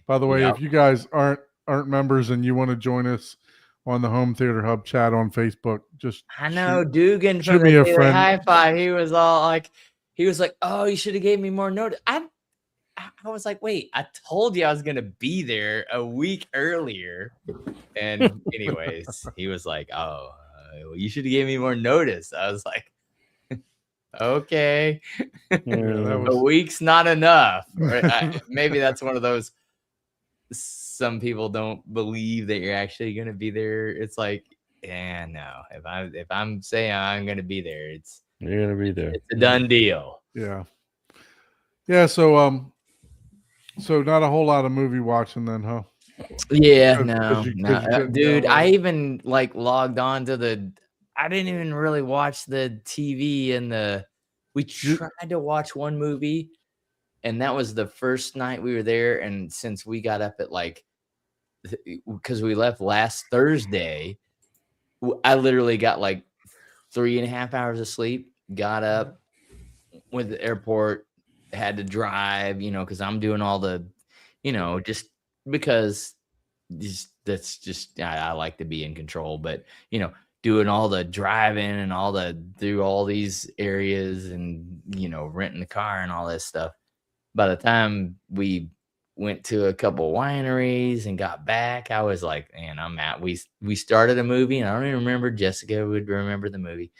By the way, Yep. if you guys aren't members and you want to join us on the Home Theater Hub chat on Facebook, just I know Dugan shoot from me the a Daily friend. Hi-Fi. He was like, oh, you should have gave me more notice. I was like, wait, I told you I was gonna be there a week earlier. And anyways, he was like, oh, you should have gave me more notice. I was like, okay, that a was week's not enough. Maybe that's one of those. Some people don't believe that you're actually gonna be there. It's like, yeah, no. If I'm saying I'm gonna be there, You're gonna be there. it's a done deal. yeah. So not a whole lot of movie watching then, huh? Yeah, 'Cause no, you no, couldn't dude. download I it. even like logged on to I didn't even really watch the TV and we tried to watch one movie, and that was the first night we were there. And since we got up at because we left last Thursday, I literally got like 3.5 hours of sleep. Got up, went to the airport, had to drive, because I'm doing all the, just because that's just I like to be in control, but doing all the driving and through all these areas and renting the car and all this stuff. By the time we went to a couple wineries and got back, I was like, man, I'm out. We started a movie, and I don't even remember. Jessica would remember the movie.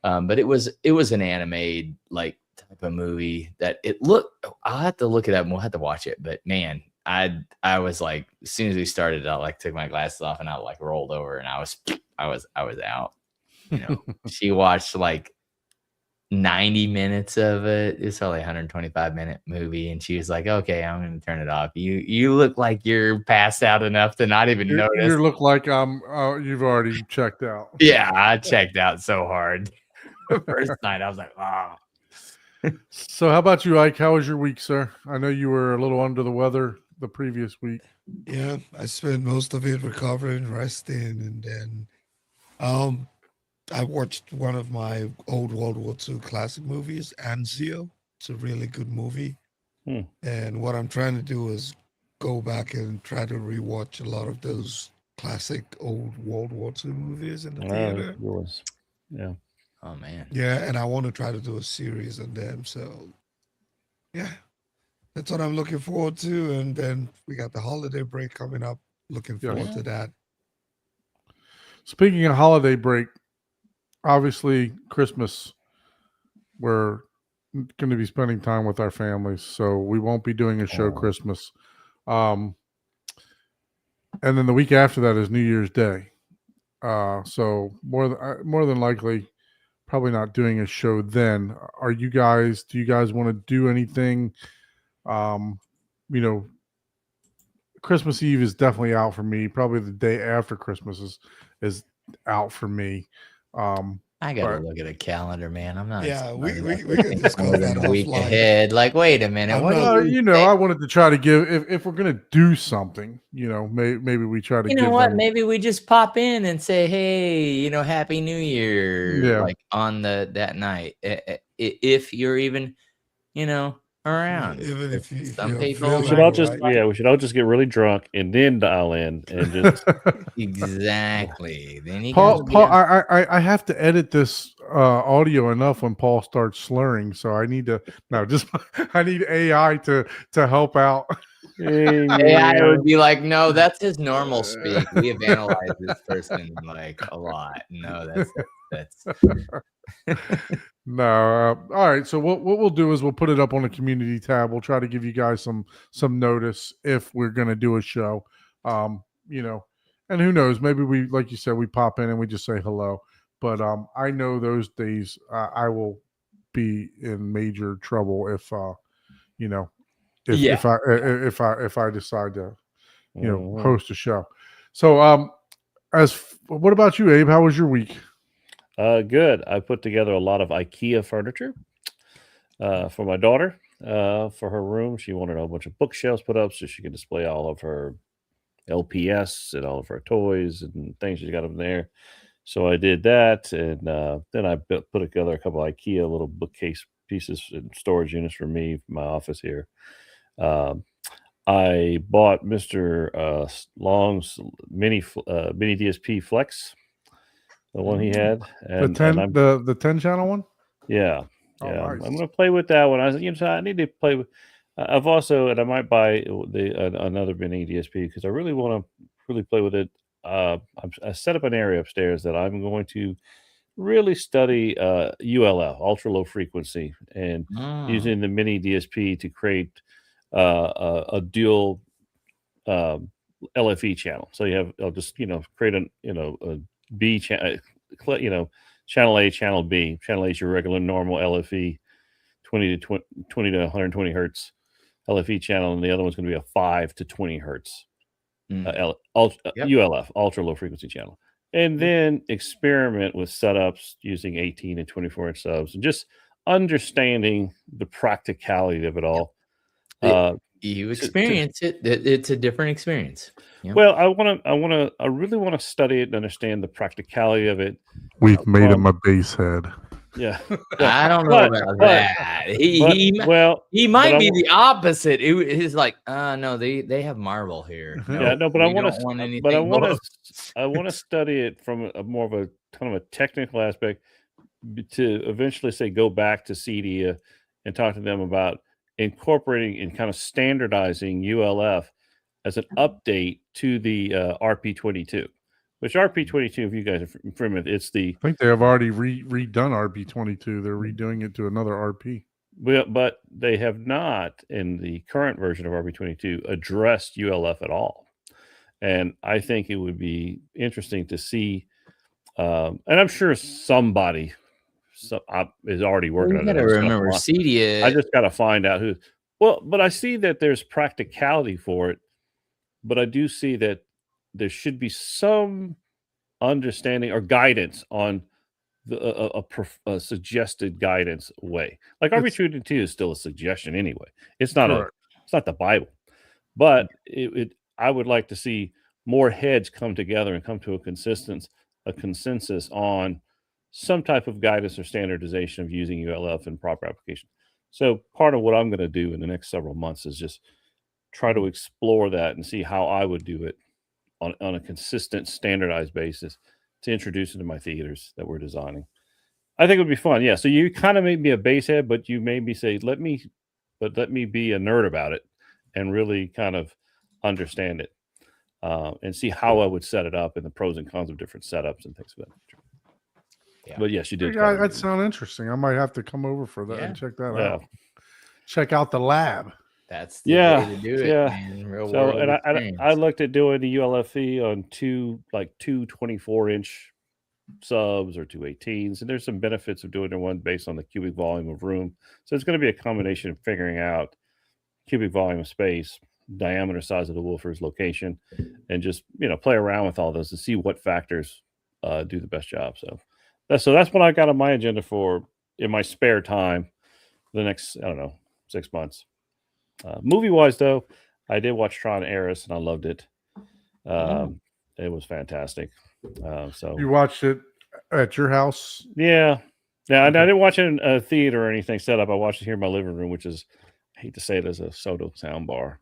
But it was an anime like type of movie that it looked. I'll have to look it up and we'll have to watch it. But man, I was like, as soon as we started, I like took my glasses off and I like rolled over and I was out. She watched like 90 minutes of it. It's only a 125-minute movie, and she was like, okay, I'm gonna turn it off. You look like you're passed out enough to not even notice. You look like you've already checked out. Yeah, I checked out so hard. First night, I was like, wow. So how about you, Ike? How was your week, sir? I know you were a little under the weather the previous week. Yeah, I spent most of it recovering, resting, and then I watched one of my old World War II classic movies, Anzio. It's a really good movie. And what I'm trying to do is go back and try to rewatch a lot of those classic old World War II movies in the theater. Yeah. Oh man. Yeah, and I want to try to do a series on them. So yeah, that's what I'm looking forward to. And then we got the holiday break coming up. Looking forward to that. Speaking of holiday break, obviously Christmas, we're going to be spending time with our families, so we won't be doing a show Christmas. And then the week after that is New Year's Day. So more than likely, probably not doing a show then. Do you guys want to do anything? You know, Christmas Eve is definitely out for me. Probably the day after Christmas is out for me. I gotta but- look at a calendar, man. I'm not. Yeah, we excited about can thinking discuss more than that a week offline. ahead. Like, wait a minute. I'm What not- do you know, I wanted to try to give if we're gonna do something, you know, maybe we try to. You know give what? them- Maybe we just pop in and say, "Hey, you know, Happy New Year!" Yeah. Like on that night, if you're even, you know, around. Even if Some you're people available, We should all just right? we should all just get really drunk and then dial in and just Exactly. Then you Paul, gotta be Paul, on- I have to edit this audio enough when Paul starts slurring, so I need to I need AI to help out. AI would be like, no, that's his normal speak. We have analyzed this person like a lot. No, that's No, all right. So what we'll do is we'll put it up on the community tab. We'll try to give you guys some notice if we're gonna do a show. You know, and who knows? Maybe we, like you said, we pop in and we just say hello. But I know those days I will be in major trouble if you know if I decide to host a show. So what about you, Abe? How was your week? Good. I put together a lot of IKEA furniture for my daughter for her room. She wanted a whole bunch of bookshelves put up so she could display all of her LPS and all of her toys and things she's got up there. So I did that, and then I put together a couple of IKEA little bookcase pieces and storage units for me, for my office here. I bought Mr. Long's mini DSP Flex, the one he had, and I'm, the 10 channel one. yeah, Oh, yeah. nice. I'm going to play with that one. I was, I need to play with. I've also, and I might buy another mini DSP because I really want to really play with it. I set up an area upstairs that I'm going to really study ULF, ultra low frequency, and using the mini DSP to create a dual LFE channel. So I'll just create a B channel, channel A, channel B. Channel A is your regular normal LFE, 20 to 120 hertz LFE channel, and the other one's going to be a 5 to 20 hertz ULF, ultra low frequency channel. And then experiment with setups using 18 and 24 inch subs and just understanding the practicality of it all. You experience it. It's a different experience. Yeah. Well, I really want to study it and understand the practicality of it. We've made him a base head. Yeah. I don't know about that. He might be the opposite. He's like, no, they have marble here. Yeah, no, but I want to study it from a more of a kind of a technical aspect to eventually say go back to CEDIA and talk to them about incorporating and kind of standardizing ULF as an update to the RP22. Which RP22, if you guys are familiar with, it's the. I think they have already redone RP22. They're redoing it to another RP. But they have not, in the current version of RP22, addressed ULF at all. And I think it would be interesting to see, and I'm sure somebody is already working on it. Remember, CEDIA. I just got to find out who. Well, but I see that there's practicality for it, but I do see that there should be some understanding or guidance on a suggested guidance way. Like RP22 is still a suggestion anyway. It's not it's not the Bible, but I would like to see more heads come together and come to a consensus on some type of guidance or standardization of using ULF in proper application. So part of what I'm going to do in the next several months is just try to explore that and see how I would do it on a consistent, standardized basis to introduce it to my theaters that we're designing. I think it would be fun. Yeah. So you kind of made me a base head, but you made me say, let me be a nerd about it and really kind of understand it and see how I would set it up and the pros and cons of different setups and things of that nature. Yeah. But yes, you did. Yeah, that sounds interesting. I might have to come over for that and check that out. Check out the lab. That's the Yeah, way to do it, yeah. man. Real So, world and I experience. looked at doing the ULFE on two 24-inch subs or 218s, and there's some benefits of doing it one based on the cubic volume of room. So it's going to be a combination of figuring out cubic volume of space, diameter, size of the woofers, location, and just play around with all those to see what factors do the best job. So that's what I got on my agenda for in my spare time the next 6 months. Movie wise though, I did watch Tron Ares and I loved it. It was fantastic. So You watched it at your house? yeah. I Okay. didn't watch it in a theater or anything set up. I watched it here in my living room, which is, I hate to say it, as a Soto sound bar.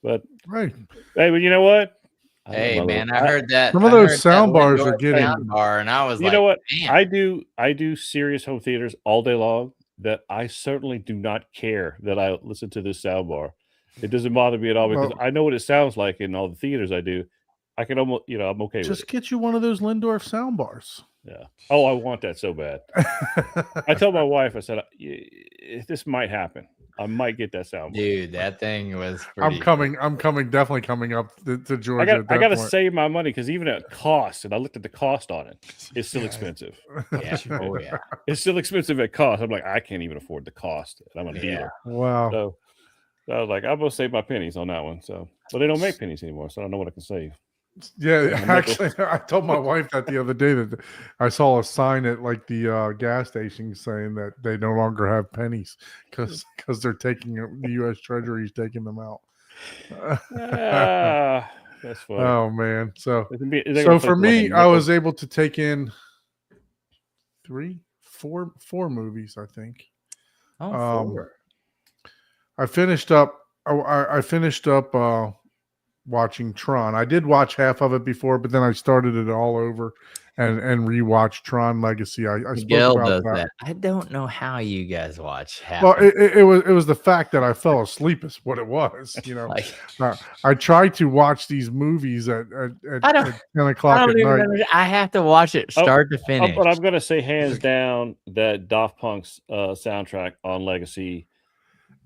But Right. hey, but you know what? I love Hey my man, little- I heard that. Some of I those heard that sound bars Lindor are getting- sound bar, and I was You like, know what? man. I do serious home theaters all day long. That I certainly do not care that I listen to this sound bar. It doesn't bother me at all because Well- I know what it sounds like in all the theaters I do. I can almost, I'm okay with Just it. get you one of those Lindorf sound bars. Yeah. Oh, I want that so bad. I told my wife, I said, this might happen. I might get that sound bar. Dude, that thing was I'm pretty coming, definitely coming up to Georgia. I at that got to point. save my money because even at cost, and I looked at the cost on it, it's still Yeah. expensive. Yeah. Oh yeah. It's still expensive at cost. I'm like, I can't even afford the cost. And I'm a Yeah. dealer. Wow. So I was like, I'm going to save my pennies on that one. So, but they don't make pennies anymore. So I don't know what I can save. Yeah, My actually, I told my wife that the other day that I saw a sign at like the gas station saying that they no longer have pennies because they're taking the U.S. Treasury's taking them out. That's funny. Oh man! So They're so gonna for put like a me, I nickel. was able to take in four movies. I think Oh, Um, 4. I finished up. I finished up watching Tron. I did watch half of it before, but then I started it all over and rewatched Tron Legacy. I spoke Miguel about does that. that. I don't know how you guys watch half. Well, of it. it was the fact that I fell asleep is what it was. Like, I tried to watch these movies at I don't- 10 o'clock I at don't even night. understand. I have to watch it start to finish. But I'm going to say hands down that Daft Punk's soundtrack on Legacy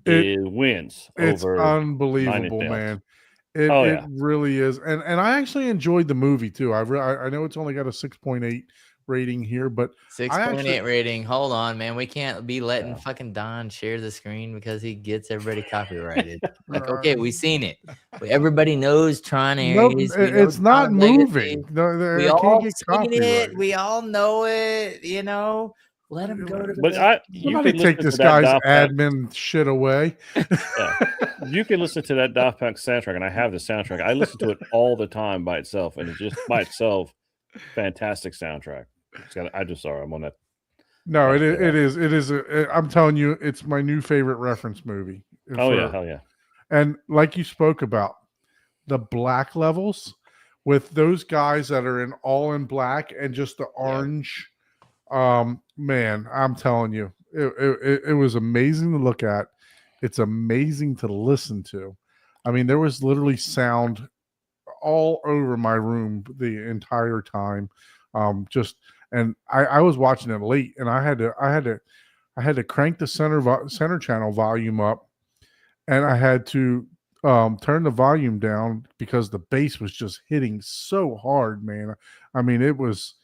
wins It's over Nine Inch unbelievable, Nails. man. It Oh, yeah. really is, and I actually enjoyed the movie too. I know it's only got a 6.8 rating here, but 6.8 rating. Hold on, man. We can't be letting Yeah. fucking Don share the screen because he gets everybody copyrighted. Like, Uh, okay, we've seen it. Everybody knows Tron no, Ares. We know it's not Tron Legacy. moving. No, We it all can't get seen it. copyrighted. We all know it. Let him go to the. But you Somebody can take listen this to that guy's Daft Punk. admin shit away. You can listen to that Daft Punk soundtrack, and I have the soundtrack. I listen to it all the time by itself, and it's just by itself, fantastic soundtrack. I'm on that. No, That's it is. I'm telling you, it's my new favorite reference movie. Oh yeah, hell yeah. And like you spoke about, the black levels with those guys that are all in black and just the orange. Man, I'm telling you, it was amazing to look at. It's amazing to listen to. I mean, there was literally sound all over my room the entire time. And I was watching it late, and I had to crank the center channel volume up, and I had to turn the volume down because the bass was just hitting so hard, man. I mean, it was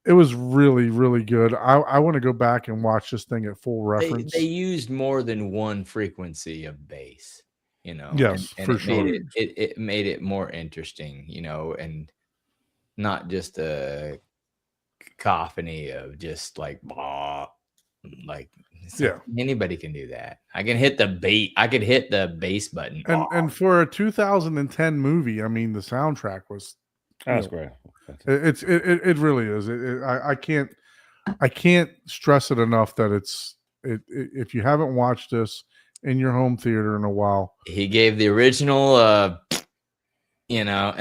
really, really good. I want to go back and watch this thing at full reference. They used more than one frequency of bass, Yes, and for it sure. it made it more interesting, and not just a cacophony of just like blah, like Yeah. anybody can do that. I can hit the bait. I could hit the bass button. And for a 2010 movie, I mean, the soundtrack was That's great. it really is. I can't stress it enough that if you haven't watched this in your home theater in a while, He gave the original, and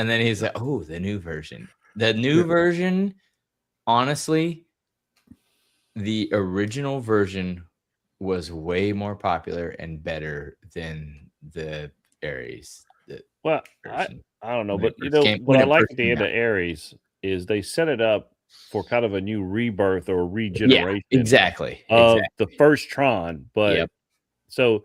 then he's like, "Oh, the new version." The new version, honestly, the original version was way more popular and better than the Ares. Well, version. I don't know, When but it first came- what when I it like first at the came end of out. Ares is they set it up for kind of a new rebirth or Yeah, regeneration exactly. of Exactly. the first Tron. But Yep. so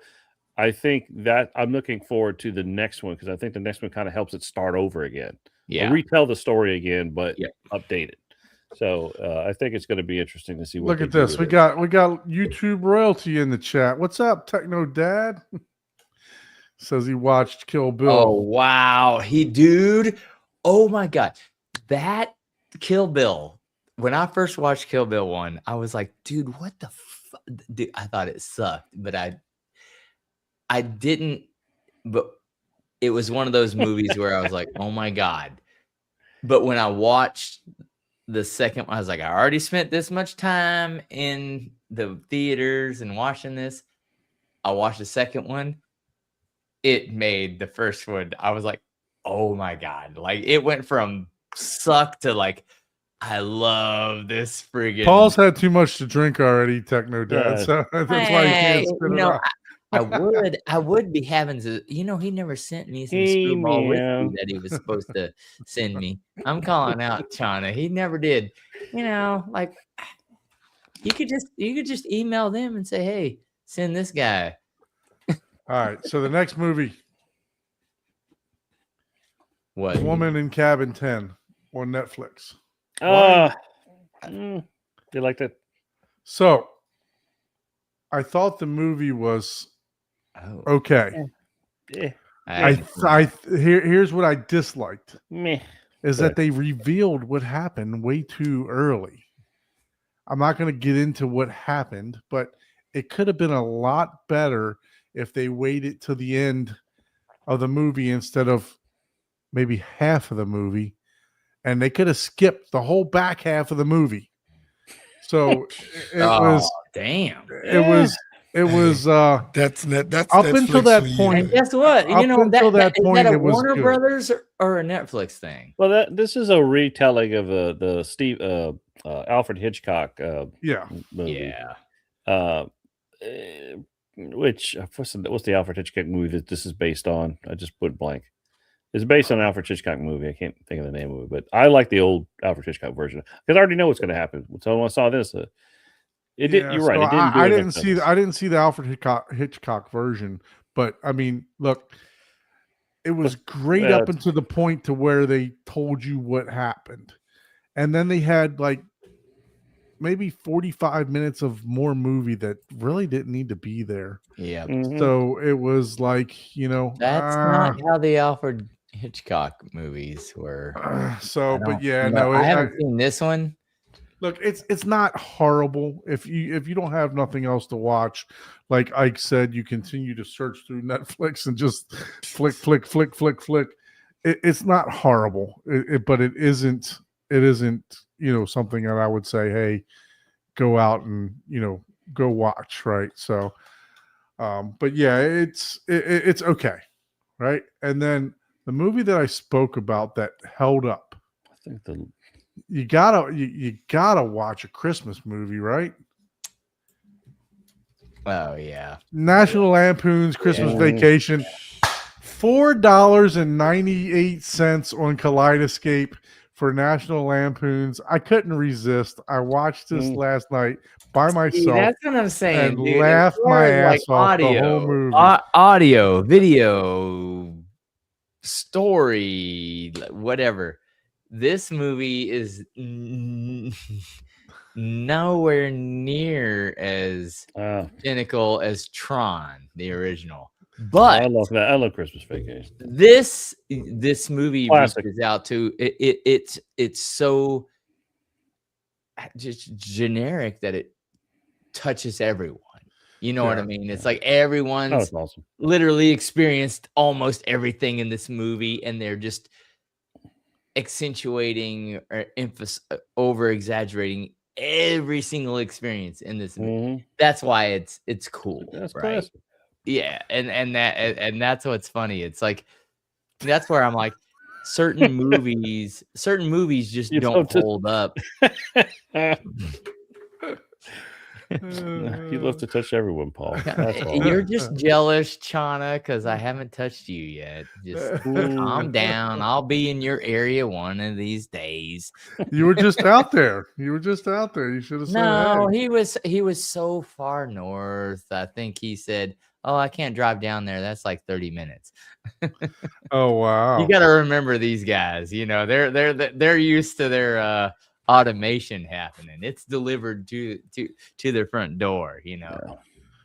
I think that I'm looking forward to the next one because I think the next one kind of helps it start over again. Yeah. Or retell the story again, but Yep. update it. So I think it's going to be interesting to see what. Look they at do this. with We it. got YouTube royalty in the chat. What's up, Techno Dad? Says he watched Kill Bill. Oh wow, dude. Oh my god, that Kill Bill. When I first watched Kill Bill 1, I was like, dude, what the fuck? Dude, I thought it sucked, but I didn't. But it was one of those movies where I was like, oh my god. But when I watched the second one, I was like, I already spent this much time in the theaters and watching this. I watched the second one. It made the first one. I was like, oh my god. Like it went from suck to like, I love this friggin' Paul's had too much to drink already, Techno Dad. Yeah. So that's why he can't spit it out. I would be having to, he never sent me some Hey, screwball man. whiskey that he was supposed to send me. I'm calling out Chana. He never did. Like you could just email them and say, hey, send this guy. All right. So the next movie, What? Woman in Cabin 10 on Netflix. You like that? So I thought the movie was Oh, okay. Yeah. Here's what I disliked Meh. is that they revealed what happened way too early. I'm not going to get into what happened, but it could have been a lot better if they waited to the end of the movie instead of maybe half of the movie, and they could have skipped the whole back half of the movie. So it was damn. it was That's up until Netflix that for you. point. And guess what? Up until that is point, that a it was Warner good. Brothers or a Netflix thing? Well, this is a retelling of the Steve Alfred Hitchcock Yeah. movie. Yeah. Which what's the Alfred Hitchcock movie that this is based on? I just put blank. It's based on an Alfred Hitchcock movie. I can't think of the name of it, but I like the old Alfred Hitchcock version because I already know what's going to happen. So when I saw this, it did. Yeah, You're right. so It didn't. Do I it didn't like see. this. I didn't see the Alfred Hitchcock version, but I mean, look, it was great up until the point to where they told you what happened, and then they had like maybe 45 minutes of more movie that really didn't need to be there. Yeah. Mhm. So it was like, That's not how the Alfred Hitchcock movies were. but yeah, I haven't seen this one. Look, it's not horrible if you don't have nothing else to watch. Like Ike said, you continue to search through Netflix and just flick. It's not horrible, but it isn't. It isn't something that I would say, hey, go out and go watch, right? So, but yeah, it's okay, right? And then the movie that I spoke about that held up. I think you gotta watch A Christmas Movie, right? Oh yeah. National Lampoon's Christmas Vacation, $4.98 on Kaleidoscape for National Lampoon's. I couldn't resist. I watched this last night by myself. See, that's what I'm saying, and dude. laughed As far my as, ass off the whole movie. Audio, video, story, whatever. This movie is nowhere near as pinnacle as Tron, the original. But I love that. I love Christmas Vacation. This movie Classic. reaches out to it's so just generic that it touches everyone. You know what I mean? It's like everyone's That's awesome. literally experienced almost everything in this movie, and they're just accentuating or over exaggerating every single experience in this movie. That's why it's cool. That's right? classic. Yeah, and that's what's funny. It's like that's where I'm like, certain movies just don't hold up. You love to touch everyone, Paul. That's all. You're just jealous, Chana, because I haven't touched you yet. Just calm down. I'll be in your area one of these days. You were just out there. You should have said, No, hey. he was so far north. I think he said, Oh, I can't drive down there. That's like 30 minutes. Oh wow. You got to remember these guys. You know, they're used to their automation happening. It's delivered to their front door. You know,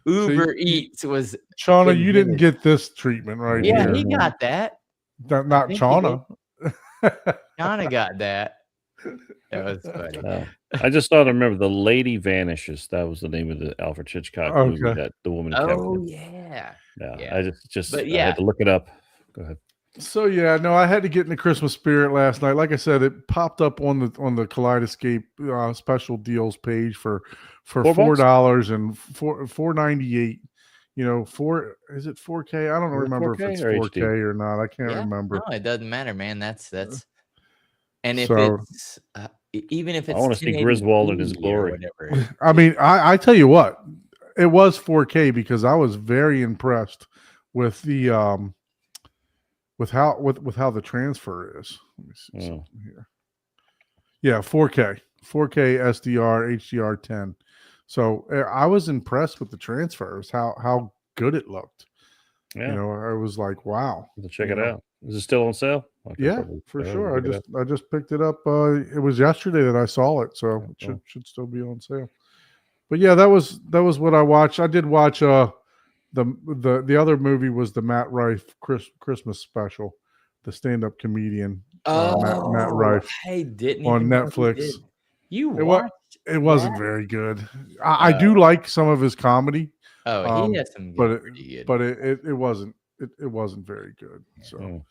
Uber Eats was. Shauna, you didn't invented- get this treatment right Yeah, here. he got that. Not think he Shauna. Shauna got that. That was funny. I just thought I remember The Lady Vanishes. That was the name of the Alfred Hitchcock movie Okay. that the woman Oh kept. yeah. Yeah, I just But I yeah. had to look it up. Go ahead. So yeah, no, I had to get in the Christmas spirit last night. Like I said, it popped up on the Kaleidoscape special deals page for $4? $4 and $4.98. You know, is it 4K? I don't Is it remember if 4K it's or 4K HD? or not. I can't Yeah, remember. No, it doesn't matter, man. That's and if So- it's even if I it's wanna see Griswold in his 1080p or glory. whatever. I mean, I tell you what, it was 4K because I was very impressed with the with how the transfer is. Let me see Oh. something here. Yeah, 4K SDR HDR10. So I was impressed with the transfers, how good it looked. Yeah, You know, I was like, wow. I'll check you it know. out. Is it still on sale? I can Yeah, probably for go sure. look it up. I just picked it up. It was yesterday that I saw it, so it cool. should still be on sale. But yeah, that was what I watched. I did watch the other movie was the Matt Rife Christmas special, the stand-up comedian Matt Rife I didn't on even know he Netflix. did. You It watched? It wasn't that? very good. I do like some of his comedy, Oh, he has some but good, pretty good. but it wasn't very good. So. Mm.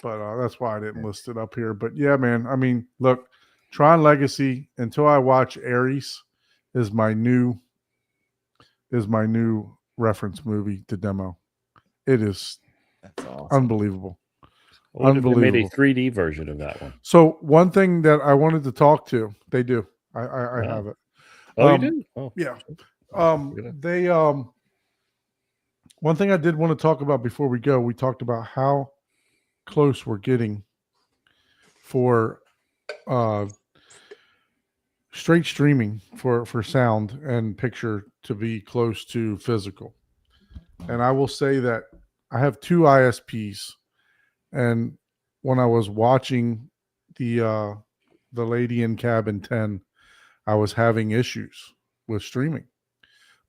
But that's why I didn't list it up here. But yeah, man. I mean, look, Tron Legacy until I watch Ares is my new reference movie to demo. It is That's awesome. unbelievable. What if they made a Unbelievable. 3D version of that one? So one thing that I wanted to talk to, they do. I have it. Oh, Um, you do? Oh, Yeah. Good. They one thing I did want to talk about before we go, we talked about how close we're getting for straight streaming for sound and picture to be close to physical. And I will say that I have two ISPs, and when I was watching the Lady in Cabin 10, I was having issues with streaming.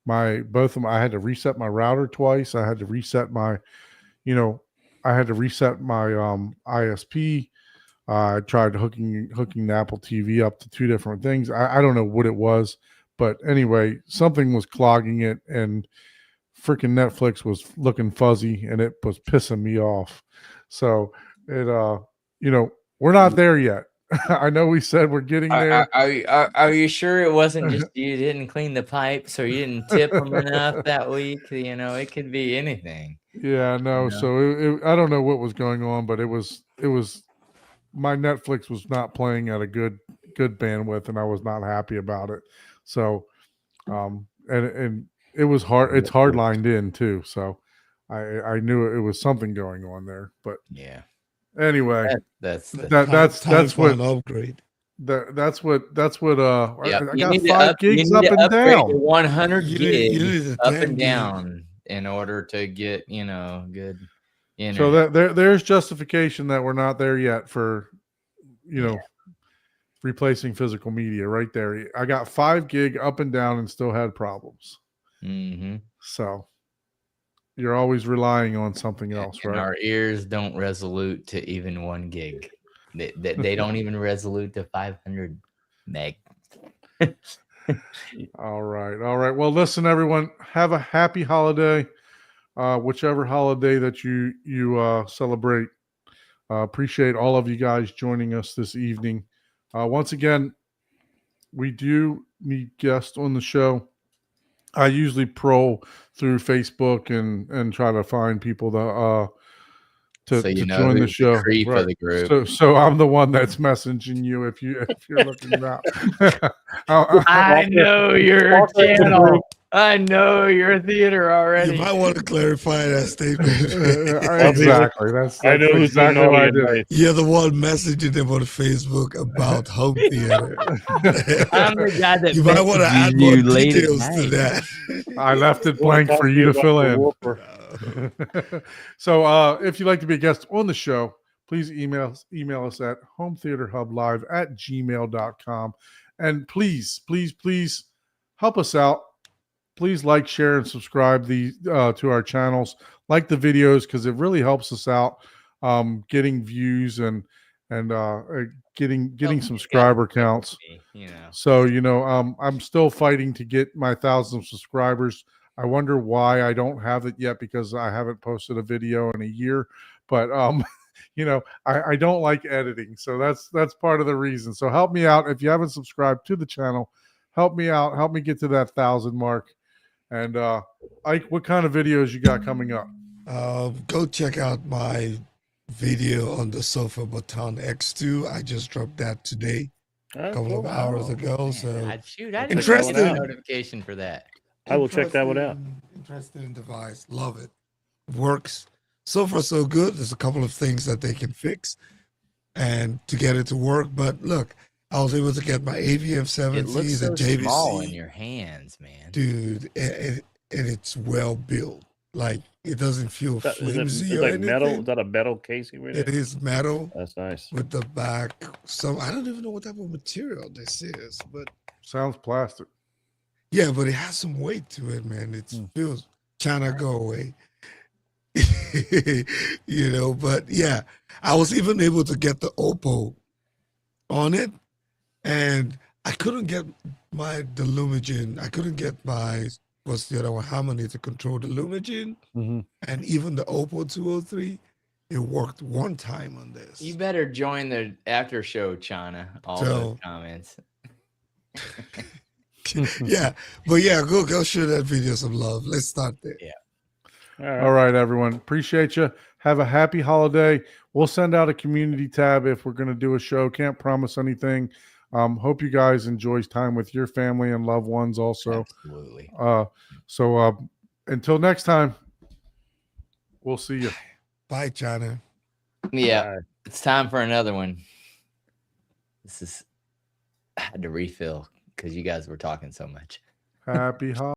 Both of them, I had to reset my router twice. I had to reset my, ISP. I tried hooking the Apple TV up to two different things. I don't know what it was, but anyway, something was clogging it, and freaking Netflix was looking fuzzy, and it was pissing me off. So it, we're not there yet. I know we said we're getting there. Are you sure it wasn't just you didn't clean the pipes or you didn't tip them enough that week? You know, it could be anything. Yeah, no. Yeah. So I don't know what was going on, but it was my Netflix was not playing at a good bandwidth, and I was not happy about it. So, and it was hard. It's hard lined in too. So, I knew it was something going on there. But Yeah. anyway, That's that's for an what upgrade. that's what yeah. I got 5 gigs up and upgrade down. to 100 You gigs need a up 10 and gig. down in order to get good. So there's justification that we're not there yet for, replacing physical media right there. I got 5 gig up and down and still had problems. Mm-hmm. So you're always relying on something else, And right? our ears don't resolute to even 1 gig. They don't even resolute to 500 meg. All right. Well, listen, everyone, have a happy holiday, whichever holiday that you celebrate. Appreciate all of you guys joining us this evening. Once again, we do need guests on the show. I usually prowl through Facebook and try to find people to join the who's show. creep of the group. So I'm the one that's messaging you if you're looking it out. I know your channel. I know you're a theater You already. might want to clarify that statement. Exactly. That's I know who's been exactly what naughty I at did. night. You're the one messaging them on Facebook about home theater. I'm the guy that You might want to messages add more you late at details to night. that. I left it I wanna blank talk for to you to about fill the in. Whooper. So if you'd like to be a guest on the show, please email us at hometheaterhublive@gmail.com. And please help us out. Please like, share, and subscribe to our channels. Like the videos because it really helps us out getting views and getting Help me subscriber get counts. me, you know. So, I'm still fighting to get my 1,000 subscribers. I wonder why I don't have it yet because I haven't posted a video in a year. But I don't like editing, so that's part of the reason. So help me out if you haven't subscribed to the channel. Help me out. Help me get to that 1,000 mark. And Ike, what kind of videos you got coming up? Go check out my video on the Sofa Baton X2. I just dropped that today, a couple of hours ago. So I didn't Interesting. get a notification for that. I will check that one out. Interesting device. Love it. Works. So far, so good. There's a couple of things that they can fix and to get it to work. But look, I was able to get my AVM 70, It looks the so JVC. small in your hands, man. Dude, and it's well built. Like, it doesn't feel Is flimsy it or like anything. metal? Is that a metal casing right It there? is metal That's nice. with the back. So I don't even know what type of material this is, but Sounds plastic. yeah, but it has some weight to it, man. It feels China go away. But yeah, I was even able to get the Oppo on it, and I couldn't get the Lumigen. I couldn't get what's the other one? Harmony to control the Lumigen, and even the Oppo 203. It worked one time on this. You better join the after show, Chana. All those comments. Yeah, but yeah, go show that video some love. Let's start there. Yeah. All right, everyone. Appreciate you. Have a happy holiday. We'll send out a community tab if we're going to do a show. Can't promise anything. Hope you guys enjoy time with your family and loved ones also. Absolutely. So until next time, we'll see you. Bye, China. Yeah. It's time for another one. I had to refill because you guys were talking so much. Happy holidays.